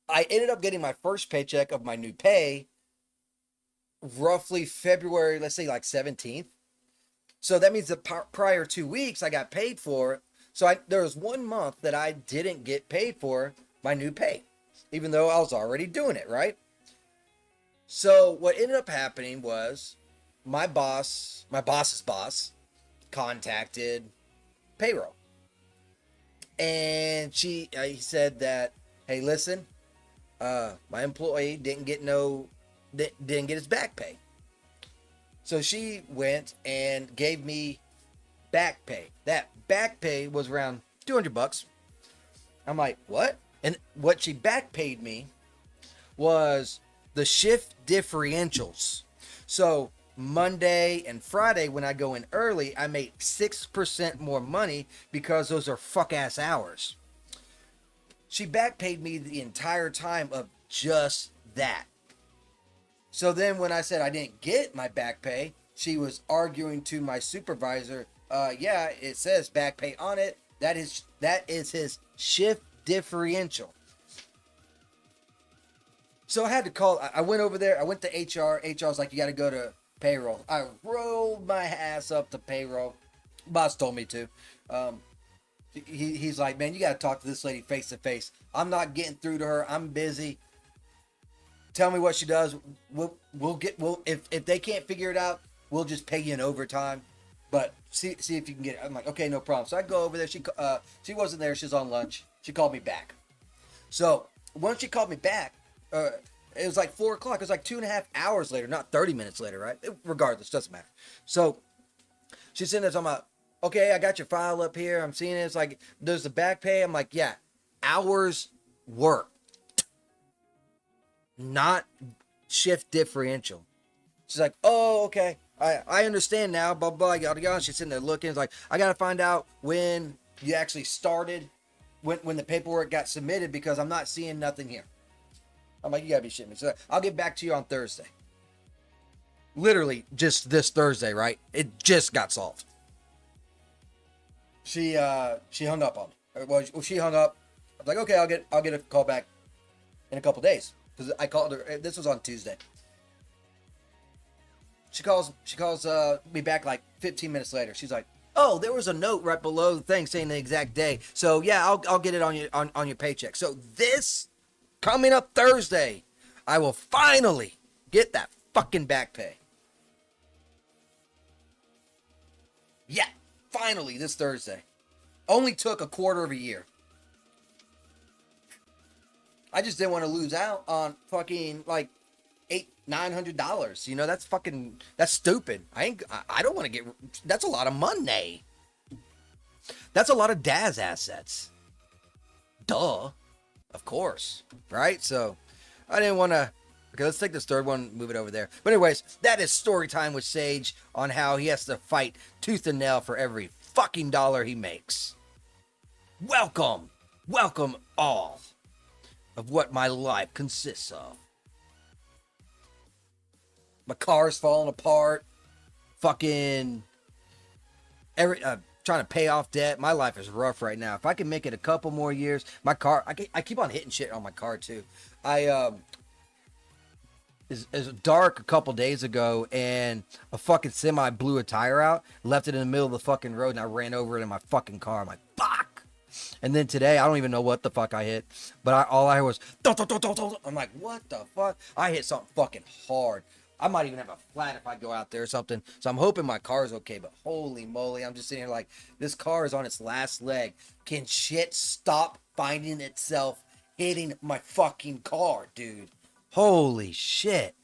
I ended up getting my first paycheck of my new pay roughly February, let's say like 17th. So that means the prior 2 weeks I got paid for. So there was 1 month that I didn't get paid for my new pay, even though I was already doing it, right? So what ended up happening was my boss's boss, contacted payroll, and he said that, hey, listen, my employee didn't get his back pay. So she went and gave me back pay. That back pay was around $200. I'm like, what? And what she back paid me was the shift differentials. So Monday and Friday, when I go in early, I make 6% more money because those are fuck ass hours. She back paid me the entire time of just that. So then when I said I didn't get my back pay, she was arguing to my supervisor, yeah, it says back pay on it. That is his shift differential. So I had to call. I went over there. I went to HR. HR was like, you got to go to payroll. I rolled my ass up to payroll. Boss told me to. He's like, man, you got to talk to this lady face to face. I'm not getting through to her. I'm busy. Tell me what she does. If they can't figure it out, we'll just pay you in overtime. But see if you can get it. I'm like, okay, no problem. So I go over there. She wasn't there. She was on lunch. She called me back. So once she called me back, it was like 4 o'clock. It was like 2.5 hours later, not 30 minutes later, right? Regardless, doesn't matter. So she's sitting there talking about, okay, I got your file up here. I'm seeing it. It's like, there's the back pay. I'm like, yeah, hours worked, not shift differential. She's like, oh, okay. I understand now, blah, blah, yada, yada. She's sitting there looking. It's like, I got to find out when you actually started, when the paperwork got submitted, because I'm not seeing nothing here. I'm like, you got to be shitting me. So I'll get back to you on Thursday. Literally just this Thursday, right? It just got solved. She hung up on me. Well, she hung up. I was like, okay, I'll get a call back in a couple days, because I called her. This was on Tuesday. She calls me back like 15 minutes later. She's like, oh, there was a note right below the thing saying the exact day. So yeah, I'll get it on your paycheck. So this coming up Thursday, I will finally get that fucking back pay. Yeah, finally this Thursday. Only took a quarter of a year. I just didn't want to lose out on fucking like $900. You know, that's stupid. I don't want to get. That's a lot of money. That's a lot of Daz assets. Duh. Of course. Right? So I didn't want to. Okay, let's take this third one, move it over there. But anyways, that is story time with Sage on how he has to fight tooth and nail for every fucking dollar he makes. Welcome all of what my life consists of. My car's falling apart. Fucking trying to pay off debt. My life is rough right now. If I can make it a couple more years, my car, I keep on hitting shit on my car too. It was dark a couple days ago, and a fucking semi blew a tire out, left it in the middle of the fucking road, and I ran over it in my fucking car. I'm like, fuck. And then today, I don't even know what the fuck I hit, but all I heard was, dun, dun, dun, dun, dun. I'm like, what the fuck? I hit something fucking hard. I might even have a flat if I go out there or something. So I'm hoping my car's okay. But holy moly, I'm just sitting here like, this car is on its last leg. Can shit stop finding itself hitting my fucking car, dude? Holy shit.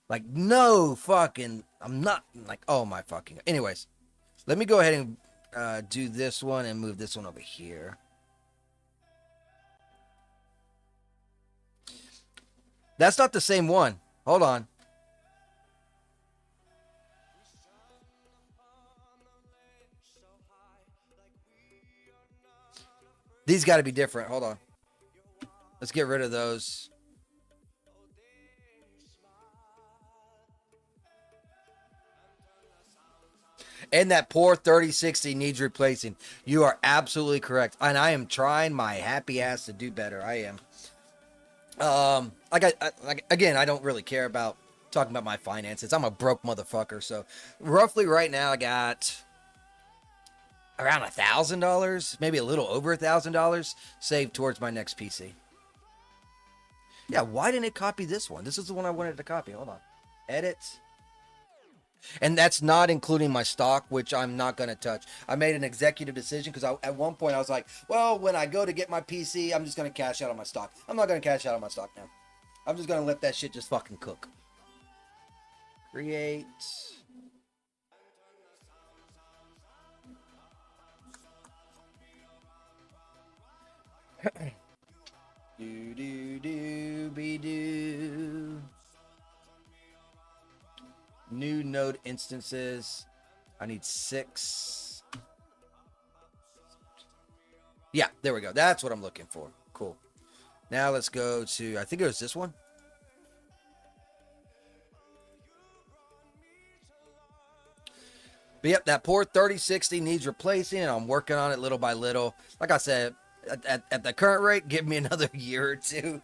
Like, no fucking, I'm not, like, oh my fucking, anyways. Let me go ahead and do this one and move this one over here. That's not the same one. Hold on. These got to be different. Hold on. Let's get rid of those. And that poor 3060 needs replacing. You are absolutely correct. And I am trying my happy ass to do better. I am. Again, I don't really care about talking about my finances. I'm a broke motherfucker. So roughly right now I got around $1,000, maybe a little over $1,000 saved towards my next PC. Yeah, why didn't it copy this one? This is the one I wanted to copy. Hold on. Edit. And that's not including my stock, which I'm not going to touch. I made an executive decision because at one point I was like, well, when I go to get my PC, I'm just going to cash out on my stock. I'm not going to cash out on my stock now. I'm just going to let that shit just fucking cook. Create. Do do do be do. New node instances. I need 6. Yeah, there we go. That's what I'm looking for. Cool. Now let's go to, I think it was this one. But yep, that poor 3060 needs replacing, and I'm working on it little by little. Like I said, at the current rate, give me another year or two.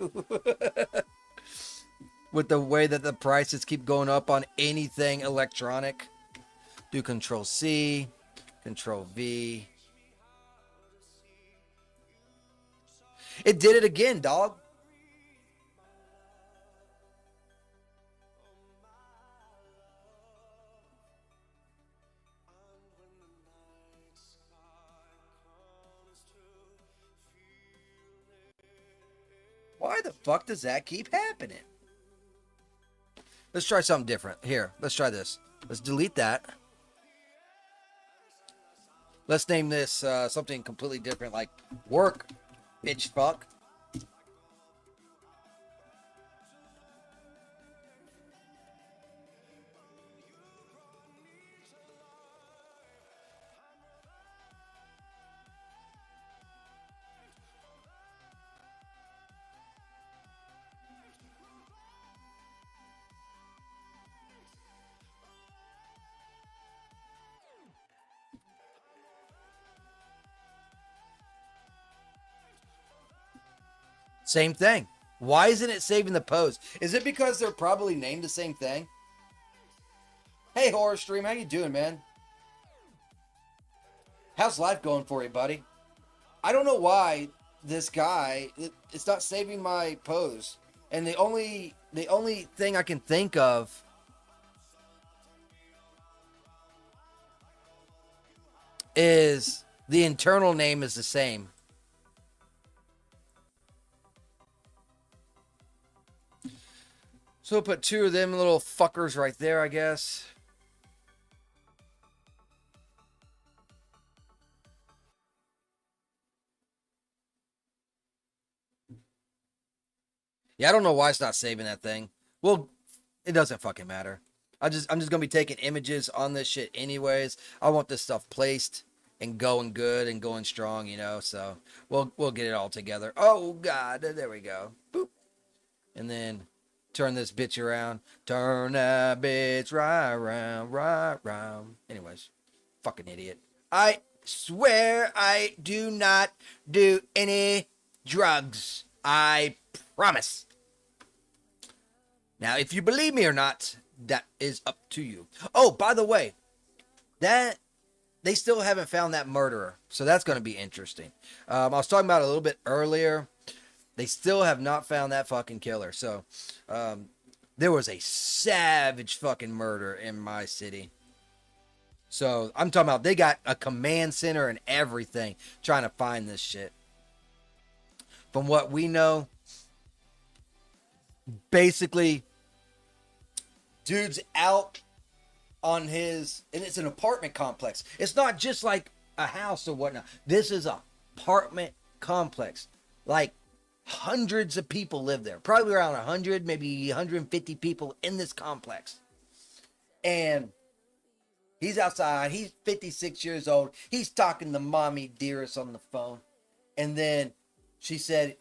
With the way that the prices keep going up on anything electronic. Do Control C, Control V. It did it again, dog. Why the fuck does that keep happening? Let's try something different. Here, let's try this. Let's delete that. Let's name this something completely different, like work, bitch fuck. Same thing. Why isn't it saving the pose? Is it because they're probably named the same thing? Hey, Horror Stream, how you doing, man? How's life going for you, buddy? I don't know why this guy, it's not saving my pose. And the only thing I can think of is the internal name is the same. So we'll put 2 of them little fuckers right there, I guess. Yeah, I don't know why it's not saving that thing. Well, it doesn't fucking matter. I'm just gonna be taking images on this shit anyways. I want this stuff placed and going good and going strong, you know. So we'll get it all together. Oh God, there we go. Boop, and then turn this bitch around. Turn that bitch right round. Anyways, fucking idiot. I swear I do not do any drugs. I promise. Now, if you believe me or not, that is up to you. Oh, by the way, that they still haven't found that murderer, so that's going to be interesting. I was talking about it a little bit earlier. They still have not found that fucking killer. So, There was a savage fucking murder in my city. So I'm talking about they got a command center and everything trying to find this shit. From what we know, basically, dude's out on his, and it's an apartment complex. It's not just like a house or whatnot. This is a apartment complex. Like hundreds of people live there. Probably around 100, maybe 150 people in this complex. And he's outside. He's 56 years old. He's talking to mommy dearest on the phone. And then she said,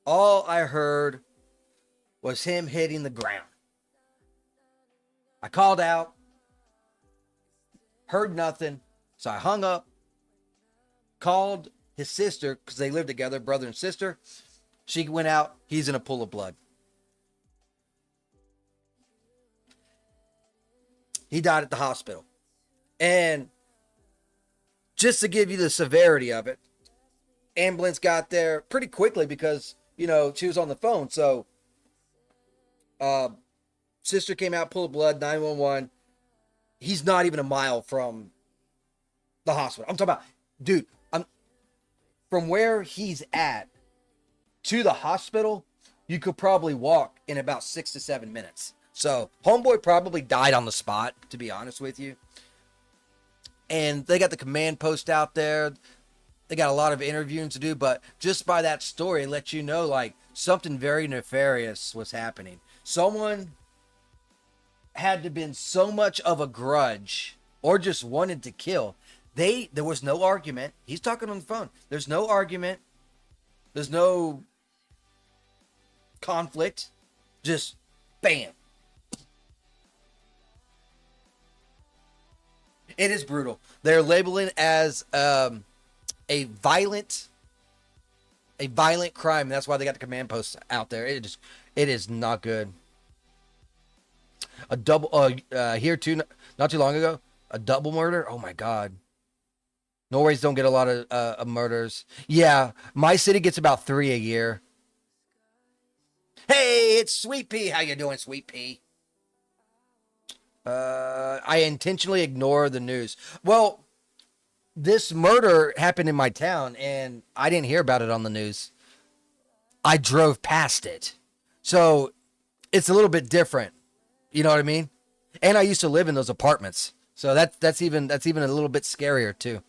all I heard was him hitting the ground. I called out, heard nothing. So I hung up, called his sister, because they live together, brother and sister. She went out. He's in a pool of blood. He died at the hospital. And just to give you the severity of it, ambulance got there pretty quickly because, you know, she was on the phone. So, sister came out, pool of blood, 911. He's not even a mile from the hospital. I'm talking about, dude, from where he's at to the hospital, you could probably walk in about 6 to 7 minutes. So, homeboy probably died on the spot, to be honest with you. And they got the command post out there. They got a lot of interviewing to do, but just by that story, it lets you know, like, something very nefarious was happening. Someone had to have been so much of a grudge or just wanted to kill. There was no argument. He's talking on the phone. There's no argument. There's no conflict. Just bam. It is brutal. They're labeling it as a violent crime. That's why they got the command post out there. It is not good. A double here too, not too long ago, a double murder. Oh my God. Norways don't get a lot of murders. Yeah, my city gets about 3 a year. Hey, it's Sweet Pea. How you doing, Sweet Pea? I intentionally ignore the news. Well, this murder happened in my town, and I didn't hear about it on the news. I drove past it. So it's a little bit different. You know what I mean? And I used to live in those apartments. So that's even a little bit scarier too.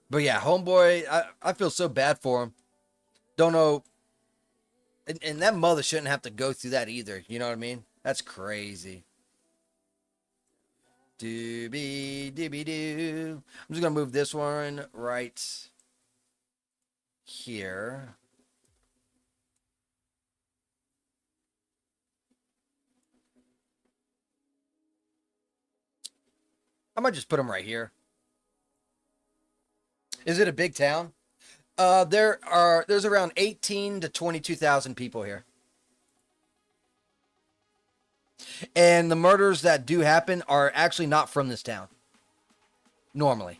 But yeah, homeboy, I feel so bad for him. Don't know. And that mother shouldn't have to go through that either. You know what I mean? That's crazy. Doobie dooby doo. I'm just going to move this one right here. I might just put them right here. Is it a big town? There's around 18 to 22,000 people here. And the murders that do happen are actually not from this town. Normally.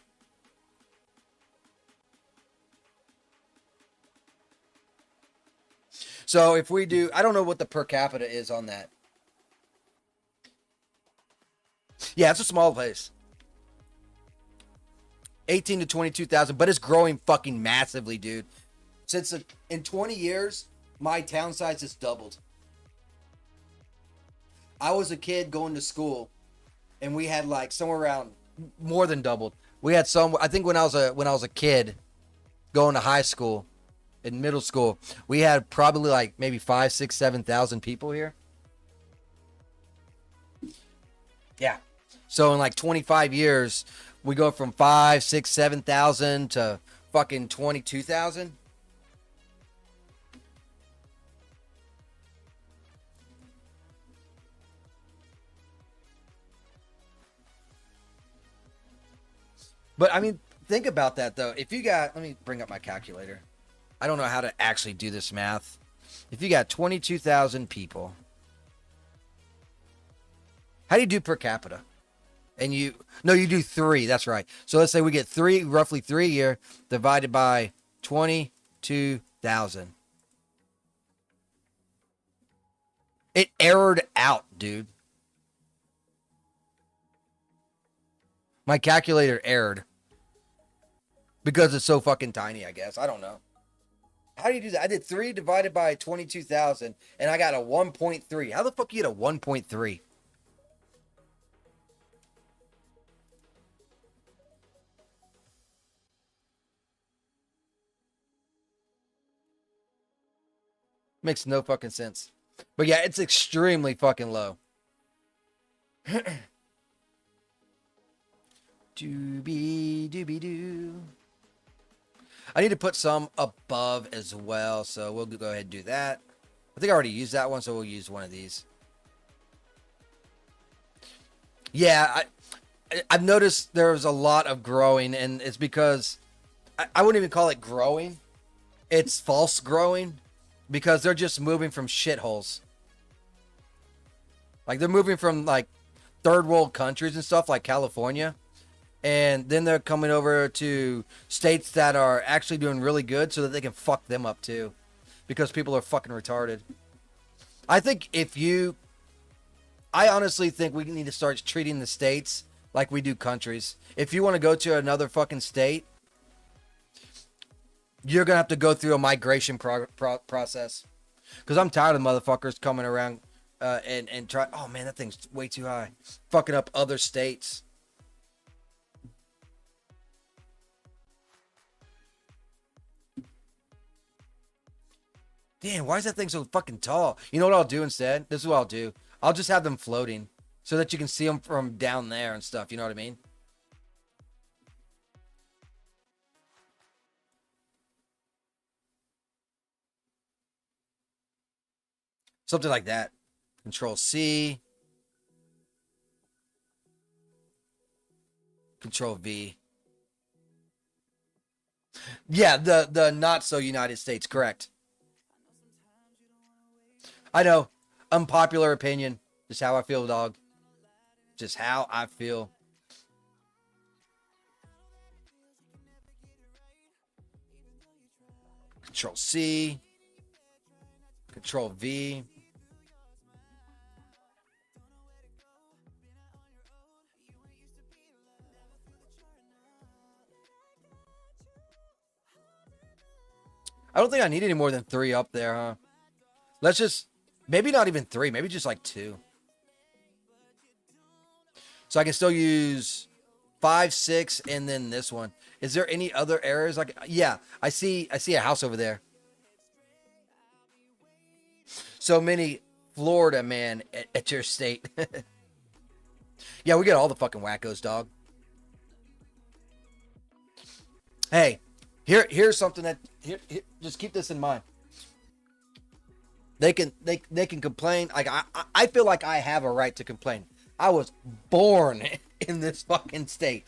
So if we do, I don't know what the per capita is on that. Yeah, it's a small place. 18 to 22,000, but it's growing fucking massively, dude. Since in 20 years, my town size has doubled. I was a kid going to school, and we had like somewhere around more than doubled. We had some. I think when I was a kid, going to high school, in middle school, we had probably like maybe 5, 6, 7,000 people here. Yeah. So in like 25 years. We go from 5, 6, 7,000 to fucking 22,000. But I mean, think about that though. If you got, let me bring up my calculator. I don't know how to actually do this math. If you got 22,000 people, how do you do per capita? And you do 3. That's right. So let's say we get roughly 3 a year divided by 22,000. 22,000. It errored out, dude. My calculator errored. Because it's so fucking tiny, I guess. I don't know. How do you do that? I did 3 divided by 22,000, and I got a 1.3. How the fuck you get a 1.3? Makes no fucking sense. But yeah, it's extremely fucking low. Doobie doobie doo. I need to put some above as well, so we'll go ahead and do that. I think I already used that one, so we'll use one of these. Yeah, I've noticed there's a lot of growing, and it's because I wouldn't even call it growing. It's false growing because they're just moving from shitholes. Like they're moving from like third world countries and stuff like California. And then they're coming over to states that are actually doing really good so that they can fuck them up too. Because people are fucking retarded. I honestly think we need to start treating the states like we do countries. If you want to go to another fucking state, you're going to have to go through a migration process. Because I'm tired of motherfuckers coming around and try. Oh man, that thing's way too high. Fucking up other states. Damn, why is that thing so fucking tall? You know what I'll do instead? This is what I'll do. I'll just have them floating so that you can see them from down there and stuff. You know what I mean? Something like that. Control C. Control V. Yeah, the not so United States, correct. I know. Unpopular opinion. Just how I feel, dog. Just how I feel. Control C. Control V. I don't think I need any more than 3 up there, huh? Let's just, maybe not even 3, maybe just like 2. So I can still use 5, 6, and then this one. Is there any other errors? Like, yeah, I see a house over there. So many Florida, man, at your state. Yeah, we get all the fucking wackos, dog. Hey, here's something that here, just keep this in mind. They can complain. Like I feel like I have a right to complain. I was born in this fucking state,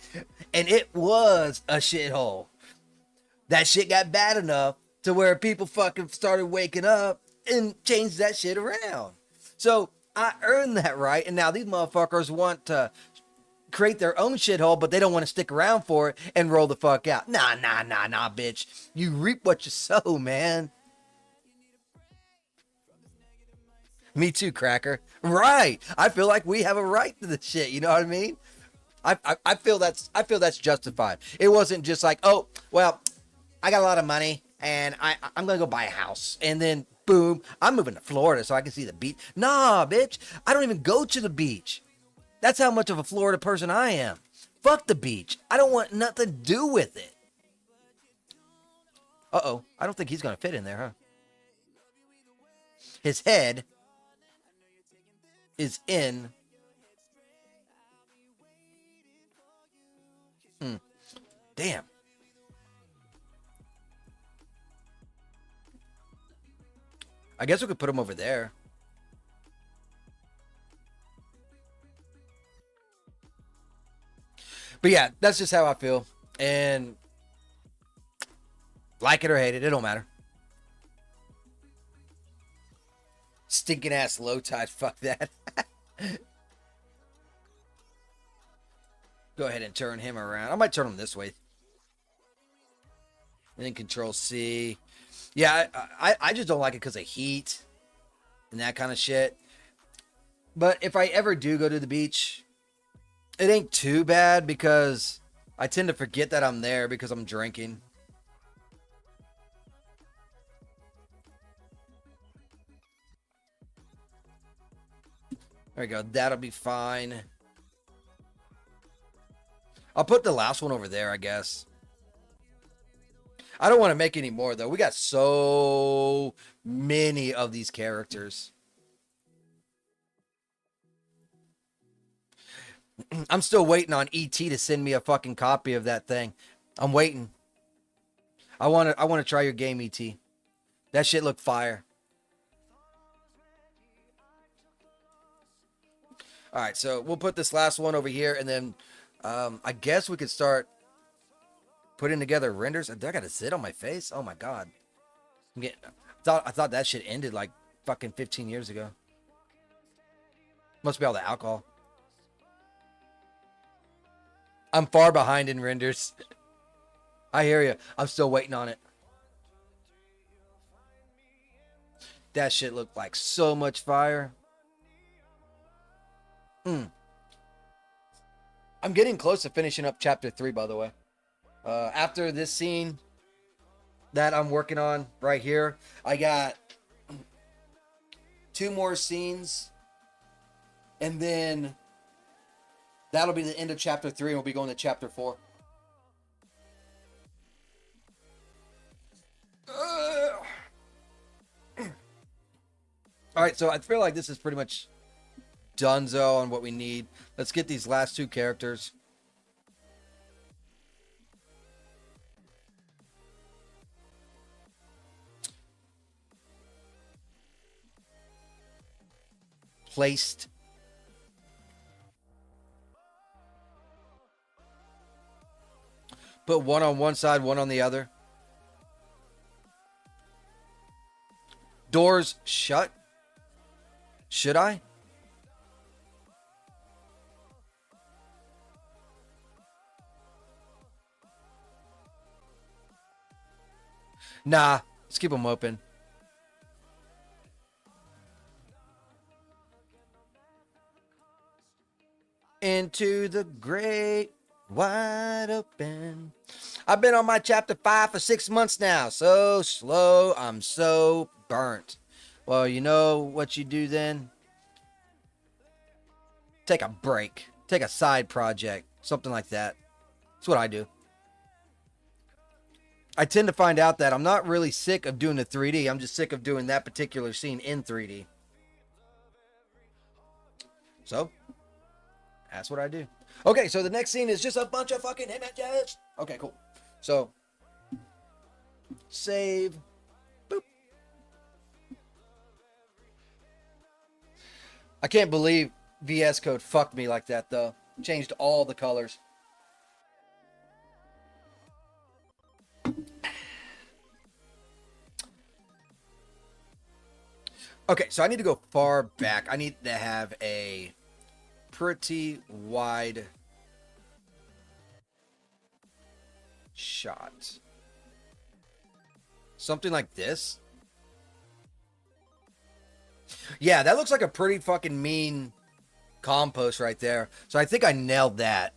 and it was a shithole. That shit got bad enough to where people fucking started waking up and changed that shit around. So I earned that right, and now these motherfuckers want to create their own shithole, but they don't want to stick around for it and roll the fuck out. Nah, bitch. You reap what you sow, man. Me too, cracker. Right. I feel like we have a right to this shit. You know what I mean? I feel that's justified. It wasn't just like, oh, well, I got a lot of money and I'm gonna go buy a house and then boom, I'm moving to Florida so I can see the beach. Nah, bitch. I don't even go to the beach. That's how much of a Florida person I am. Fuck the beach. I don't want nothing to do with it. Uh-oh. I don't think he's gonna fit in there, huh? His head is in. Damn. I guess we could put him over there. But yeah, that's just how I feel. And like it or hate it, it don't matter. Stinking ass low tide, fuck that. Go ahead and turn him around. I might turn him this way. And then Control C. Yeah, I just don't like it because of heat and that kind of shit. But if I ever do go to the beach, it ain't too bad because I tend to forget that I'm there because I'm drinking. There we go. That'll be fine. I'll put the last one over there, I guess. I don't want to make any more, though. We got so many of these characters. I'm still waiting on ET to send me a fucking copy of that thing. I'm waiting. I want to try your game, ET. That shit looked fire. All right, so we'll put this last one over here, and then I guess we could start putting together renders. I got to sit on my face. Oh my god. I thought that shit ended like fucking 15 years ago. Must be all the alcohol. I'm far behind in renders. I hear you. I'm still waiting on it. That shit looked like so much fire. I'm getting close to finishing up chapter 3, by the way. After this scene that I'm working on right here, I got 2 more scenes, and then that'll be the end of chapter 3, and we'll be going to chapter 4. All right, so I feel like this is pretty much donezo on what we need. Let's get these last 2 characters. Placed. Put one on one side, one on the other. Doors shut. Should I? Nah, let's keep them open. Into the great wide open. I've been on my chapter 5 for 6 months now. So slow. I'm so burnt. Well, you know what you do then? Take a break. Take a side project. Something like that. That's what I do. I tend to find out that I'm not really sick of doing the 3D. I'm just sick of doing that particular scene in 3D. So, that's what I do. Okay, so the next scene is just a bunch of fucking images. Okay, cool. So, save. Boop. I can't believe VS Code fucked me like that, though. Changed all the colors. Okay, so I need to go far back. I need to have a pretty wide shot. Something like this. Yeah, that looks like a pretty fucking mean compost right there. So I think I nailed that.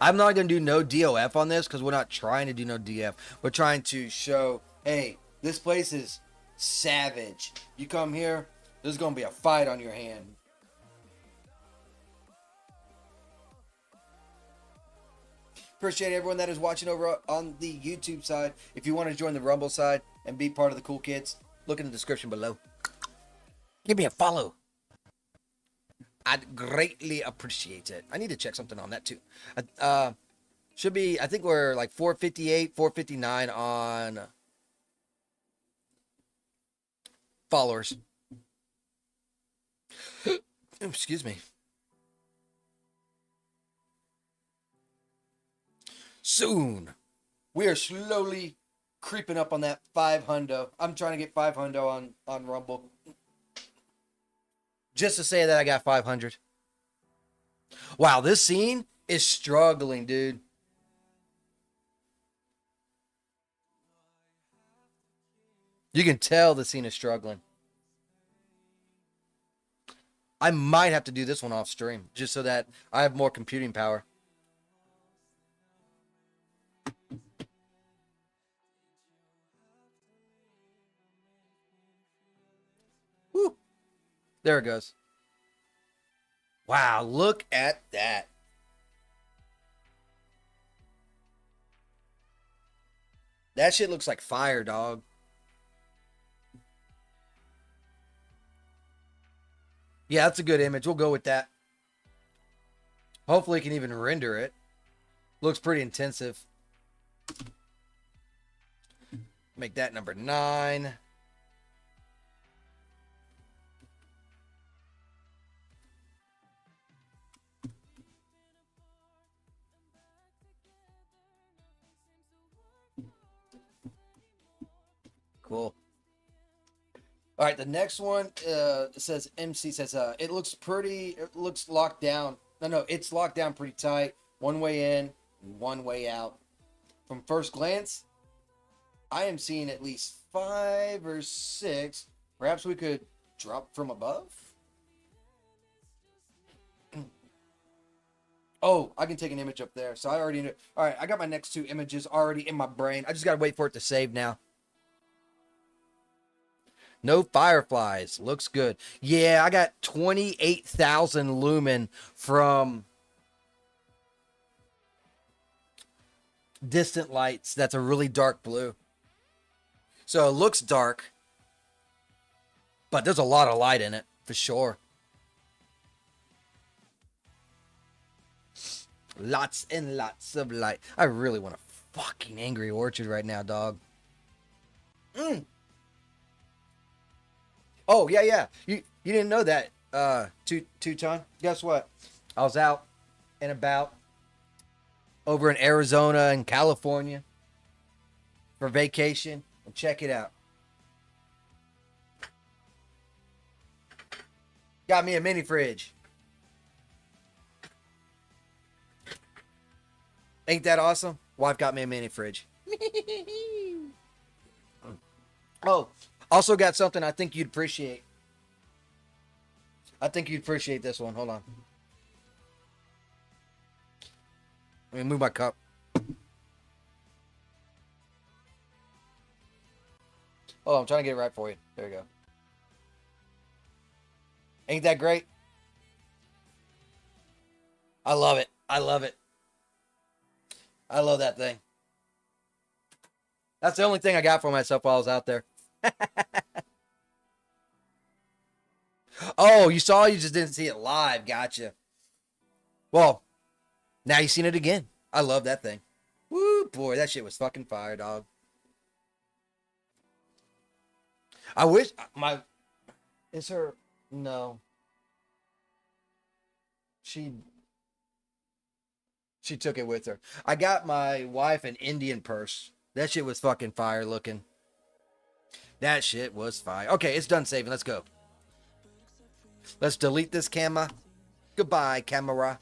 I'm not going to do no DOF on this because we're not trying to do no DF. We're trying to show, hey, this place is savage. You come here, there's going to be a fight on your hand. Appreciate everyone that is watching over on the YouTube side. If you want to join the Rumble side and be part of the cool kids, look in the description below. Give me a follow. I'd greatly appreciate it. I need to check something on that too. Should be, I think we're like 458, 459 on followers. Excuse me. Soon. We are slowly creeping up on that 500. I'm trying to get 500 on Rumble. Just to say that I got 500. Wow, this scene is struggling, dude. You can tell the scene is struggling. I might have to do this one off stream just so that I have more computing power. Woo. There it goes. Wow, look at that. That shit looks like fire, dog. Yeah, that's a good image. We'll go with that. Hopefully, it can even render it. Looks pretty intensive. Make that number 9. Cool. All right, the next one says MC says it looks pretty. It looks locked down. No, it's locked down pretty tight. One way in, one way out. From first glance, I am seeing at least 5 or 6. Perhaps we could drop from above. Oh, I can take an image up there. So I already knew. All right, I got my next 2 images already in my brain. I just got to wait for it to save now. No fireflies. Looks good. Yeah, I got 28,000 lumen from distant lights. That's a really dark blue. So it looks dark, but there's a lot of light in it for sure. Lots and lots of light. I really want a fucking Angry Orchard right now, dog. Oh, yeah. You didn't know that, Two-Ton? Guess what? I was out and about over in Arizona and California for vacation. And check it out. Got me a mini fridge. Ain't that awesome? Wife got me a mini fridge. Oh, also got something I think you'd appreciate. I think you'd appreciate this one. Hold on. Let me move my cup. Oh, I'm trying to get it right for you. There you go. Ain't that great? I love it. I love it. I love that thing. That's the only thing I got for myself while I was out there. Oh, you saw? You just didn't see it live. Gotcha. Well, now you've seen it again. I love that thing. Woo, boy, that shit was fucking fire, dog. I wish my... Is her... No. She took it with her. I got my wife an Indian purse. That shit was fucking fire looking. That shit was fire. Okay, it's done saving. Let's go. Let's delete this camera. Goodbye, camera.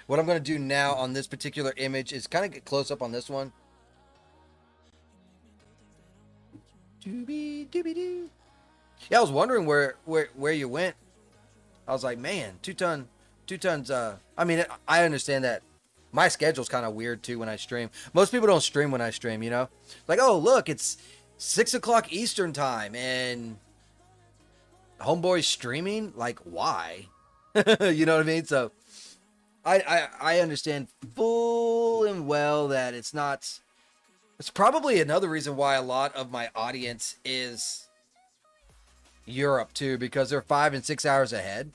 What I'm going to do now on this particular image is kind of get close up on this one. Doobie-doobie-doo. Yeah, I was wondering where you went. I was like, man, two tons. I mean, I understand that my schedule's kind of weird too when I stream. Most people don't stream when I stream, you know? Like, oh, look, it's 6 o'clock Eastern time and homeboy's streaming. Like, why? You know what I mean? So I understand full and well that it's not. It's probably another reason why a lot of my audience is Europe too, because they're 5 and 6 hours ahead,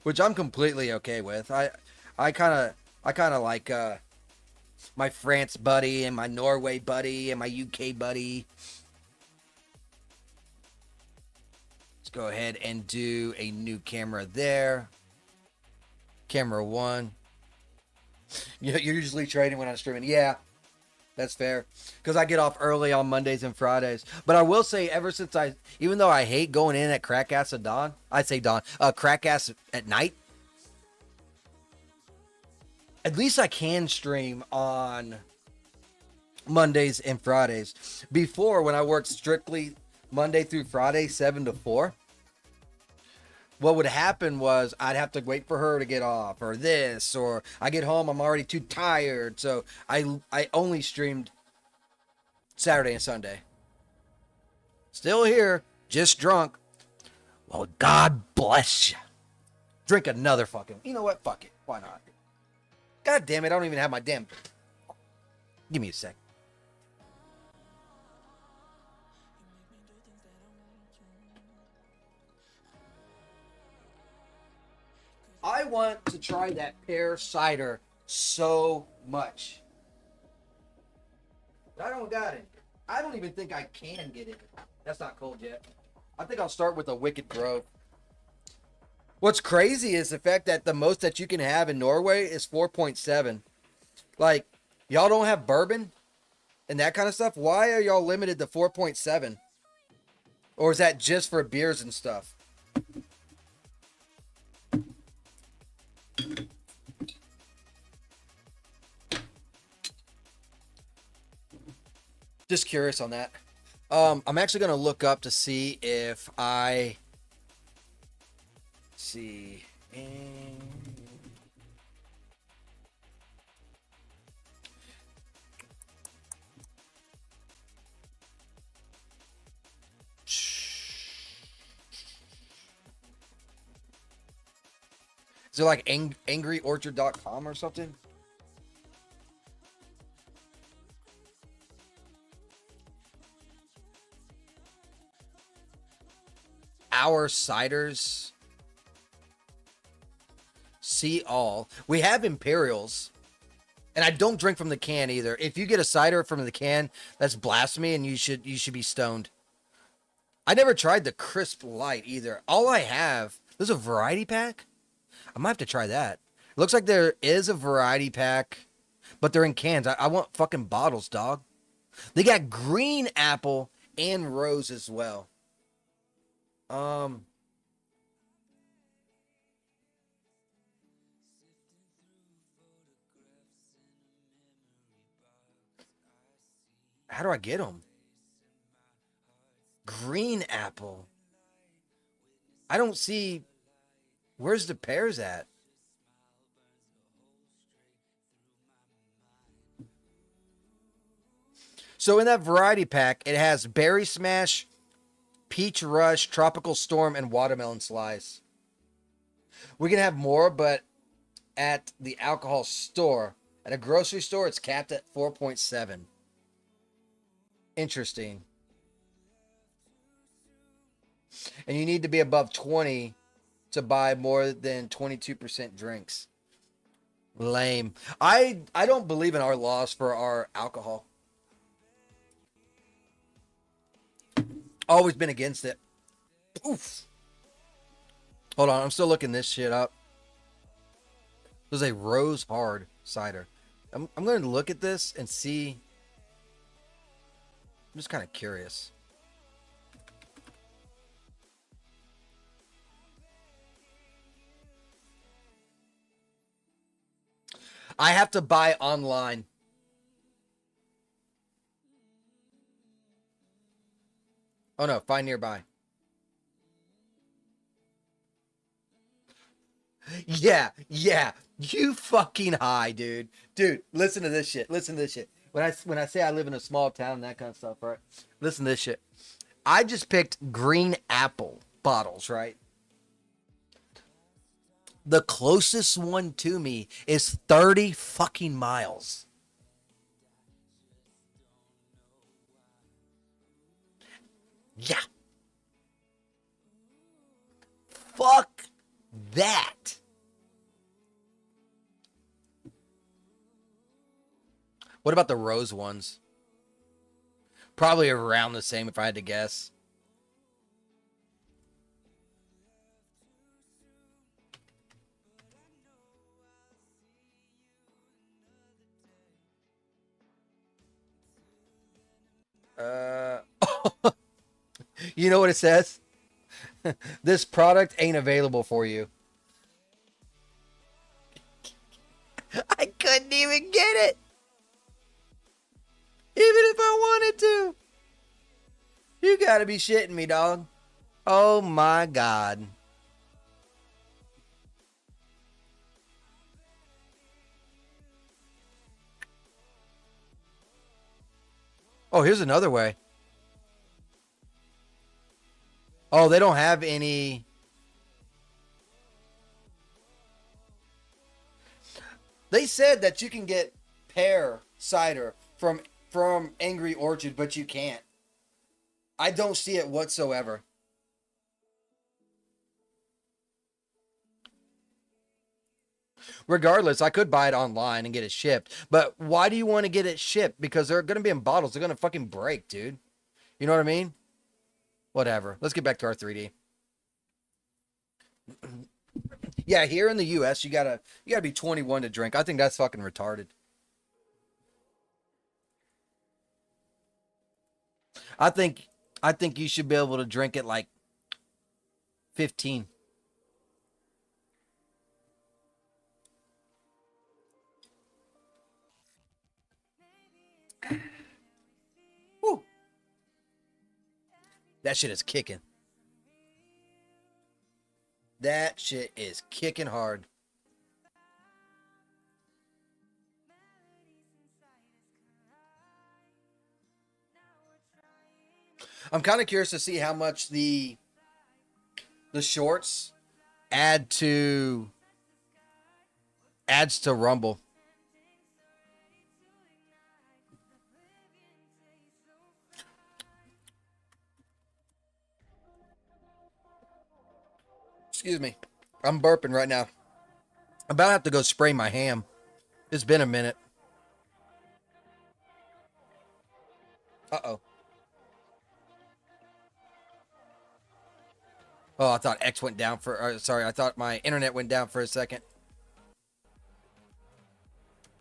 which I'm completely okay with. I kind of like my France buddy and my Norway buddy and my UK buddy. Let's go ahead and do a new camera there. Camera 1. You're usually trading when I'm streaming. Yeah, that's fair. Because I get off early on Mondays and Fridays. But I will say, ever since even though I hate going in at crack ass at dawn, crack ass at night, at least I can stream on Mondays and Fridays. Before, when I worked strictly Monday through Friday, 7 to 4, what would happen was I'd have to wait for her to get off or this, or I get home, I'm already too tired. So I only streamed Saturday and Sunday. Still here, just drunk. Well, God bless you. Drink another fucking. You know what? Fuck it. Why not? God damn it. I don't even have my damn. Give me a sec. I want to try that pear cider so much. But I don't got it. I don't even think I can get it. That's not cold yet. I think I'll start with a Wicked Grove. What's crazy is the fact that the most that you can have in Norway is 4.7. Like, y'all don't have bourbon and that kind of stuff. Why are y'all limited to 4.7? Or is that just for beers and stuff? Just curious on that. I'm actually going to look up to see if I see. Is it like angryorchard.com or something? Our ciders. See all. We have Imperials. And I don't drink from the can either. If you get a cider from the can, that's blasphemy and you should be stoned. I never tried the crisp light either. All I have, there's a variety pack. I might have to try that. It looks like there is a variety pack, but they're in cans. I want fucking bottles, dog. They got green apple and rose as well. How do I get them? Green apple. I don't see. Where's the pears at? So in that variety pack, it has berry smash, peach rush, tropical storm, and watermelon slice. We can have more, but at the alcohol store, at a grocery store, it's capped at 4.7. Interesting. And you need to be above 20 to buy more than 22% drinks. Lame. I don't believe in our laws for our alcohol. Always been against it. Oof. Hold on, I'm still looking this shit up. There's a rose hard cider. I'm going to look at this and see. I'm just kind of curious. I have to buy online. Oh no, find nearby. Yeah. You fucking high, dude. Dude, listen to this shit. Listen to this shit. When I say I live in a small town and that kind of stuff, right? Listen to this shit. I just picked green apple bottles, right? The closest one to me is 30 fucking miles. Yeah. Fuck that. What about the rose ones? Probably around the same if I had to guess. You know what it says? This product ain't available for you. I couldn't even get it. Even if I wanted to. You gotta be shitting me, dog. Oh my god. Oh, here's another way. Oh, they don't have any. They said that you can get pear cider from Angry Orchard, but you can't. I don't see it whatsoever. Regardless, I could buy it online and get it shipped. But why do you want to get it shipped? Because they're going to be in bottles. They're going to fucking break, dude. You know what I mean? Whatever. Let's get back to our 3D. Yeah, here in the US, you gotta be 21 to drink. I think that's fucking retarded. I think I think you should be able to drink it like 15. Woo. That shit is kicking. That shit is kicking hard. I'm kind of curious to see how much the shorts add to adds to Rumble. Excuse me. I'm burping right now. I'm about to have to go spray my ham. It's been a minute. Uh-oh. Oh, I thought X went down for. Sorry, I thought my internet went down for a second.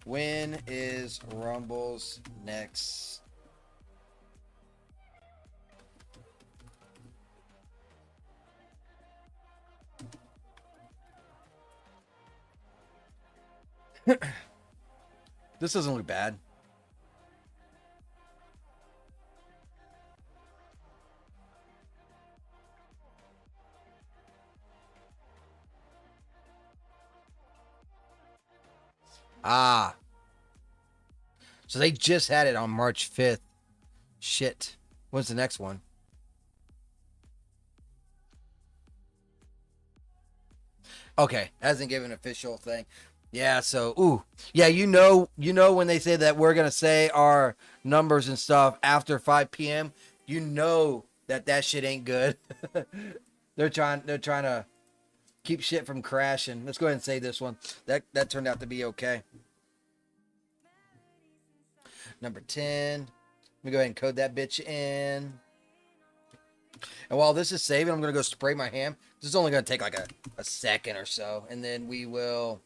When is Rumble's next? This doesn't look bad. Ah, so they just had it on March 5th. Shit. When's the next one? Okay, hasn't given an official thing. Yeah, so yeah, you know when they say that we're gonna say our numbers and stuff after 5 p.m., you know that shit ain't good. They're trying to keep shit from crashing. Let's go ahead and say this one. That turned out to be okay. Number 10. Let me go ahead and code that bitch in. And while this is saving, I'm going to go spray my ham. This is only going to take like a second or so. And then we will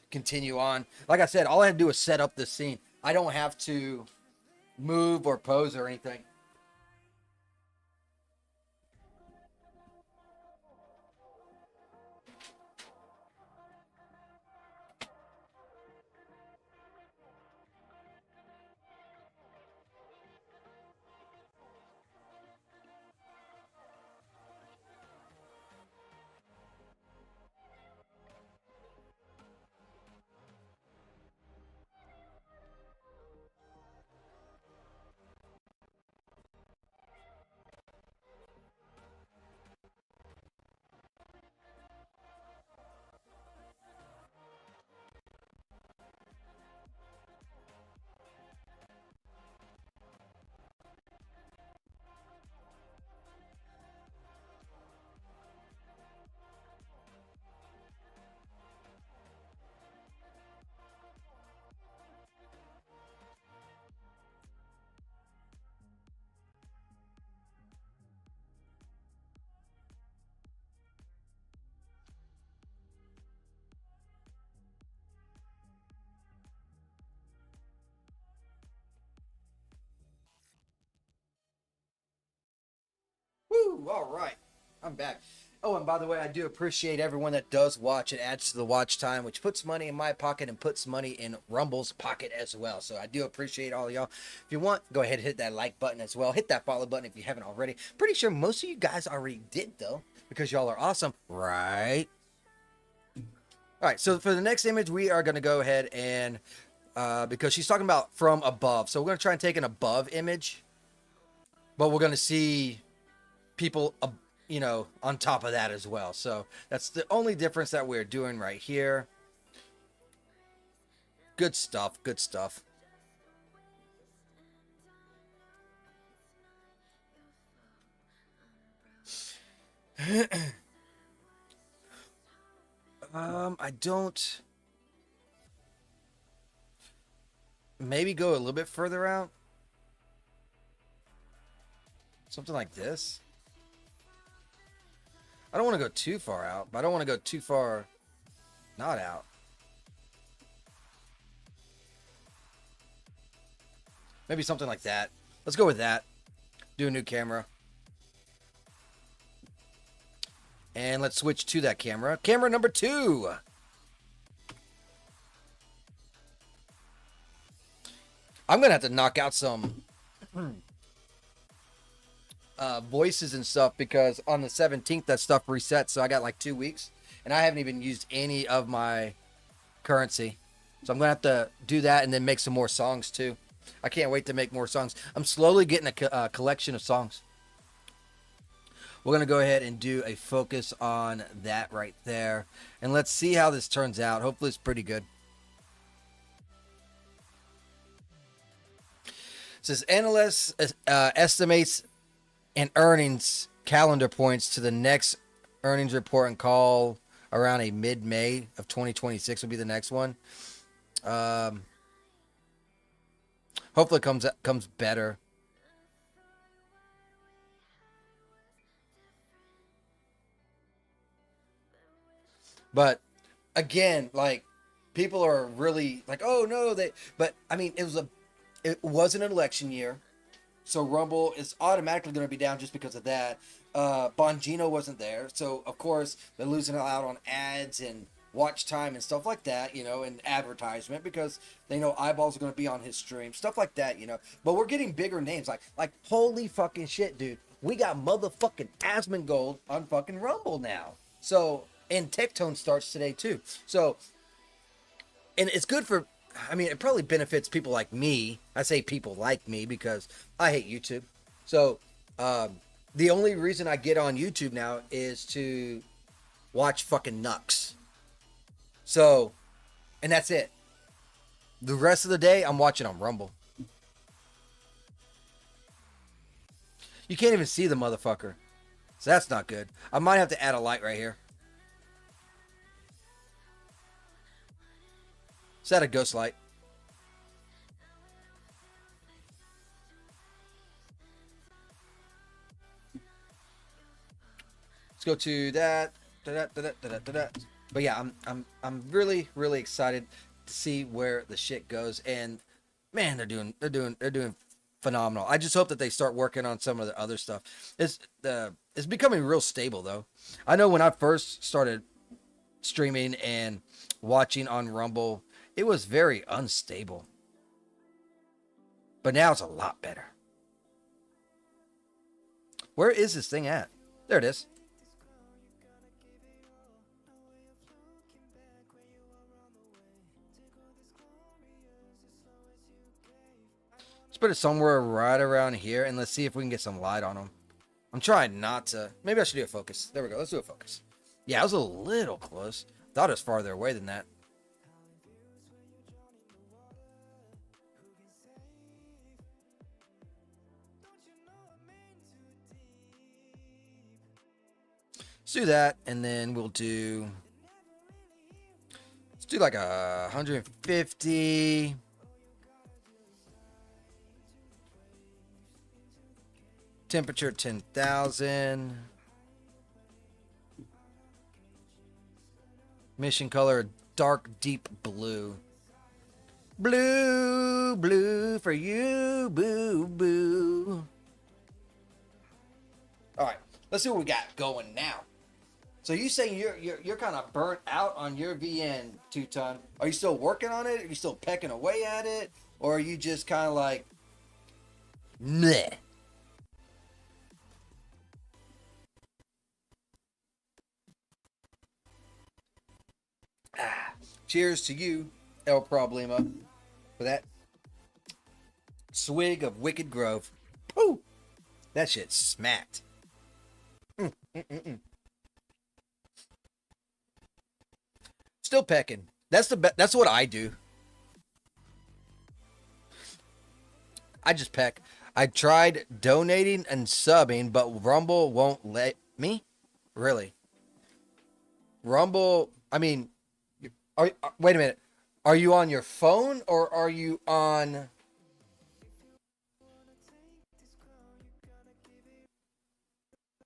continue on. Like I said, all I had to do is set up the scene. I don't have to move or pose or anything. Woo! All right. I'm back. Oh, and by the way, I do appreciate everyone that does watch. It adds to the watch time, which puts money in my pocket and puts money in Rumble's pocket as well. So I do appreciate all of y'all. If you want, go ahead and hit that like button as well. Hit that follow button if you haven't already. Pretty sure most of you guys already did, though, because y'all are awesome, right? All right, so for the next image, we are going to go ahead and, because she's talking about from above. So we're going to try and take an above image, but we're going to see people, you know, on top of that as well. So that's the only difference that we're doing right here. Good stuff. Good stuff. I don't. Maybe go a little bit further out. Something like this. I don't want to go too far out, but I don't want to go too far not out. Maybe something like that. Let's go with that. Do a new camera. And let's switch to that camera. Camera number 2. I'm going to have to knock out some voices and stuff because on the 17th that stuff resets. So I got like 2 weeks. And I haven't even used any of my currency. So I'm going to have to do that and then make some more songs too. I can't wait to make more songs. I'm slowly getting a collection of songs. We're going to go ahead and do a focus on that right there. And let's see how this turns out. Hopefully it's pretty good. It says analysts estimates and earnings calendar points to the next earnings report and call around a mid-May of 2026 will be the next one. Hopefully it comes better. But again, like people are really like, oh no, but I mean, it was an election year, so Rumble is automatically going to be down just because of that. Bongino wasn't there, so of course they're losing out on ads and watch time and stuff like that, you know, and advertisement because they know eyeballs are going to be on his stream, stuff like that, you know. But we're getting bigger names, like holy fucking shit, dude, we got motherfucking Asmongold on fucking Rumble now. So. And Tectone starts today too. So, and it's good for, I mean, it probably benefits people like me. I say people like me because I hate YouTube. So, the only reason I get on YouTube now is to watch fucking Nux. So, and that's it. The rest of the day, I'm watching on Rumble. You can't even see the motherfucker. So that's not good. I might have to add a light right here. Is that a ghost light? Let's go to that. But yeah, I'm really excited to see where the shit goes. And man, they're doing phenomenal. I just hope that they start working on some of the other stuff. It's becoming real stable though. I know when I first started streaming and watching on Rumble, it was very unstable. But now it's a lot better. Where is this thing at? There it is. Let's put it somewhere right around here and let's see if we can get some light on them. I'm trying not to. Maybe I should do a focus. There we go. Let's do a focus. Yeah, I was a little close. Thought it was farther away than that. Let's do that, and then we'll do. Let's do like 150. Temperature 10,000. Mission color dark deep blue. Blue, blue for you, boo, boo. All right, let's see what we got going now. So you saying you're kind of burnt out on your VN, Two Ton? Are you still working on it? Are you still pecking away at it, or are you just kind of like, meh? Ah, cheers to you, El Problema, for that swig of Wicked Grove. Woo! That shit smacked. Mm, mm, mm, mm. Still pecking. That's what I do. I just peck. I tried donating and subbing, but Rumble won't let me. Really? Rumble. I mean, wait a minute. Are you on your phone or are you on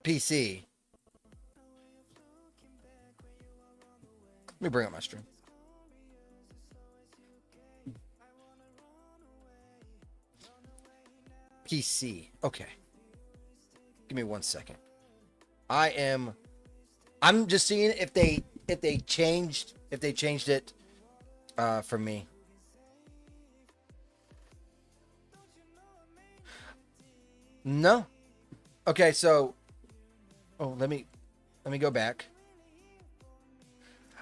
PC? Let me bring up my stream. PC. Okay. Give me 1 second. I'm just seeing if they changed it for me. No. Okay, so let me go back.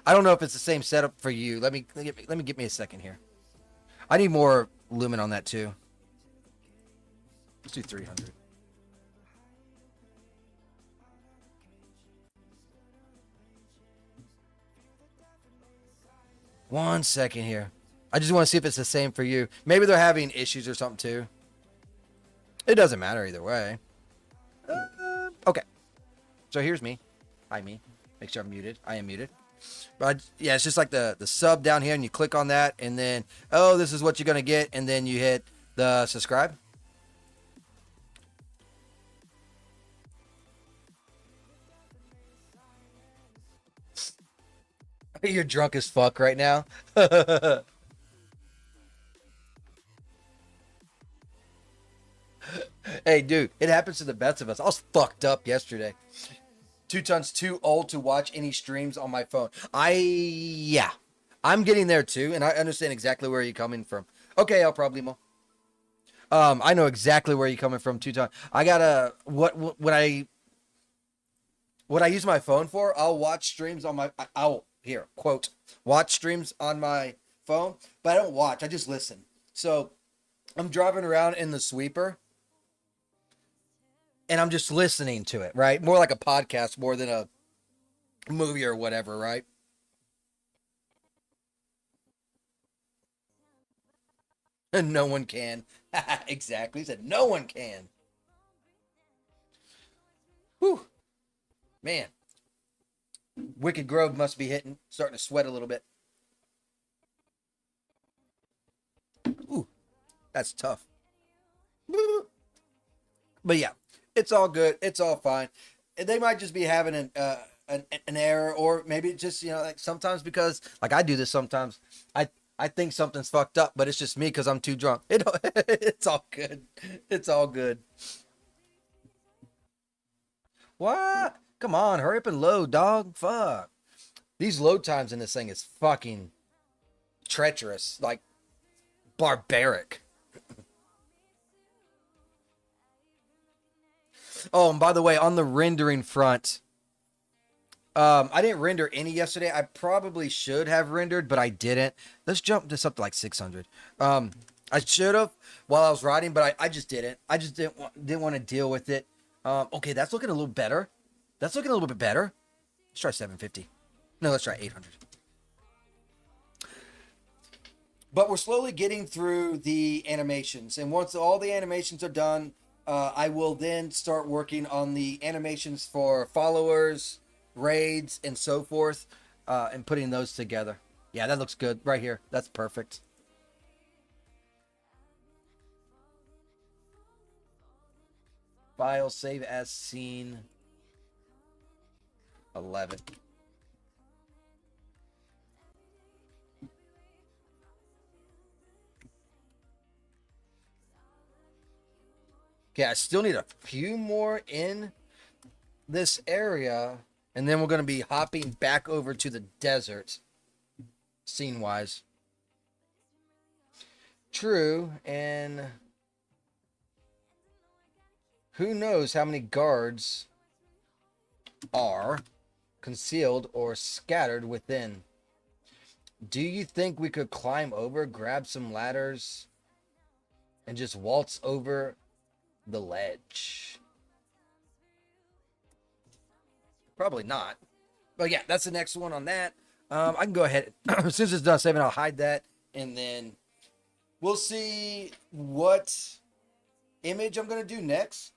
I don't know if it's the same setup for you. Let me get me a second here. I need more lumen on that too. Let's do 300. One second here. I just want to see if it's the same for you. Maybe they're having issues or something too. It doesn't matter either way. Okay. So here's me. Hi, me. Make sure I'm muted. I am muted. But yeah, it's just like the sub down here, and you click on that, and then, oh, this is what you're going to get, and then you hit the subscribe. You're drunk as fuck right now. Hey, dude, it happens to the best of us. I was fucked up yesterday. Two Tons too old to watch any streams on my phone. Yeah, I'm getting there too, and I understand exactly where you're coming from. Okay, El Problemo. I know exactly where you're coming from, Two Tons. I gotta when I use my phone for, I'll watch streams on my. I'll here quote watch streams on my phone, but I don't watch. I just listen. So I'm driving around in the sweeper, and I'm just listening to it, right? More like a podcast more than a movie or whatever, right? And no one can. Exactly. He said no one can. Whew. Man. Wicked Grove must be hitting. Starting to sweat a little bit. Ooh. That's tough. But yeah. It's all good. It's all fine. They might just be having an error, or maybe it just, like sometimes, because like I do this sometimes. I think something's fucked up, but it's just me because I'm too drunk. It's all good. It's all good. What? Come on, hurry up and load, dog. Fuck. These load times in this thing is fucking treacherous, like barbaric. Oh, and by the way, on the rendering front, I didn't render any yesterday. I probably should have rendered, but I didn't. Let's jump this up to like 600. I should have while I was riding, but I just didn't. I just didn't want to deal with it. Okay, that's looking a little better. That's looking a little bit better. Let's try 750. No, let's try 800. But we're slowly getting through the animations, and once all the animations are done, I will then start working on the animations for followers, raids, and so forth, and putting those together. Yeah, that looks good right here. That's perfect. File, save as scene. 11. Okay, I still need a few more in this area. And then we're going to be hopping back over to the desert, scene-wise. True, and who knows how many guards are concealed or scattered within. Do you think we could climb over, grab some ladders, and just waltz over the ledge? Probably not. But yeah, that's the next one on that. I can go ahead. As soon as it's done saving, I'll hide that. And then we'll see what image I'm going to do next.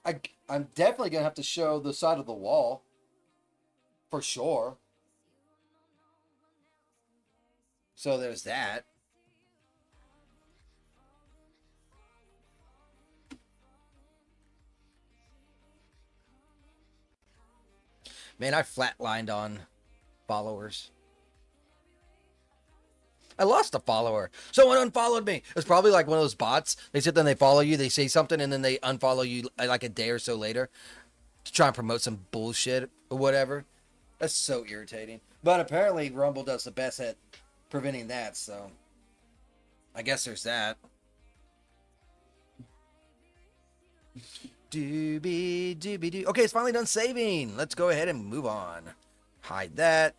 I'm definitely going to have to show the side of the wall. For sure. So there's that. Man, I flatlined on followers. I lost a follower. Someone unfollowed me. It's probably like one of those bots. They sit there and they follow you. They say something and then they unfollow you like a day or so later to try and promote some bullshit or whatever. That's so irritating. But apparently Rumble does the best at preventing that, so I guess there's that. Doobie doobie doo. Okay, it's finally done saving. Let's go ahead and move on. Hide that.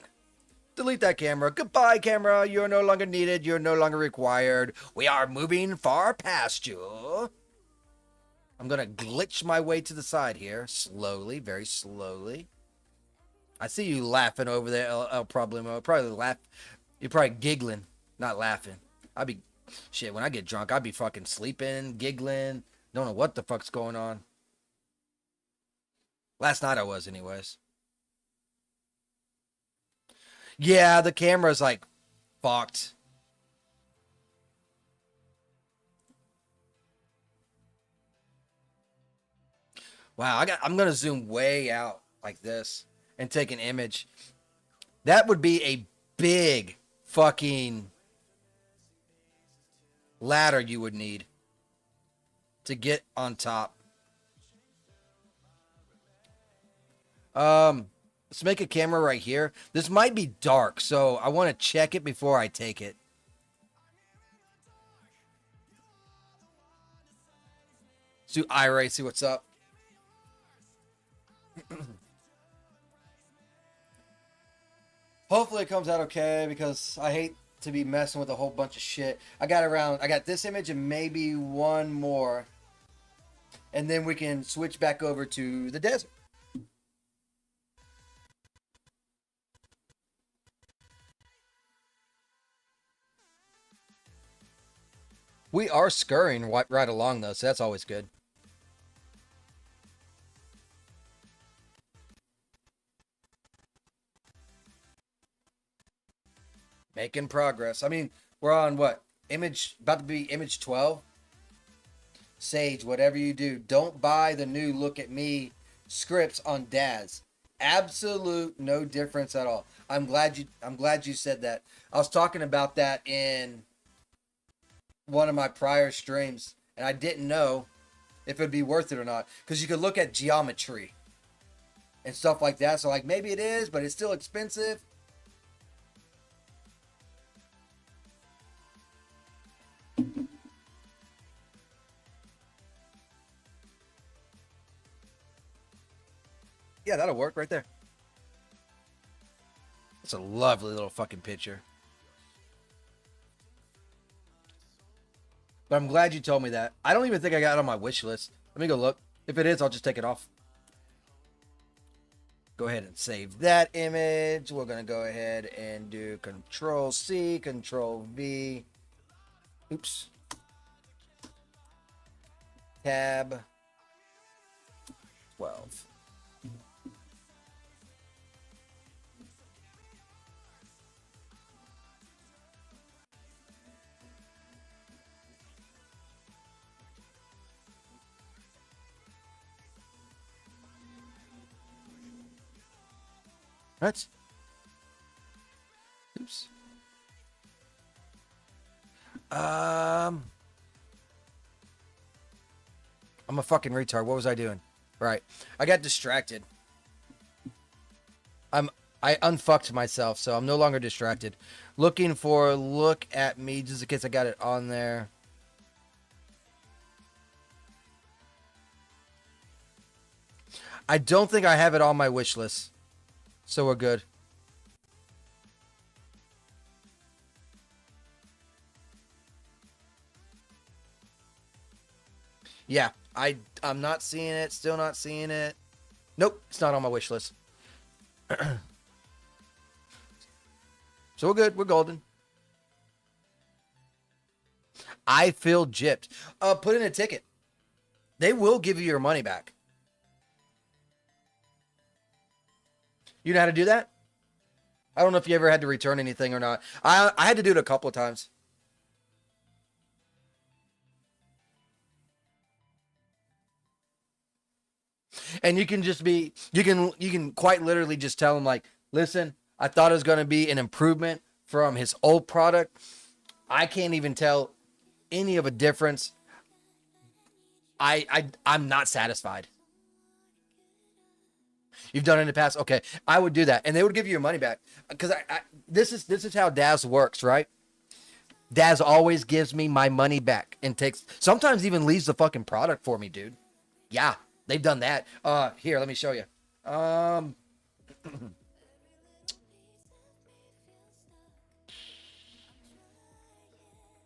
Delete that camera. Goodbye, camera. You're no longer needed. You're no longer required. We are moving far past you. I'm going to glitch my way to the side here. Slowly, very slowly. I see you laughing over there, El Problemo. Probably laugh. You're probably giggling, not laughing. I'd be... Shit, when I get drunk, I'd be fucking sleeping, giggling. Don't know what the fuck's going on. Last night I was, anyways. Yeah, the camera's like fucked. Wow, I'm gonna zoom way out like this and take an image. That would be a big fucking ladder you would need to get on top. Let's make a camera right here. This might be dark, so I want to check it before I take it. Let's do eye see what's up. Hopefully it comes out okay, because I hate to be messing with a whole bunch of shit. I got this image and maybe one more. And then we can switch back over to the desert. We are scurrying right along, though, so that's always good. Making progress. I mean, we're on what? About to be image 12? Sage, whatever you do, don't buy the new Look at Me scripts on Daz. Absolute no difference at all. I'm glad you said that. I was talking about that in one of my prior streams, and I didn't know if it'd be worth it or not, because you could look at geometry and stuff like that. So like maybe it is, but it's still expensive. Yeah, that'll work right there. It's a lovely little fucking picture. But I'm glad you told me that. I don't even think I got it on my wish list. Let me go look. If it is, I'll just take it off. Go ahead and save that image. We're going to go ahead and do Control C, Control V. Oops. Tab 12. What? Oops. I'm a fucking retard. What was I doing? Right. I got distracted. I unfucked myself, so I'm no longer distracted. Looking for look at me, just in case I got it on there. I don't think I have it on my wish list, so we're good. Yeah, I'm not seeing it. Still not seeing it. Nope, it's not on my wish list. So we're good. We're golden. I feel gypped. Put in a ticket. They will give you your money back. You know how to do that? I don't know if you ever had to return anything or not. I had to do it a couple of times. And you can just be you can quite literally just tell them like, listen, I thought it was going to be an improvement from his old product. I can't even tell any of a difference. I'm not satisfied. You've done it in the past. Okay, I would do that, and they would give you your money back because this is how Daz works, right? Daz always gives me my money back and takes sometimes even leaves the fucking product for me, dude. Yeah, they've done that. Here, let me show you.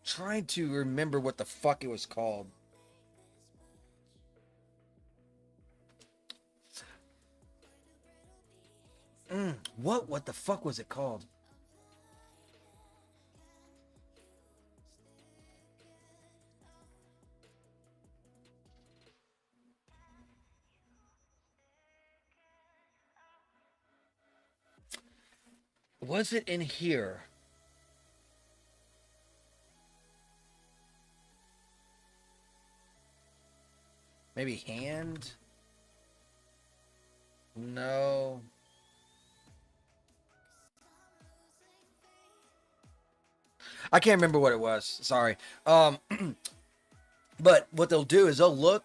Trying to remember what the fuck it was called. What the fuck was it called? Was it in here? Maybe hand? No. I can't remember what it was. Sorry. But what they'll do is they'll look,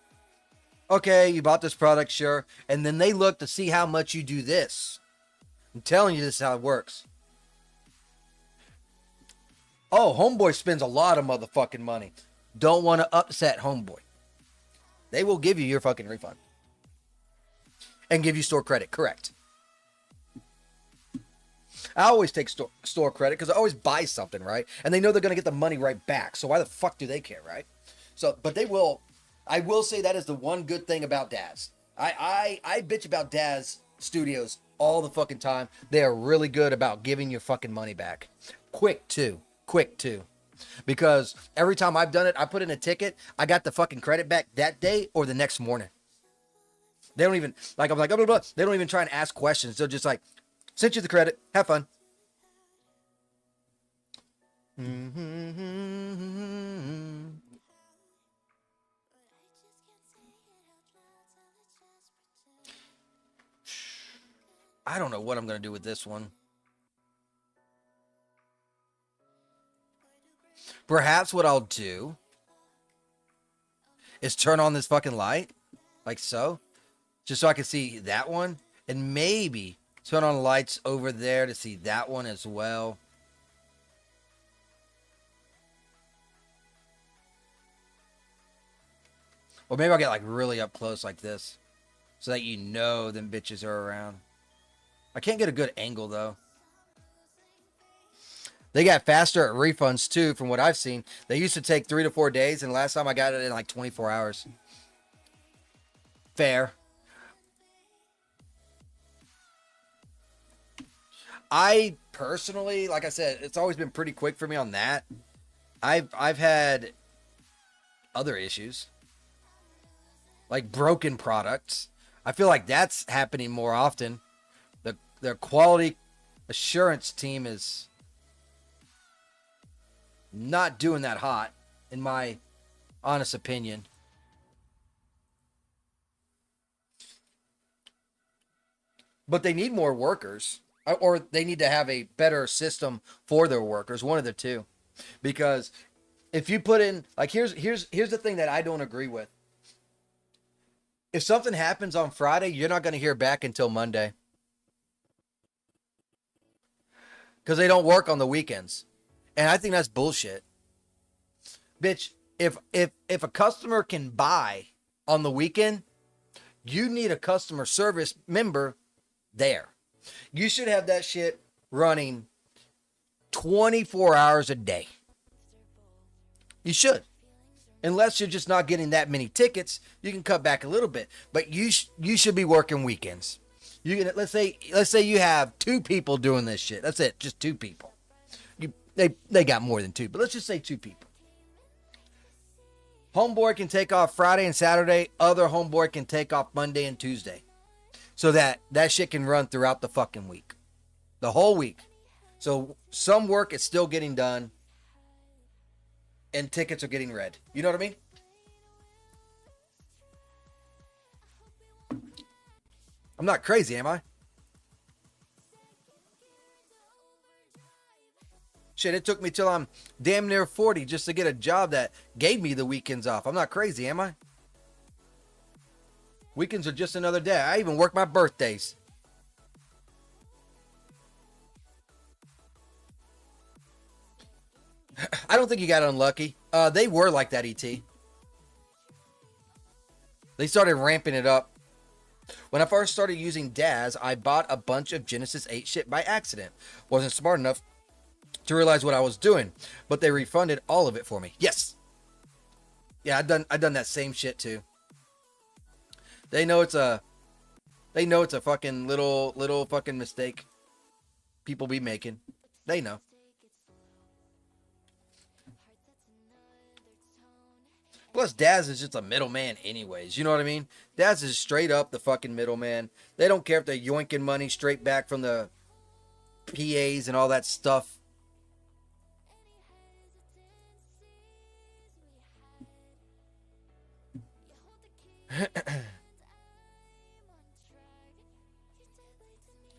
okay, you bought this product, sure. And then they look to see how much you do this. I'm telling you, this is how it works. Oh, Homeboy spends a lot of motherfucking money. Don't want to upset Homeboy. They will give you your fucking refund. And give you store credit, correct. I always take store credit because I always buy something, right? And they know they're going to get the money right back. So why the fuck do they care, right? So, but they will. I will say that is the one good thing about Daz. I bitch about Daz Studios all the fucking time. They are really good about giving your fucking money back. Quick too. Because every time I've done it, I put in a ticket. I got the fucking credit back that day or the next morning. They don't even like. I'm like, blah, blah, blah. They don't even try and ask questions. They're just like, sent you the credit. Have fun. I don't know what I'm going to do with this one. Perhaps what I'll do is turn on this fucking light. Like so. Just so I can see that one. And maybe turn on the lights over there to see that one as well. Or maybe I'll get like really up close like this. So that you know them bitches are around. I can't get a good angle though. They got faster at refunds too, from what I've seen. They used to take 3 to 4 days, and last time I got it in like 24 hours. Fair. I personally, like I said, it's always been pretty quick for me on that. I've had other issues. Like broken products. I feel like that's happening more often. Their quality assurance team is not doing that hot, in my honest opinion. But they need more workers, or they need to have a better system for their workers, one of the two. Because if you put in, like, here's the thing that I don't agree with. If something happens on Friday, you're not going to hear back until Monday. because they don't work on the weekends. And I think that's bullshit. Bitch, if a customer can buy on the weekend, you need a customer service member there. You should have that shit running 24 hours a day. You should. Unless you're just not getting that many tickets, you can cut back a little bit. But you should be working weekends. You can, let's say you have 2 people doing this shit. That's it, just 2 people. They got more than 2, but let's just say 2 people. Homeboy can take off Friday and Saturday. Other homeboy can take off Monday and Tuesday. So that shit can run throughout the fucking week. The whole week. So some work is still getting done. And tickets are getting read. You know what I mean? I'm not crazy, am I? Shit, it took me till I'm damn near 40 just to get a job that gave me the weekends off. I'm not crazy, am I? Weekends are just another day. I even work my birthdays. I don't think you got unlucky. They were like that, ET. They started ramping it up. When I first started using Daz, I bought a bunch of Genesis 8 shit by accident. Wasn't smart enough to realize what I was doing, but they refunded all of it for me. Yes. Yeah, I've done that same shit too. They know it's a fucking little fucking mistake people be making. They know. Plus, Daz is just a middleman anyways. You know what I mean? Daz is straight up the fucking middleman. They don't care if they're yoinking money straight back from the PAs and all that stuff.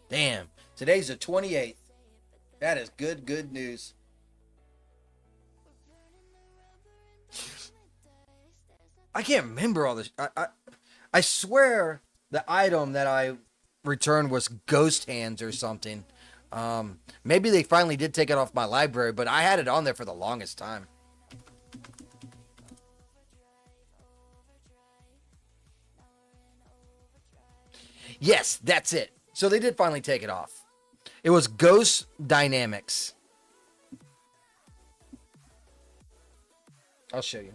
Damn. Today's the 28th. That is good news. I can't remember all this. I swear the item that I returned was Ghost Hands or something. Maybe they finally did take it off my library, but I had it on there for the longest time. Yes, that's it. So they did finally take it off. It was Ghost Dynamics. I'll show you.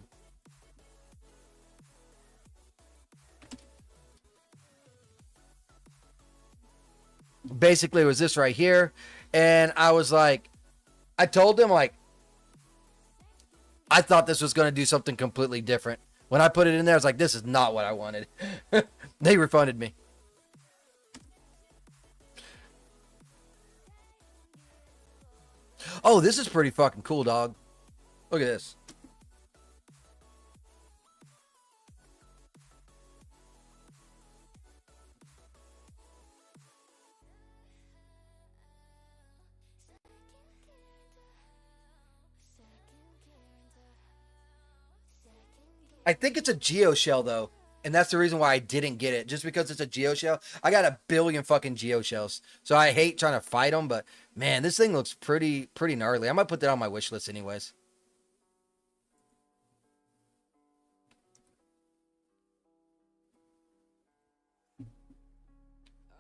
Basically, it was this right here. And I was like, I told them, like, I thought this was going to do something completely different. When I put it in there, I was like, this is not what I wanted. They refunded me. Oh, this is pretty fucking cool, dog. Look at this. I think it's a geoshell though, and that's the reason why I didn't get it. Just because it's a geoshell, I got a billion fucking geoshells, so I hate trying to fight them. But man, this thing looks pretty gnarly. I might put that on my wish list anyways.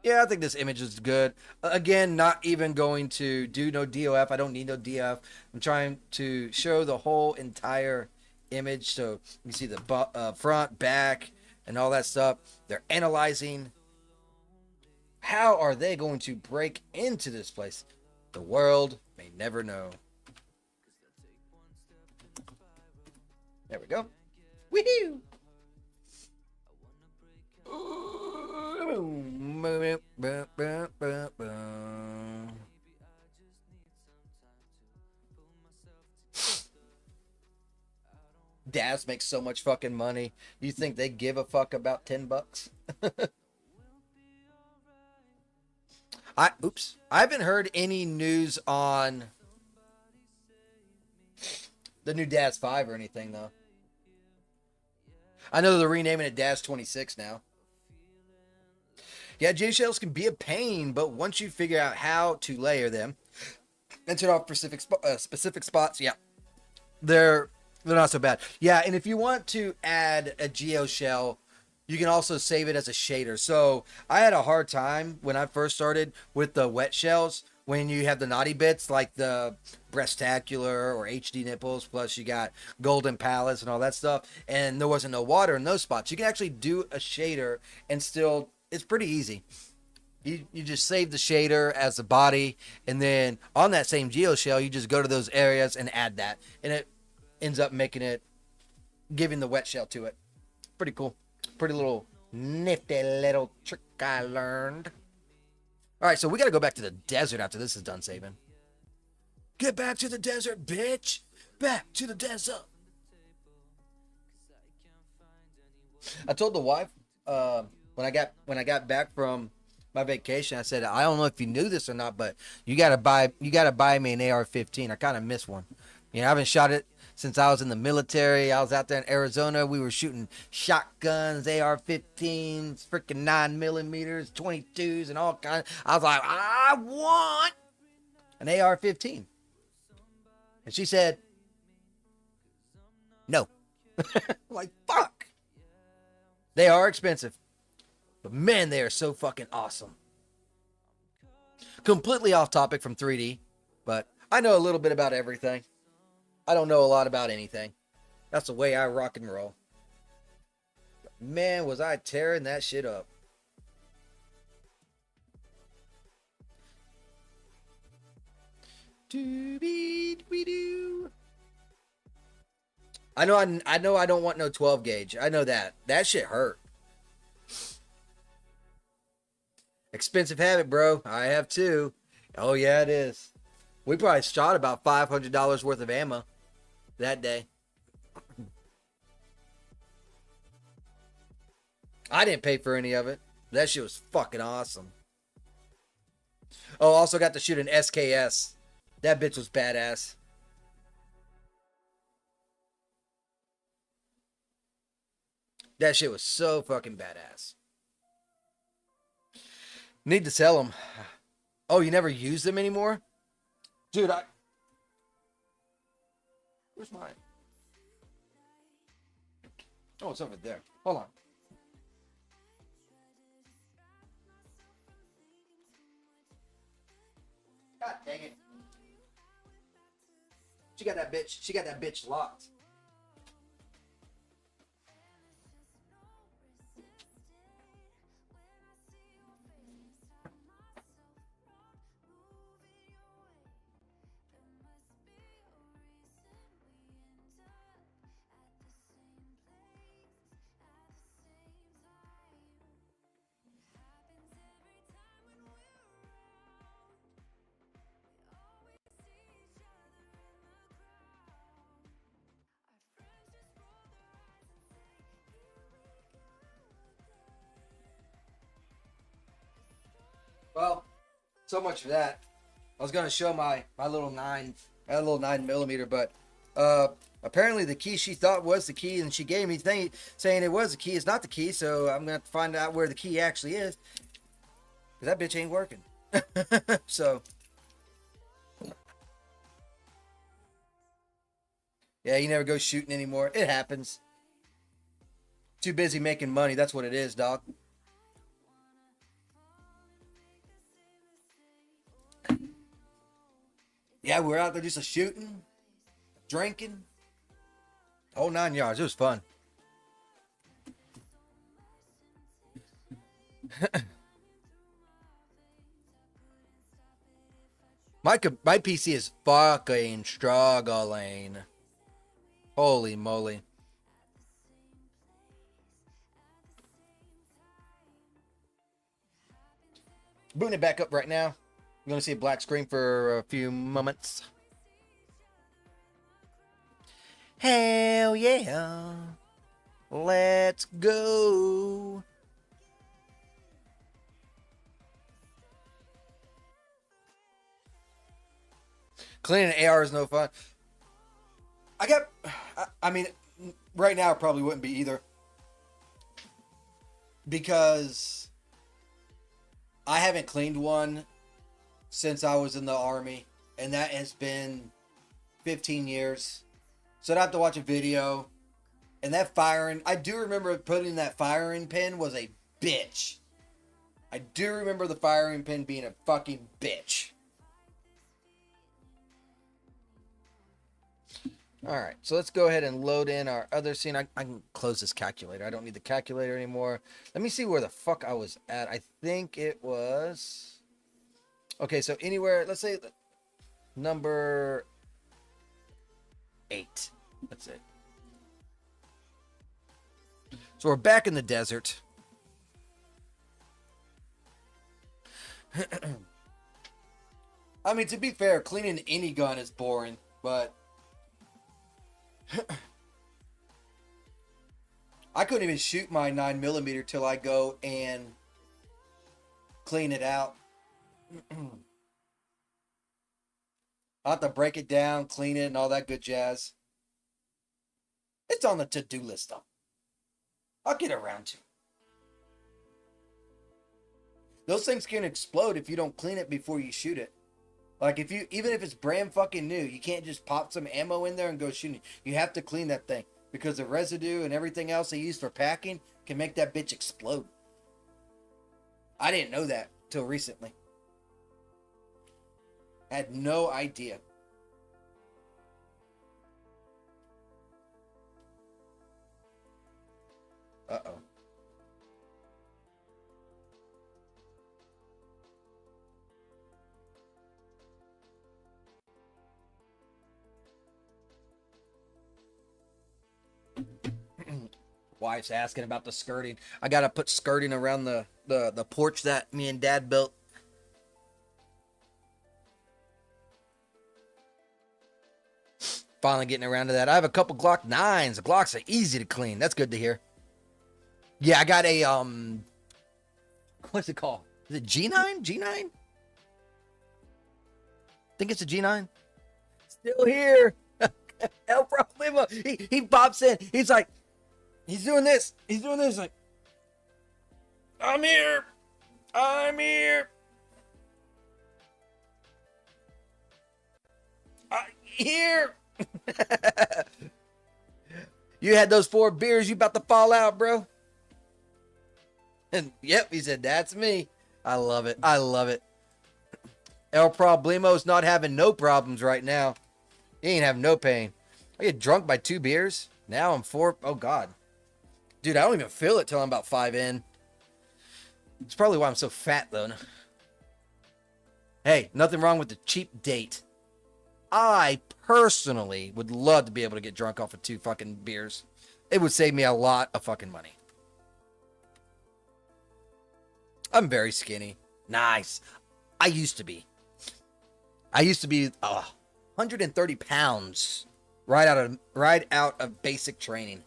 Yeah, I think this image is good. Again, not even going to do no DOF. I don't need no DOF. I'm trying to show the whole entire image so you see the front, back, and all that stuff. They're analyzing. How are they going to break into this place? The world may never know. There we go. Woohoo! Daz makes so much fucking money. You think they give a fuck about $10? I haven't heard any news on the new Daz 5 or anything though. I know they're renaming it Daz 26 now. Yeah, geoshells can be a pain, but once you figure out how to layer them, Ventured off specific spots. Yeah, they're not so bad. Yeah, and if you want to add a geo shell, you can also save it as a shader. So I had a hard time when I first started with the wet shells. When you have the naughty bits like the breastacular or HD nipples, plus you got golden palace and all that stuff, and there wasn't no water in those spots. You can actually do a shader and still, it's pretty easy. You just save the shader as the body, and then on that same geo shell, you just go to those areas and add that, and it ends up making it, giving the wet shell to it. Pretty cool. Pretty little nifty little trick I learned. All right, so we got to go back to the desert after this is done saving. Get back to the desert, bitch. Back to the desert. I told the wife when I got back from my vacation, I said, I don't know if you knew this or not, but you gotta buy me an AR-15. I kind of miss one. You know, I haven't shot it since I was in the military. I was out there in Arizona. We were shooting shotguns, AR-15s, freaking 9mm, 22s, and all kinds. I was like, I want an AR-15, and she said, no. Like, fuck. They are expensive. But man, they are so fucking awesome. Completely off topic from 3D, but I know a little bit about everything. I don't know a lot about anything. That's the way I rock and roll. But man, was I tearing that shit up. I know I don't want no 12 gauge. I know that. That shit hurt. Expensive habit, bro. I have too. Oh yeah, it is. We probably shot about $500 worth of ammo that day. I didn't pay for any of it. That shit was fucking awesome. Oh, also got to shoot an SKS. That bitch was badass. That shit was so fucking badass. Need to sell them. Oh, you never use them anymore? Dude, where's mine? Oh, it's over there. Hold on. God dang it. She got that bitch locked. Well, so much for that. I was gonna show my little 9mm, but apparently the key she thought was the key, and she gave me saying it was the key. It's not the key, so I'm gonna have to find out where the key actually is, because that bitch ain't working. So yeah, you never go shooting anymore. It happens. Too busy making money. That's what it is, dog. Yeah, we were out there just shooting, drinking, whole 9 yards. It was fun. My PC is fucking struggling. Holy moly. Booting it back up right now. I'm going to see a black screen for a few moments. Hell yeah. Let's go. Cleaning an AR is no fun. I mean, right now it probably wouldn't be either. Because I haven't cleaned one since I was in the Army. and that has been 15 years. So I'd have to watch a video. And that firing, I do remember putting that firing pin was a bitch. I do remember the firing pin being a fucking bitch. Alright, so let's go ahead and load in our other scene. I can close this calculator. I don't need the calculator anymore. Let me see where the fuck I was at. I think it was... Okay, so anywhere, let's say number 8. That's it. So we're back in the desert. I mean, to be fair, cleaning any gun is boring, but I couldn't even shoot my 9mm till I go and clean it out. I'll have to break it down, clean it, and all that good jazz. It's on the to-do list, though. I'll get around to it. Those things can explode if you don't clean it before you shoot it. Like even if it's brand fucking new, you can't just pop some ammo in there and go shooting. You have to clean that thing because the residue and everything else they use for packing can make that bitch explode. I didn't know that till recently. I had no idea. Uh-oh. Wife's asking about the skirting. I gotta put skirting around the porch that me and Dad built. Finally getting around to that. I have a couple Glock 9s. The Glocks are easy to clean. That's good to hear. Yeah, I got a what's it called? Is it G9? G9? I think it's a G9. Still here. El Problema. He pops in. He's like, he's doing this. He's doing this. Like, I'm here. I'm here. I'm here. You had those 4 beers. You about to fall out, bro. And yep, he said, that's me. I love it. I love it. El Problema's not having no problems right now. He ain't having no pain. I get drunk by 2 beers. Now I'm 4. Oh, God. Dude, I don't even feel it till I'm about 5 in. It's probably why I'm so fat, though. Hey, nothing wrong with the cheap date. I personally would love to be able to get drunk off of 2 fucking beers. It would save me a lot of fucking money. I'm very skinny. Nice. I used to be 130 pounds right out of basic training.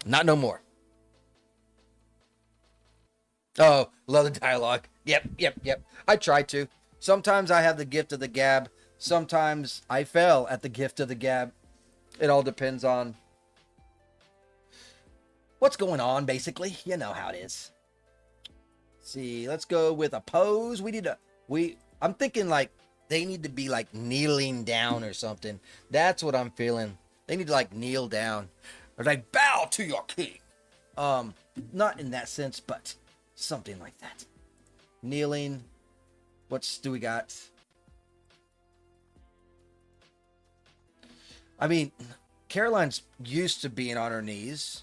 Not no more. Oh, love the dialogue. Yep. I try to. Sometimes I have the gift of the gab. Sometimes I fail at the gift of the gab. It all depends on what's going on, basically. You know how it is. Let's see, let's go with a pose. I'm thinking like they need to be like kneeling down or something. That's what I'm feeling. They need to like kneel down. Or like bow to your king. Not in that sense, but something like that. Kneeling. What do we got? I mean, Caroline's used to being on her knees.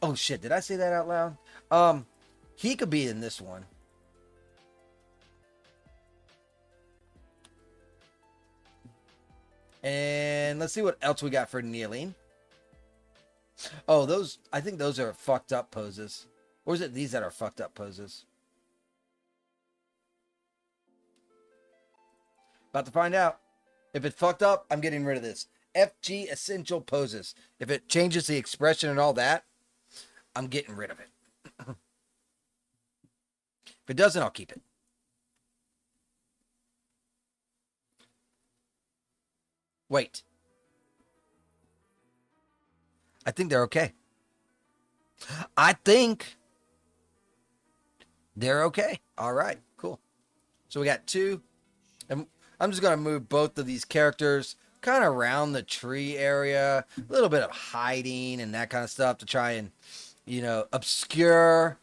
Oh shit, did I say that out loud? He could be in this one. And let's see what else we got for kneeling. Oh, I think those are fucked up poses. Or is it these that are fucked up poses? About to find out. If it's fucked up, I'm getting rid of this. FG essential poses. If it changes the expression and all that, I'm getting rid of it. If it doesn't, I'll keep it. Wait. I think they're okay. I think they're okay. All right, cool. So we got 2. And I'm just going to move both of these characters kind of around the tree area. A little bit of hiding and that kind of stuff to try and, obscure.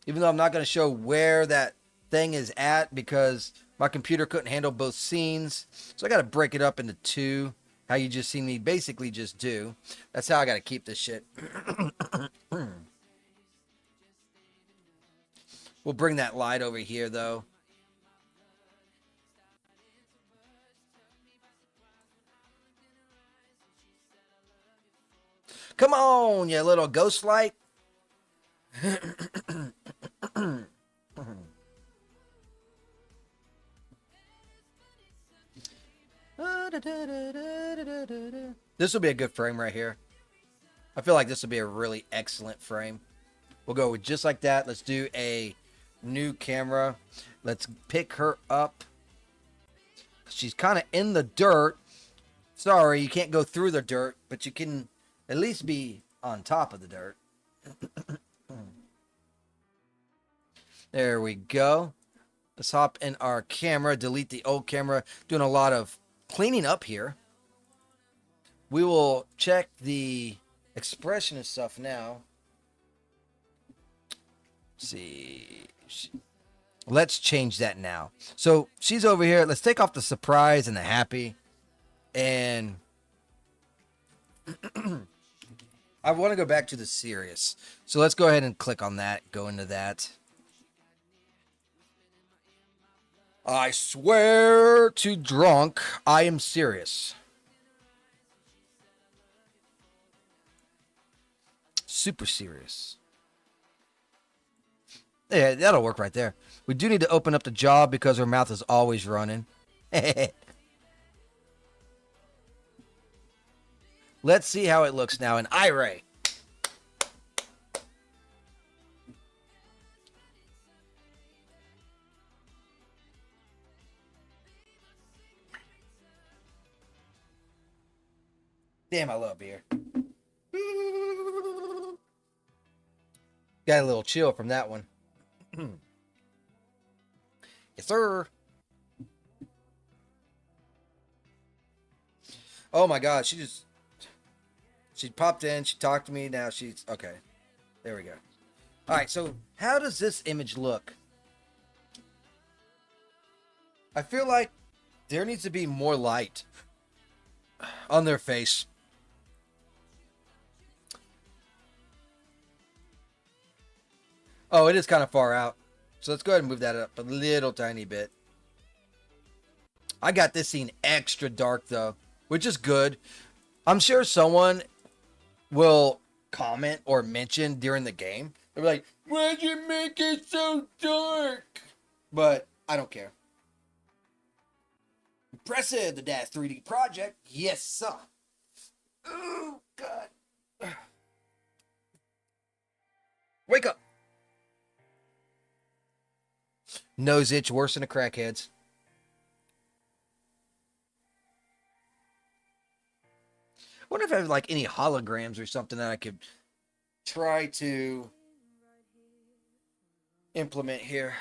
Even though I'm not going to show where that thing is at because my computer couldn't handle both scenes. So I got to break it up into two. How you just seen me basically just do. That's how I got to keep this shit. We'll bring that light over here, though. Come on, you little ghost light. This will be a good frame right here. I feel like this will be a really excellent frame. We'll go with just like that. Let's do a new camera. Let's pick her up. She's kind of in the dirt. Sorry, you can't go through the dirt, but you can at least be on top of the dirt. There we go. Let's hop in our camera, delete the old camera. Doing a lot of cleaning up here. We will check the expression and stuff now. Let's see. Let's change that now. So she's over here. Let's take off the surprise and the happy. And I want to go back to the serious. So let's go ahead and click on that. Go into that. I swear to drunk, I am serious. Super serious. Yeah, that'll work right there. We do need to open up the jaw because her mouth is always running. Let's see how it looks now in iRay. Damn, I love beer. Got a little chill from that one. Yes, sir. Oh my God, she popped in, she talked to me, now she's okay. There we go. All right, so how does this image look? I feel like there needs to be more light on their face. Oh, it is kind of far out. So let's go ahead and move that up a little tiny bit. I got this scene extra dark though, which is good. I'm sure someone will comment or mention during the game. They'll be like, why'd you make it so dark? But I don't care. Impressive, the Dash 3D project. Yes, sir. Oh, God. Wake up. Nose itch worse than a crackhead's. I wonder if I have like any holograms or something that I could try to implement here.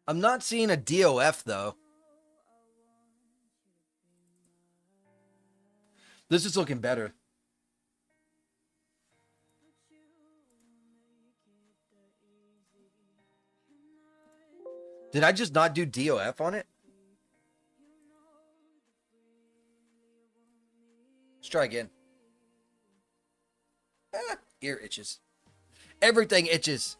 I'm not seeing a DOF though. This is looking better. Did I just not do DOF on it? Let's try again. Ear itches. Everything itches.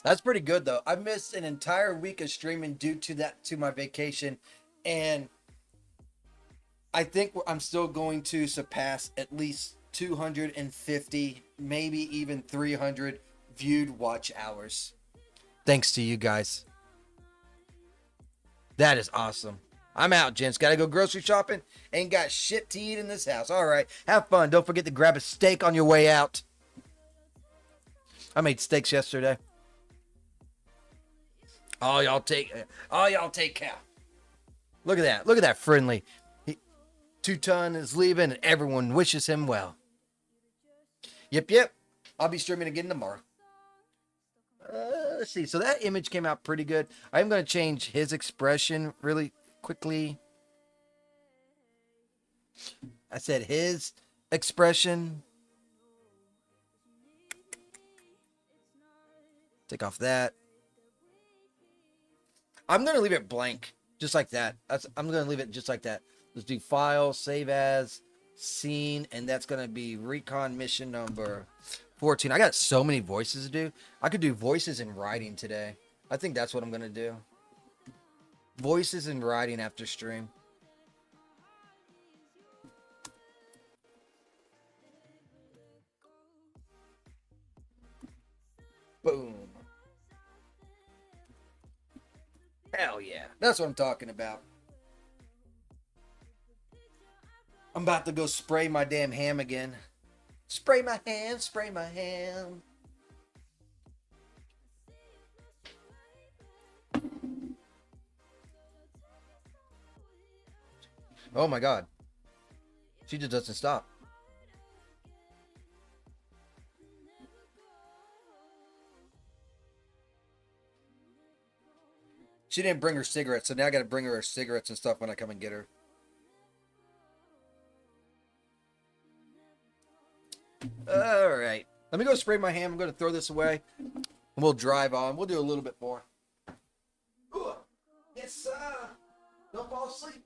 That's pretty good though. I missed an entire week of streaming due to my vacation, and I think I'm still going to surpass at least 250, maybe even 300 viewed watch hours. Thanks to you guys. That is awesome. I'm out, gents. Gotta go grocery shopping. Ain't got shit to eat in this house. All right. Have fun. Don't forget to grab a steak on your way out. I made steaks yesterday. All y'all take care. Look at that. Look at that friendly. 2 Ton is leaving and everyone wishes him well. Yep. I'll be streaming again tomorrow. Let's see. So that image came out pretty good. I'm going to change his expression really quickly. I said his expression. Take off that. I'm going to leave it blank, just like that. I'm going to leave it just like that. Let's do file, save as, scene, and that's going to be Recon mission number 14. I got so many voices to do. I could do voices and writing today. I think that's what I'm going to do. Voices and writing after stream. Boom. Hell yeah. That's what I'm talking about. I'm about to go spray my damn ham again. Spray my ham, spray my ham. Oh my god. She just doesn't stop. She didn't bring her cigarettes, so now I gotta bring her cigarettes and stuff when I come and get her. Alright. Let me go spray my ham. I'm gonna throw this away. And we'll drive on. We'll do a little bit more. Ooh. Yes, sir. Don't fall asleep.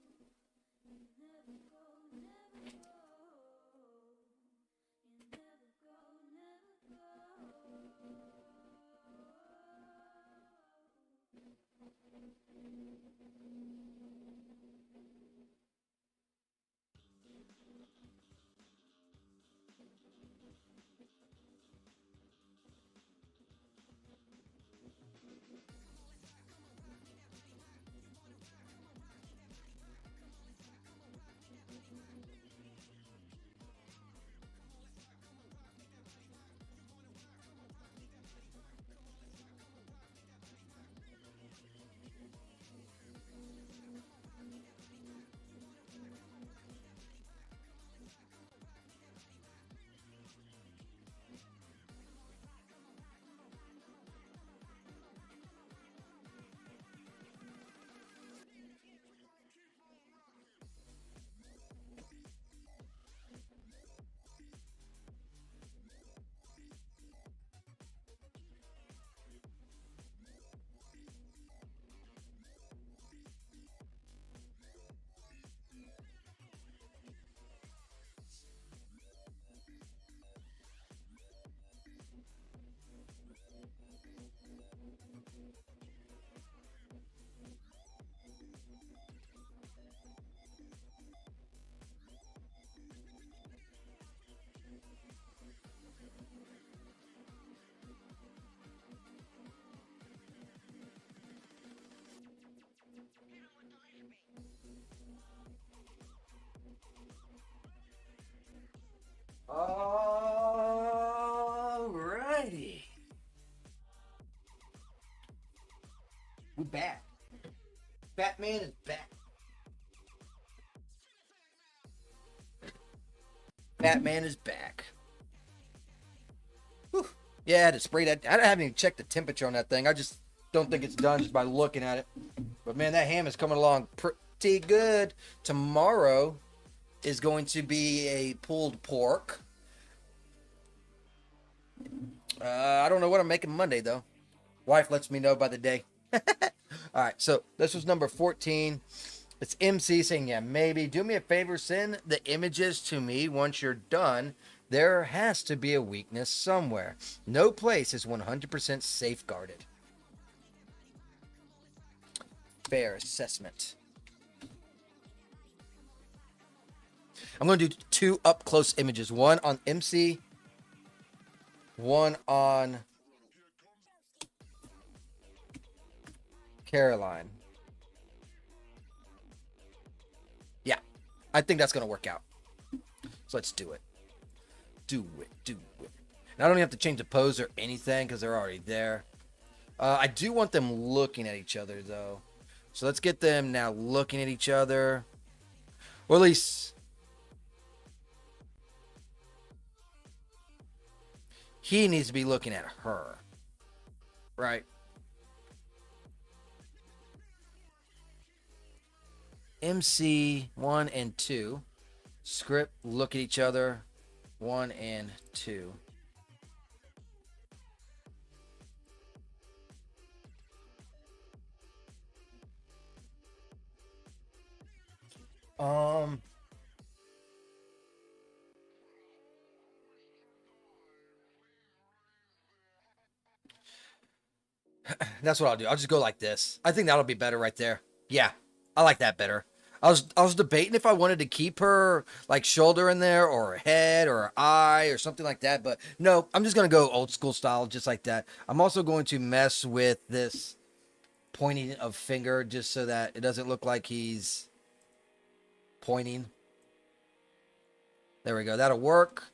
Alrighty. We're back. Batman is back. Batman is back. Whew. Yeah, I had to spray that. I haven't even checked the temperature on that thing. I just don't think it's done just by looking at it. But man, that ham is coming along pretty good. Tomorrow is going to be a pulled pork. I don't know what I'm making Monday though. Wife lets me know by the day. All right, so this was number 14. It's MC saying, yeah, maybe. Do me a favor, send the images to me once you're done. There has to be a weakness somewhere. No place is 100% safeguarded. Fair assessment. I'm going to do 2 up-close images. One on MC. One on Caroline. Yeah, I think that's going to work out. So let's do it. Do it. And I don't even have to change the pose or anything because they're already there. I do want them looking at each other, though. So let's get them now looking at each other. Or at least he needs to be looking at her, right? MC 1 and 2. Script, look at each other. 1 and 2. Um, that's what I'll do. I'll just go like this. I think that'll be better right there. Yeah, I like that better. I was debating if I wanted to keep her like shoulder in there or her head or her eye or something like that, but no, I'm just gonna go old school style just like that. I'm also going to mess with this pointing of finger just so that it doesn't look like he's pointing. There we go. That'll work.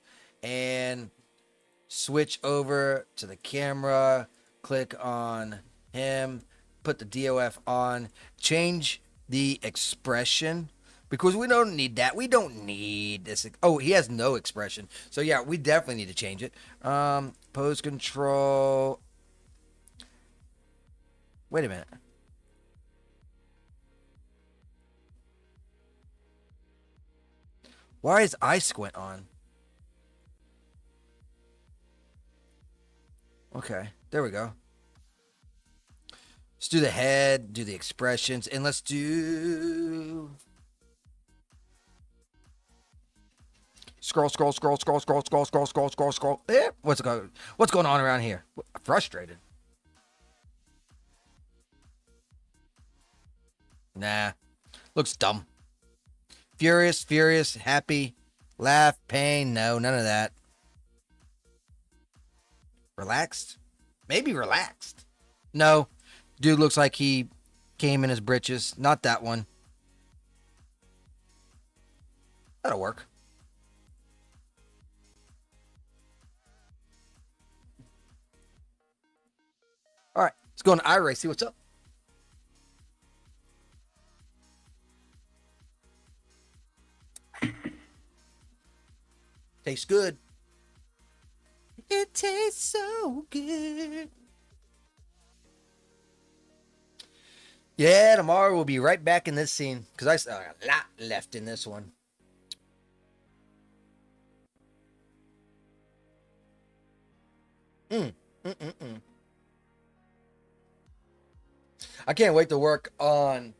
And switch over to the camera. Click on him. Put the DOF on. Change the expression because we don't need that. We don't need this. Oh, he has no expression. So yeah, we definitely need to change it. Pose control. Wait a minute. Why is eye squint on? Okay, there we go. Let's do the head, do the expressions, and let's do scroll. Eh, what's going on around here? Frustrated. Nah, looks dumb. Furious, happy, laugh, pain. No, none of that. Relaxed? Maybe relaxed. No, dude looks like he came in his britches. Not that one. That'll work. All right, let's go on iRay, see what's up. Tastes good. It tastes so good. Yeah, tomorrow we'll be right back in this scene because I still got a lot left in this one. Mm, mm, mm, mm. I can't wait to work on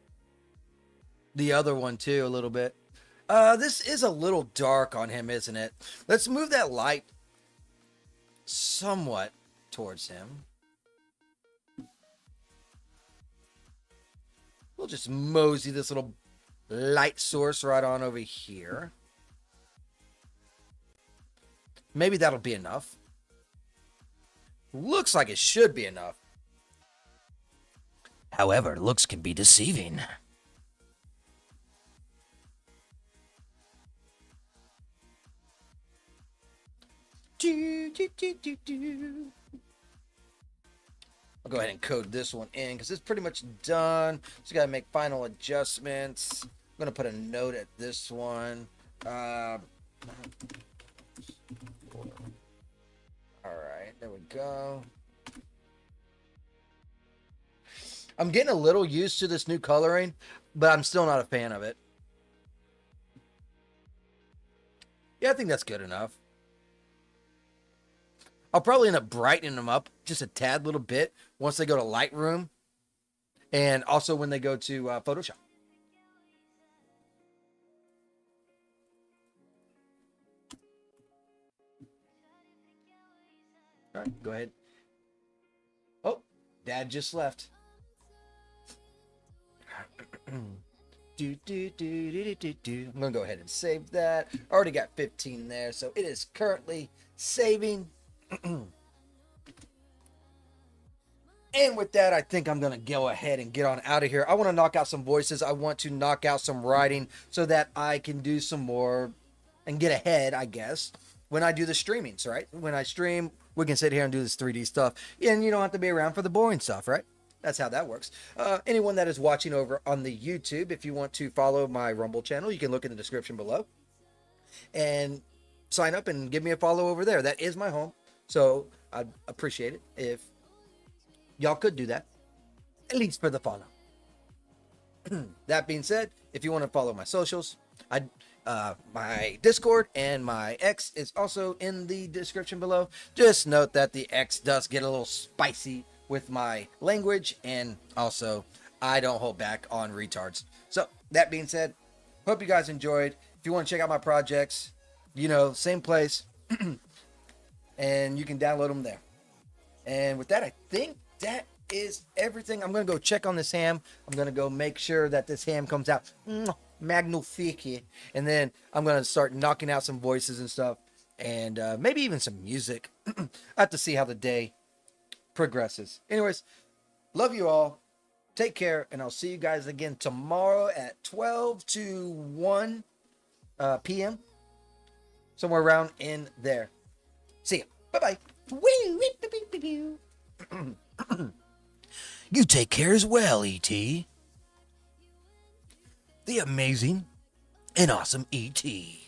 the other one too a little bit. This is a little dark on him, isn't it? Let's move that light somewhat towards him. We'll just mosey this little light source right on over here. Maybe that'll be enough. Looks like it should be enough. However, looks can be deceiving. I'll go ahead and code this one in because it's pretty much done. Just got to make final adjustments. I'm going to put a note at this one. All right, there we go. I'm getting a little used to this new coloring, but I'm still not a fan of it. Yeah, I think that's good enough. I'll probably end up brightening them up just a tad little bit once they go to Lightroom and also when they go to Photoshop. All right, go ahead. Oh, Dad just left. I'm gonna go ahead and save that. Already got 15 there, so it is currently saving. And with that, I think I'm gonna go ahead and get on out of here. I want to knock out some voices. I want to knock out some writing so that I can do some more and get ahead, I guess, when I do the streamings, right? When I stream, we can sit here and do this 3D stuff, and you don't have to be around for the boring stuff, right? That's how that works. Anyone that is watching over on the YouTube, if you want to follow my Rumble channel, you can look in the description below and sign up and give me a follow over there. That is my home. So I'd appreciate it if y'all could do that, at least for the follow. That being said, if you want to follow my socials, my Discord and my X is also in the description below. Just note that the X does get a little spicy with my language, and also I don't hold back on retards. So that being said, hope you guys enjoyed. If you want to check out my projects, same place, and you can download them there. And with that, I think that is everything. I'm going to go check on this ham. I'm going to go make sure that this ham comes out magnifique. And then I'm going to start knocking out some voices and stuff. And maybe even some music. I have to see how the day progresses. Anyways, love you all. Take care. And I'll see you guys again tomorrow at 12 to 1 p.m. Somewhere around in there. See ya. Bye-bye. You take care as well, E.T. The amazing and awesome E.T.